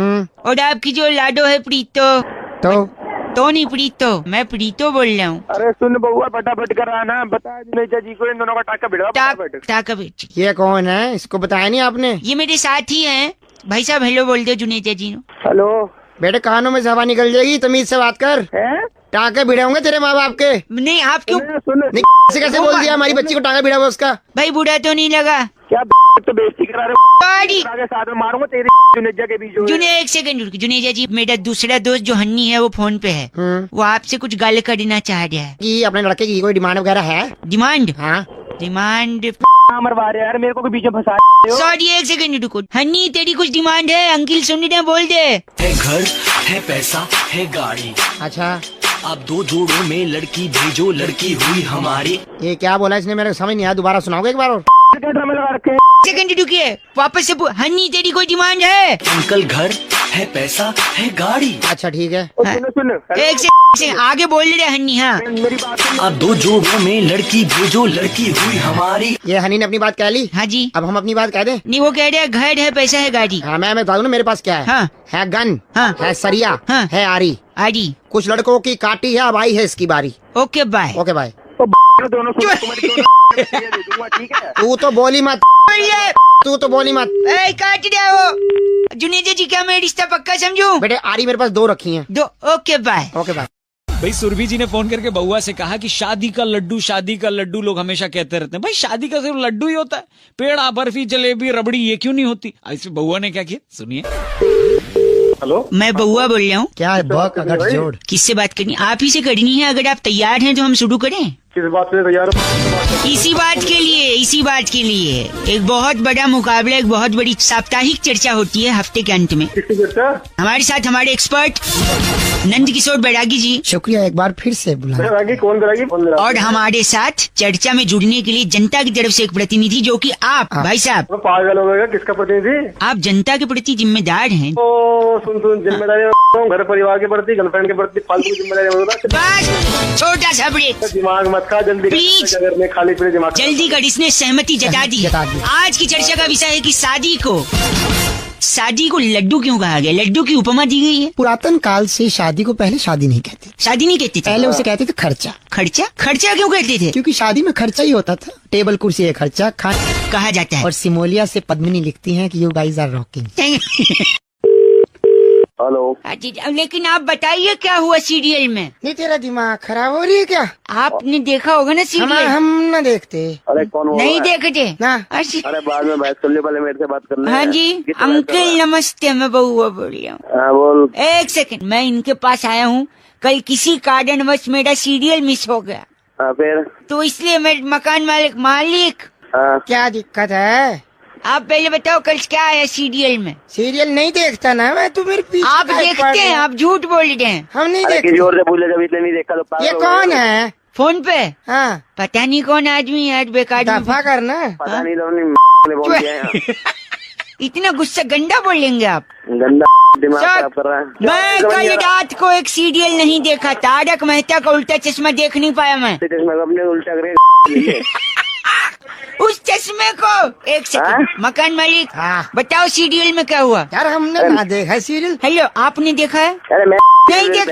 और आपकी जो लाडो है प्रीतो। तो नहीं प्रीतो, मैं प्रीतो बोल रहा हूँ। अरे सुन बउआ, फटाफट कर रहा ना, बता जुनेजा जी को इन दोनों का टाका भिड़वा टाका। ये कौन है? इसको बताया नहीं आपने? ये मेरे साथी हैं। भाई साहब हेलो बोल दो जुनेजा जी। हेलो बेटे, कानों में हवा निकल जाएगी, तमीज से बात कर। टाके भिड़ाऊंगे तेरे माँ बाप के। नहीं, आप क्यों? कैसे बोल दिया हमारी बच्ची को टाका भिड़ा हुआ उसका? भाई बुरा तो नहीं लगा? क्या तो बेइज्जती करा रहे हो? साथ में मारूंगा तेरे जुनेजा के बीच। जुने 1 सेकंड रुक। जुनेजा जी, मेरा दूसरा दोस्त जो हन्नी है वो फोन पे है, वो आपसे कुछ गाल करना चाह रहा है। कि अपने लड़के की कोई डिमांड वगैरह है? डिमांड? हाँ डिमांड। मरवा रहे यार मेरे को, पीछे फंसा। सॉरी 1 सेकंड रुको। हन्नी तेरी कुछ डिमांड है? अंकिल सुन रहे, बोल दे। है घर, है पैसा, है गाड़ी। अच्छा, अब 2 जोड़ों में लड़की भेजो, लड़की हुई हमारी। ये क्या बोला इसने? मेरे को समझ नहीं आया, दोबारा सुनाओगे एक बार और? सेकंड रुकिए, वापस से। हन्नी तेरी कोई डिमांड है? अंकल घर, है पैसा, है गाड़ी। अच्छा ठीक है। सुन 1 से आगे बोल रहे हन्नी। हाँ मेरी बात। अब 2 जोड़ों में लड़की भेजो, लड़की हुई हमारी। ये हनी ने अपनी बात कह ली? हाँ जी। अब हम अपनी बात कह दें? नहीं, वो कह रहे हैं घर है पैसा है गाड़ी। हाँ मैं बता दूं ना मेरे पास क्या है। हाँ। है गन, हाँ। है सरिया, हाँ। है आरी। आरी। कुछ लड़कों की काटी है, अब आई है इसकी बारी। Okay bye. Okay bye. दोनों ठीक है। तू तो बोली मत, तू तो बोली मत। काट दिया वो। जुनेजा जी, क्या मैं रिश्ता पक्का समझूं? बेटे आरी मेरे पास 2 रखी हैं। 2। Okay bye. Okay bye. भाई सुरभि जी ने फोन करके बउआ से कहा कि शादी का लड्डू लोग हमेशा कहते रहते हैं। भाई शादी का सिर्फ लड्डू ही होता है, पेड़ा, बर्फी, जलेबी, रबड़ी ये क्यों नहीं होती? ऐसे बउआ ने क्या किया सुनिए। हेलो, मैं बउआ बोल रहा हूँ। क्या है बक अगर जोड़? किससे बात करनी? आप ही से करनी है। अगर आप तैयार हैं तो हम शुरू करें। किस बात से तैयार हो? इसी बात के लिए एक बहुत बड़ा मुकाबला, एक बहुत बड़ी साप्ताहिक चर्चा होती है हफ्ते के अंत में। किसकी चर्चा? हमारे साथ हमारे एक्सपर्ट नंद किशोर बैरागी जी। शुक्रिया, एक बार फिर से बुला। बैरागी कौन? बैरागी और हमारे साथ चर्चा में जुड़ने के लिए जनता की तरफ से एक प्रतिनिधि, जो कि आप भाई साहब। पागल हो गया, किसका प्रतिनिधि? आप जनता के प्रति जिम्मेदार हैं। सुन जिम्मेदारी घर परिवार के प्रति, गर्लफ्रेंड के प्रति फालतू जिम्मेदारी। बस छोटा सा ब्रेक, दिमाग मत खा, जल्दी प्लीज। अगर मैं खाली पीले दिमाग जल्दी कर। इसने सहमति जता दी। आज की चर्चा का विषय है कि शादी को लड्डू क्यों कहा गया? लड्डू की उपमा दी गई है। पुरातन काल से शादी को पहले शादी नहीं कहते। शादी नहीं कहते थे? पहले उसे कहते थे खर्चा। खर्चा? खर्चा क्यों कहते थे? क्योंकि शादी में खर्चा ही होता था। टेबल कुर्सी है खर्चा कहा जाता है। और सिमोलिया से पद्मिनी लिखती हैं कि you guys are rocking. Hello. लेकिन आप बताइए क्या हुआ सीरियल में? नहीं, तेरा दिमाग खराब हो रही है क्या? आपने देखा होगा ना सीरियल? हम न देखते। अरे कौन हो? नहीं देखते ना? अरे बाद में बात कर लियो, पहले मेरे से बात करना। हाँ जी अंकल नमस्ते, मैं बउआ बोल रही हूँ। बोल। एक सेकंड, मैं इनके पास आया हूँ। कल किसी कारणवश मेरा सीरियल मिस हो गया। फिर? तो इसलिए मैं मकान मालिक क्या दिक्कत है? आप पहले बताओ कल क्या आया सीरियल में? सीरियल नहीं देखता ना मैं, तो मेरे पीछे आप देखते हैं, आप झूठ बोल रहे हैं। हम नहीं देखते। जोर से बोले, जब इसलिए नहीं देखा तो। ये कौन है फोन पे? हाँ, पता नहीं कौन आदमी है, बेकार दफा करना। पता नहीं बोल दिया। इतना गुस्सा गंदा बोलेंगे आप? गंदा दिमाग खराब कर रहा है। मैं कल रात को एक सीरियल नहीं देखा, तारक मेहता का उल्टा चश्मा देख नहीं पाया मैं। चश्मा अपने उल्टा करे उस चश्मे को। एक सेकंड, मकान मालिक बताओ सीरियल में क्या हुआ? यार हमने ना देखा सीरियल। हेलो, आपने देखा है? अरे मैं नहीं देख।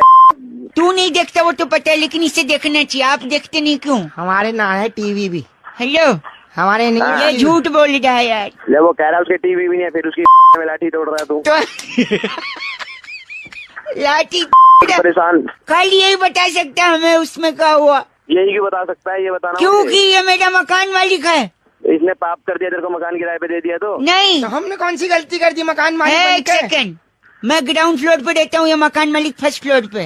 तू नहीं देखता वो तो पता है, लेकिन इसे देखना चाहिए। आप देखते नहीं क्यों? हमारे ना है टीवी भी। हेलो, हमारे नहीं। ये झूठ बोल रहा है यार। जब वो कह रहा है उसके टीवी भी नहीं है, फिर उसकी में लाठी तोड़ रहा है तू। लाठी परेशान। कल यही बता सकता है हमें उसमें क्या हुआ? यही क्यों बता सकता है? ये बताना। क्योंकि ये मेरा मकान मालिक है। इसने पाप कर दिया, तेरे को मकान किराए पे दे दिया तो? नहीं, तो हमने कौन सी गलती कर दी मकान मालिक? एक सेकंड, मैं ग्राउंड फ्लोर पे रहता हूँ, ये मकान मालिक फर्स्ट फ्लोर पे।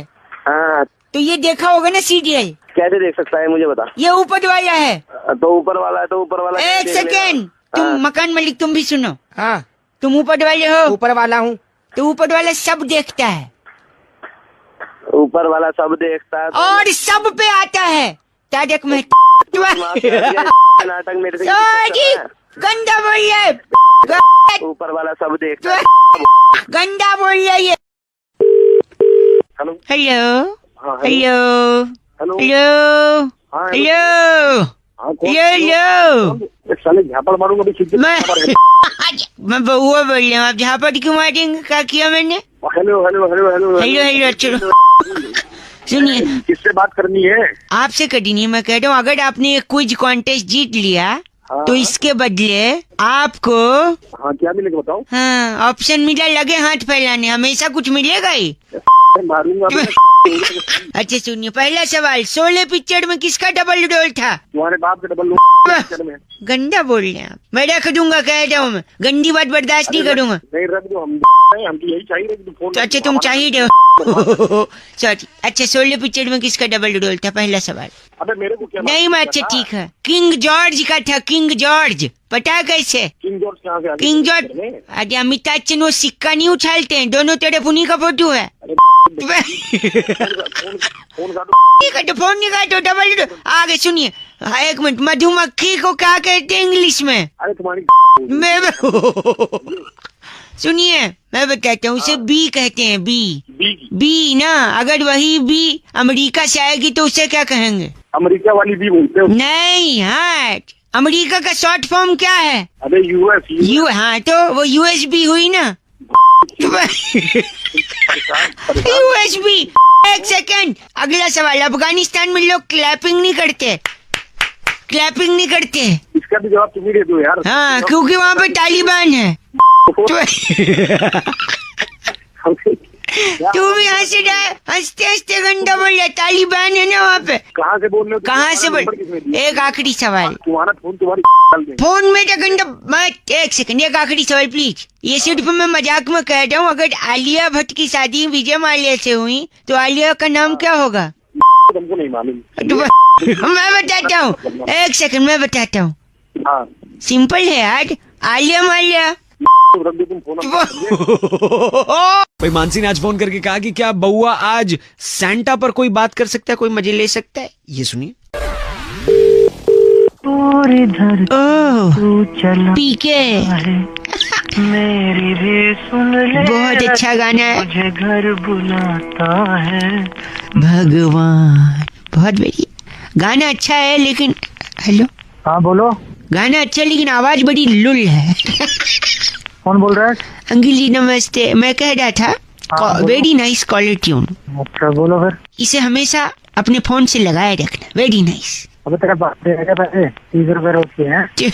हाँ, तो ये देखा होगा ना सीरियल? कैसे देख सकता है मुझे बता। ये ऊपर वाला है। तो ऊपर वाला है तो ऊपर वाला। एक सेकंड, तुम मकान मालिक तुम भी सुनो। हाँ, तुम ऊपर वाले हो? ऊपर वाला हूँ। तो ऊपर वाला सब देखता है। ऊपर वाला सब देखता है और सब पे आता है। तारक मेहता नाटक मेरे से गंदा बोल रहा है। ऊपर वाला सब देखता है। गंदा बोल रहा है। Hello hello hello hello hello साले झापड़ मारूंगा भी। मैं बउआ बोल रही हूँ, आप झापड़ क्यों मारेंगे? क्या किया मैंने? Hello hello hello hello hello hello. चलो सुनिए, किससे बात करनी है? आपसे करनी है। मैं कह रहा हूँ अगर आपने एक क्विज कॉन्टेस्ट जीत लिया तो इसके बदले आपको क्या मिलेगा बताओ? हाँ, ऑप्शन मिला लगे हाथ फैलाने, हमेशा कुछ मिलेगा ही। मारूंगा। अच्छा सुनिए, पहला सवाल, शोले पिक्चर में किसका डबल रोल था? तुम्हारे बाप का डबल रोल। गंदा बोल रहे हैं आप। मैं रख दूंगा, कह रहा हूँ मैं, गंदी बात बर्दाश्त नहीं करूंगा। नहीं रख दो, हम तो यही चाहिए। तो अच्छा तुम चाहिए हो। सॉरी। अच्छा, शोले पिक्चर में किसका डबल रोल था? पहला सवाल। अबे मेरे को क्या नहीं, मैं अच्छा ठीक है, किंग जॉर्ज का था। किंग जॉर्ज पता है कैसे? किंग जॉर्ज कहाँ से? किंग जॉर्ज, अरे अमिताभ बच्चन वो सिक्का नहीं उछालते हैं, दोनों तरफ उन्हीं का फोटो है। फोन निकालो, डबल। आगे सुनिए, एक मिनट, मधुमक्खी को क्या कहते हैं इंग्लिश में? अरे तुम्हारी सुनिए मैं बताता हूँ, उसे बी कहते हैं। बी ना, अगर वही बी अमेरिका से आएगी तो उसे क्या कहेंगे? अमेरिका वाली बी बोलते हो? नहीं, हाँ, अमेरिका का शॉर्ट फॉर्म क्या है? अरे यूएस। हाँ, तो वो यूएसबी हुई ना। यूएसबी। एक सेकंड, अगला सवाल, अफगानिस्तान में लोग क्लैपिंग नहीं करते। इसका भी जवाब तुम ही दे दो यार। हाँ, क्योंकि वहाँ पे तालिबान है। तू भी हंस रहा है, हंसते हंसते गंदा बोल रहा। तालिबान है ना वहाँ पे? कहाँ से बोल रहे हो? कहाँ से बोल? एक आखिरी सवाल। तुम्हारा फोन तुम्हारी फोन में तो गंदा मत। एक सेकंड, एक आखिरी सवाल प्लीज। ये सिर्फ मैं मजाक में कह रहा हूँ। अगर आलिया भट्ट की शादी विजय माल्या से हुई तो आलिया का नाम क्या होगा? तुमको नहीं मालूम? मैं बताता हूँ, एक सेकंड मैं बताता हूँ। हाँ सिंपल है यार, आलिया माल्या। भाई मानसी ने आज फोन करके कहा कि क्या बउआ आज सैंटा पर कोई बात कर सकता है, कोई मजे ले सकता है? ये सुनिए। पीके मेरी भी सुन ले, बहुत अच्छा गाना है। मुझे घर बुलाता है भगवान। बहुत बढ़िया गाना, अच्छा है लेकिन। हेलो, हाँ बोलो। गाना अच्छा लेकिन आवाज बड़ी लुल है। कौन बोल रहा है? अंकिल जी नमस्ते। मैं कह रहा था वेरी नाइस कॉलर ट्यून। अच्छा बोलो फिर। इसे हमेशा अपने फोन से लगाए रखना। Very nice. अबे तेरा बात पैसे 30 रुपए रोज के हैं।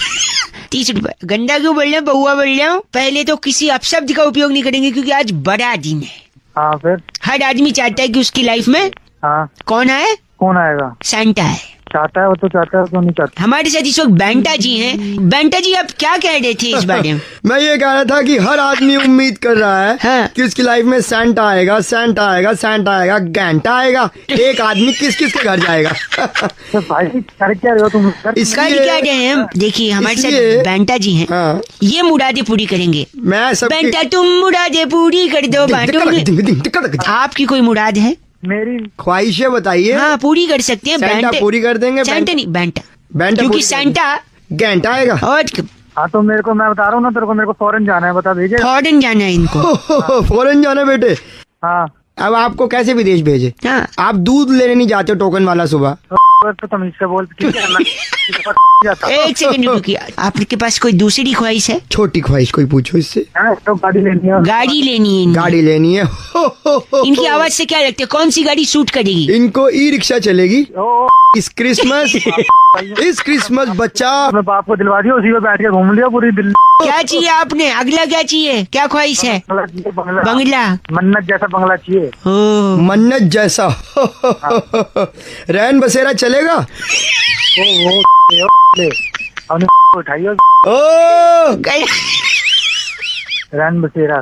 30 रुपए गंदा क्यों बोल रहे हैं? बउआ बोल रहा हूँ। पहले तो किसी अपशब्द का उपयोग नहीं करेंगे क्योंकि आज बड़ा दिन है। हाँ फिर? हर आदमी चाहता है कि उसकी लाइफ में कौन आए? कौन आएगा? सैंटा है। चाहता है वो तो चाहता है, तो नहीं चाहता। हमारे साथ इस वक्त बैंटा जी हैं। बैंटा जी आप क्या कह रहे थे इस बारे में? मैं ये कह रहा था कि हर आदमी उम्मीद कर रहा है कि उसकी लाइफ में सैंटा आएगा, सैंटा आएगा, सैंटा आएगा, घंटा आएगा। एक आदमी किस किस के घर जाएगा? तो भाई कर क्या रहे हो तुम? कर क्या रहे हैं? देखिए हमारे साथ बैंटा जी हैं। ये मुरादे पूरी करेंगे। मैं सब बैंटा तुम मुरादे पूरी कर दो। आपकी कोई मुराद है? मेरी ख्वाहिशें बताइए। हाँ पूरी कर सकते हैं। सैंटा पूरी कर देंगे। सैंटा नहीं, बैंटा। बैंटा क्योंकि सैंटा घंटा आएगा। और हाँ तो मेरे को, मैं बता रहा हूँ ना तेरे को, मेरे को फॉरेन जाना है, बता दीजिए। फॉरेन जाना है इनको। फॉरेन जाना है बेटे? हाँ। अब आपको कैसे विदेश भेजे? हाँ। आप दूध लेने नहीं जाते टोकन वाला सुबह? तो तुम इससे बोल। एक सेकंड रुकिए, आपके पास कोई दूसरी ख्वाहिश है? छोटी ख्वाहिश कोई पूछो इससे। तो गाड़ी लेनी है। गाड़ी लेनी है। गाड़ी लेनी है। इनकी आवाज से क्या लगता है कौन सी गाड़ी सूट करेगी? इनको ई रिक्शा चलेगी इस क्रिसमस। इस क्रिसमस बच्चा अपने बाप को दिलवा दिया, उसी में बैठ के घूम लिया पूरी दिल्ली। क्या चाहिए आपने? अगला क्या चाहिए? क्या ख्वाहिश है? बंगला। मन्नत जैसा बंगला चाहिए। मन्नत जैसा। रैन बसेरा चलेगा? उठाइए रैन बसेरा।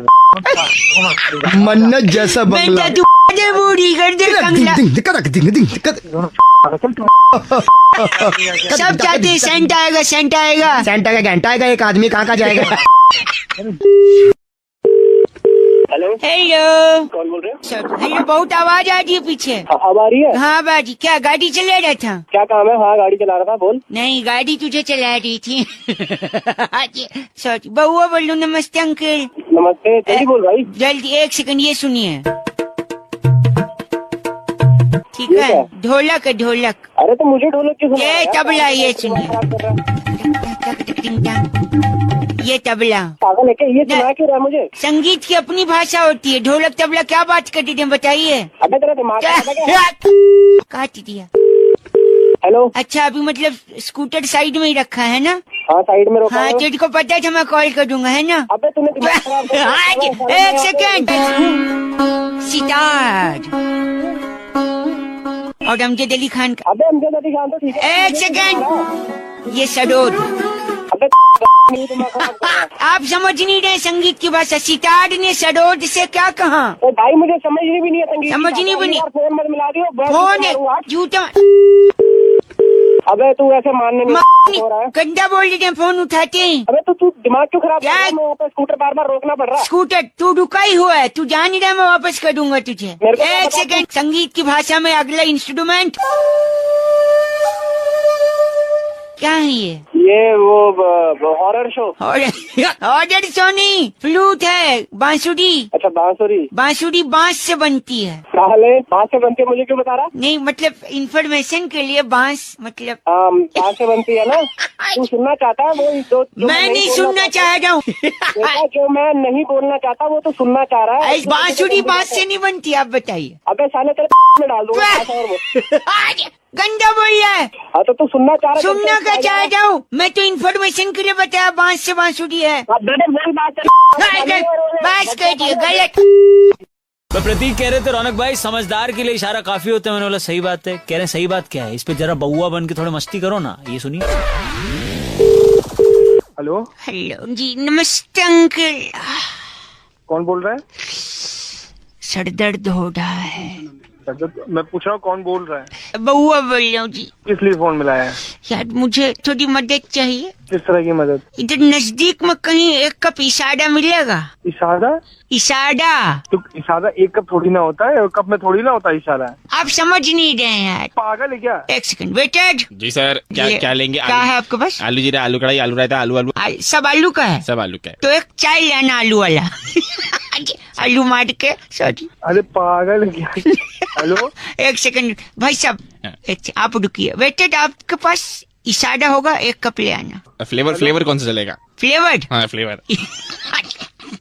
मन्नत जैसा बंगला। पूरी कर दे। सब चाहते हैं सेंटा आएगा, सेंटा आएगा। सेंटा का घंटा आएगा, एक आदमी कहाँ जाएगा? हेलो हेलो, कौन बोल रहे हो? हेलो, बहुत आवाज आ रही है पीछे। अब आ रही है? हाँ बाजी, क्या गाड़ी चला रहा था? क्या काम है? हाँ गाड़ी चला रहा था, बोल। नहीं, गाड़ी तुझे चला रही थी। सॉरी, बउआ बोल लो। नमस्ते अंकल। नमस्ते, जल्दी बोल भाई। जल्दी, एक सेकंड, ये सुनिए। ठीक है, ढोलक है, ढोलक। अरे तो मुझे ढोलक क्यों सुना? ये तबला, ये सुनिए। ये तबला। पागल है क्या? ये सुना क्यों रहा है मुझे? संगीत की अपनी भाषा होती है। ढोलक तबला क्या बात करते थे बताइए? अबे तेरा दिमाग काट दिया। हेलो। अच्छा, अभी मतलब स्कूटर साइड में ही रखा है ना? हाँ साइड में रखा है। हाँ, तुझको पता था मैं कॉल कर दूंगा, है ना? अबे तूने दिमाग खराब कर दिया। एक सेकंड। सितार और अमजद अली खान का। अबे अमजद अली खान तो ठीक है। एक सेकंड, ये सरोद। अबे आप समझ नहीं रहे संगीत की भाषा। सितार ने सरोद से क्या कहा? तो भाई मुझे समझनी भी नहीं है संगीत। समझनी भी नहीं। फोन मत मिला दियो। फोन झूठा। अबे तू ऐसे मानने नहीं हो रहा है। गंदा बोल रहे हैं, फोन उठाते हैं। अबे तू दिमाग क्यों खराब कर रहा है? मैं वहाँ पे स्कूटर बार बार रोकना पड़ रहा है। स्कूटर तू रुका ही हुआ है, तू जान ही रहा, मैं वापस कर दूंगा तुझे। एक सेकंड, संगीत की भाषा में अगला इंस्ट्रूमेंट क्या है? ये वो हॉरर शो। हॉरर शो नहीं, फ्लूट है, बांसुरी। अच्छा बांसुरी। बांसुरी बांस से बनती है। साले बांस से बनती है, मुझे क्यों बता रहा? नहीं मतलब इंफॉर्मेशन के लिए, बांस मतलब बांस से बनती है ना? तू सुनना चाहता है वो जो मैं नहीं सुनना चाह रहा हूँ। जो मैं नहीं बोलना चाहता वो तो सुनना चाह रहा है। बांसुरी बांस से नहीं बनती, आप बताइए। अबे साले तेरे में डाल दूंगा। गंदा बोल रहा है। हाँ तो तू सुनना चाह रहा? सुनना का चाह रहा हूँ मैं तो, इन्फॉर्मेशन के लिए बताया बांस से बांसुरी है। बात कर दिए गलत। तो प्रतीक कह रहे थे रौनक भाई समझदार के लिए इशारा काफी होता है। मैंने बोला सही बात है। कह रहे हैं सही बात क्या है, इस पे जरा बउआ बन के थोड़ी मस्ती करो ना। ये सुनिए। हेलो हेलो जी, नमस्ते अंकल। कौन बोल रहा है? सर दर्द हो रहा है। मैं पूछ रहा हूँ कौन बोल रहा है? बउआ बोल रहा हूँ जी। किस लिए फोन मिलाया है? यार मुझे थोड़ी मदद चाहिए। किस तरह की मदद? इधर नजदीक में कहीं एक कप इसाड़ा मिलेगा? इशारा? इसाड़ा। तो इशारा एक कप थोड़ी ना होता है, कप में थोड़ी ना होता है इशारा। आप समझ नहीं रहे हैं यार। पागल है क्या? एक सेकंड वेटेड। जी सर, क्या लेंगे? क्या है आपके पास? आलू जीरा, आलू कढ़ाई, आलू रायता, आलू सब आलू का है? सब आलू का है। तो एक चाय लेना आलू वाला। आलू मार के। सॉरी। अरे पागल है क्या? हेलो एक सेकंड भाई साहब, आप रुकिए। वेटेड आपके पास इसाड़ा होगा, एक कप ले आना। फ्लेवर कौन सा चलेगा? फ्लेवर्ड? हाँ फ्लेवर।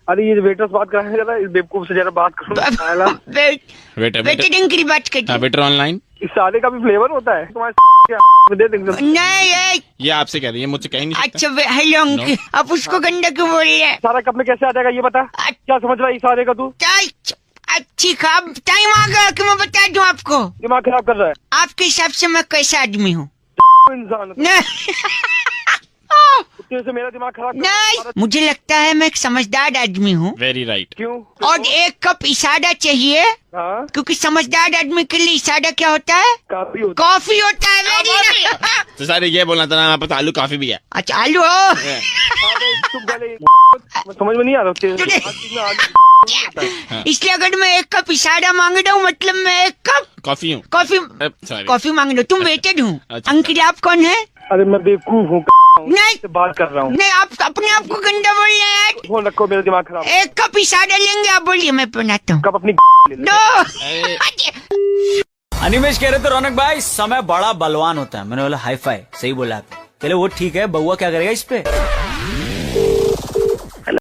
अरे ये वेटर्स बात कराने जरा, इस बेवकूफ से जरा बात करो। वेटर की बात करते हैं। Waiter online. इशारे का भी फ्लेवर होता है तुम्हारे? दे देंगे। नहीं ये आपसे कह रही है, मुझसे कहीं नहीं। अच्छा हेलो अंकल, आप उसको गंदा क्यों बोल रहे हैं? सारा कप में कैसे आ जाएगा ये बता। क्या समझ रहा है इशारे का तू? अच्छी खाब टाइम आ गया कि मैं बता दूं आपको। दिमाग खराब कर रहा है। आपके हिसाब से मैं कैसा आदमी हूँ? इंसान से मेरा दिमाग खराब नहीं, मुझे लगता है मैं एक समझदार आदमी हूँ। Very right. क्यों? और एक कप इसाड़ा चाहिए। हाँ? क्योंकि समझदार आदमी के लिए इसाड़ा क्या होता है? कॉफी होता है। वेरी तो सर ये बोलना था ना, हमारे पास आलू काफी भी है। अच्छा आलू हो? समझ में नहीं आ रहा। इसलिए अगर मैं एक कप इसाड़ा मांग रहा हूँ मतलब मैं एक कप कॉफी हूँ। कॉफी मांग रहा हूँ। तुम वेटेड हूँ। अंकिल आप कौन है? अरे मैं बेवकूफ हूँ, नहीं बात कर रहा हूँ। नहीं, आप अपने आप को गंदा बोल रहे हैं। फोन रखो, मेरा दिमाग खराब। एक कप इसाड़ा लेंगे, आप बोलिए मैं बनाता हूँ। कप अपनी अनिमेश कह रहे थे रौनक भाई समय बड़ा बलवान होता है। मैंने बोला हाई फाई, सही बोला आप। चलो वो ठीक है, बउआ क्या करेगा इस पे?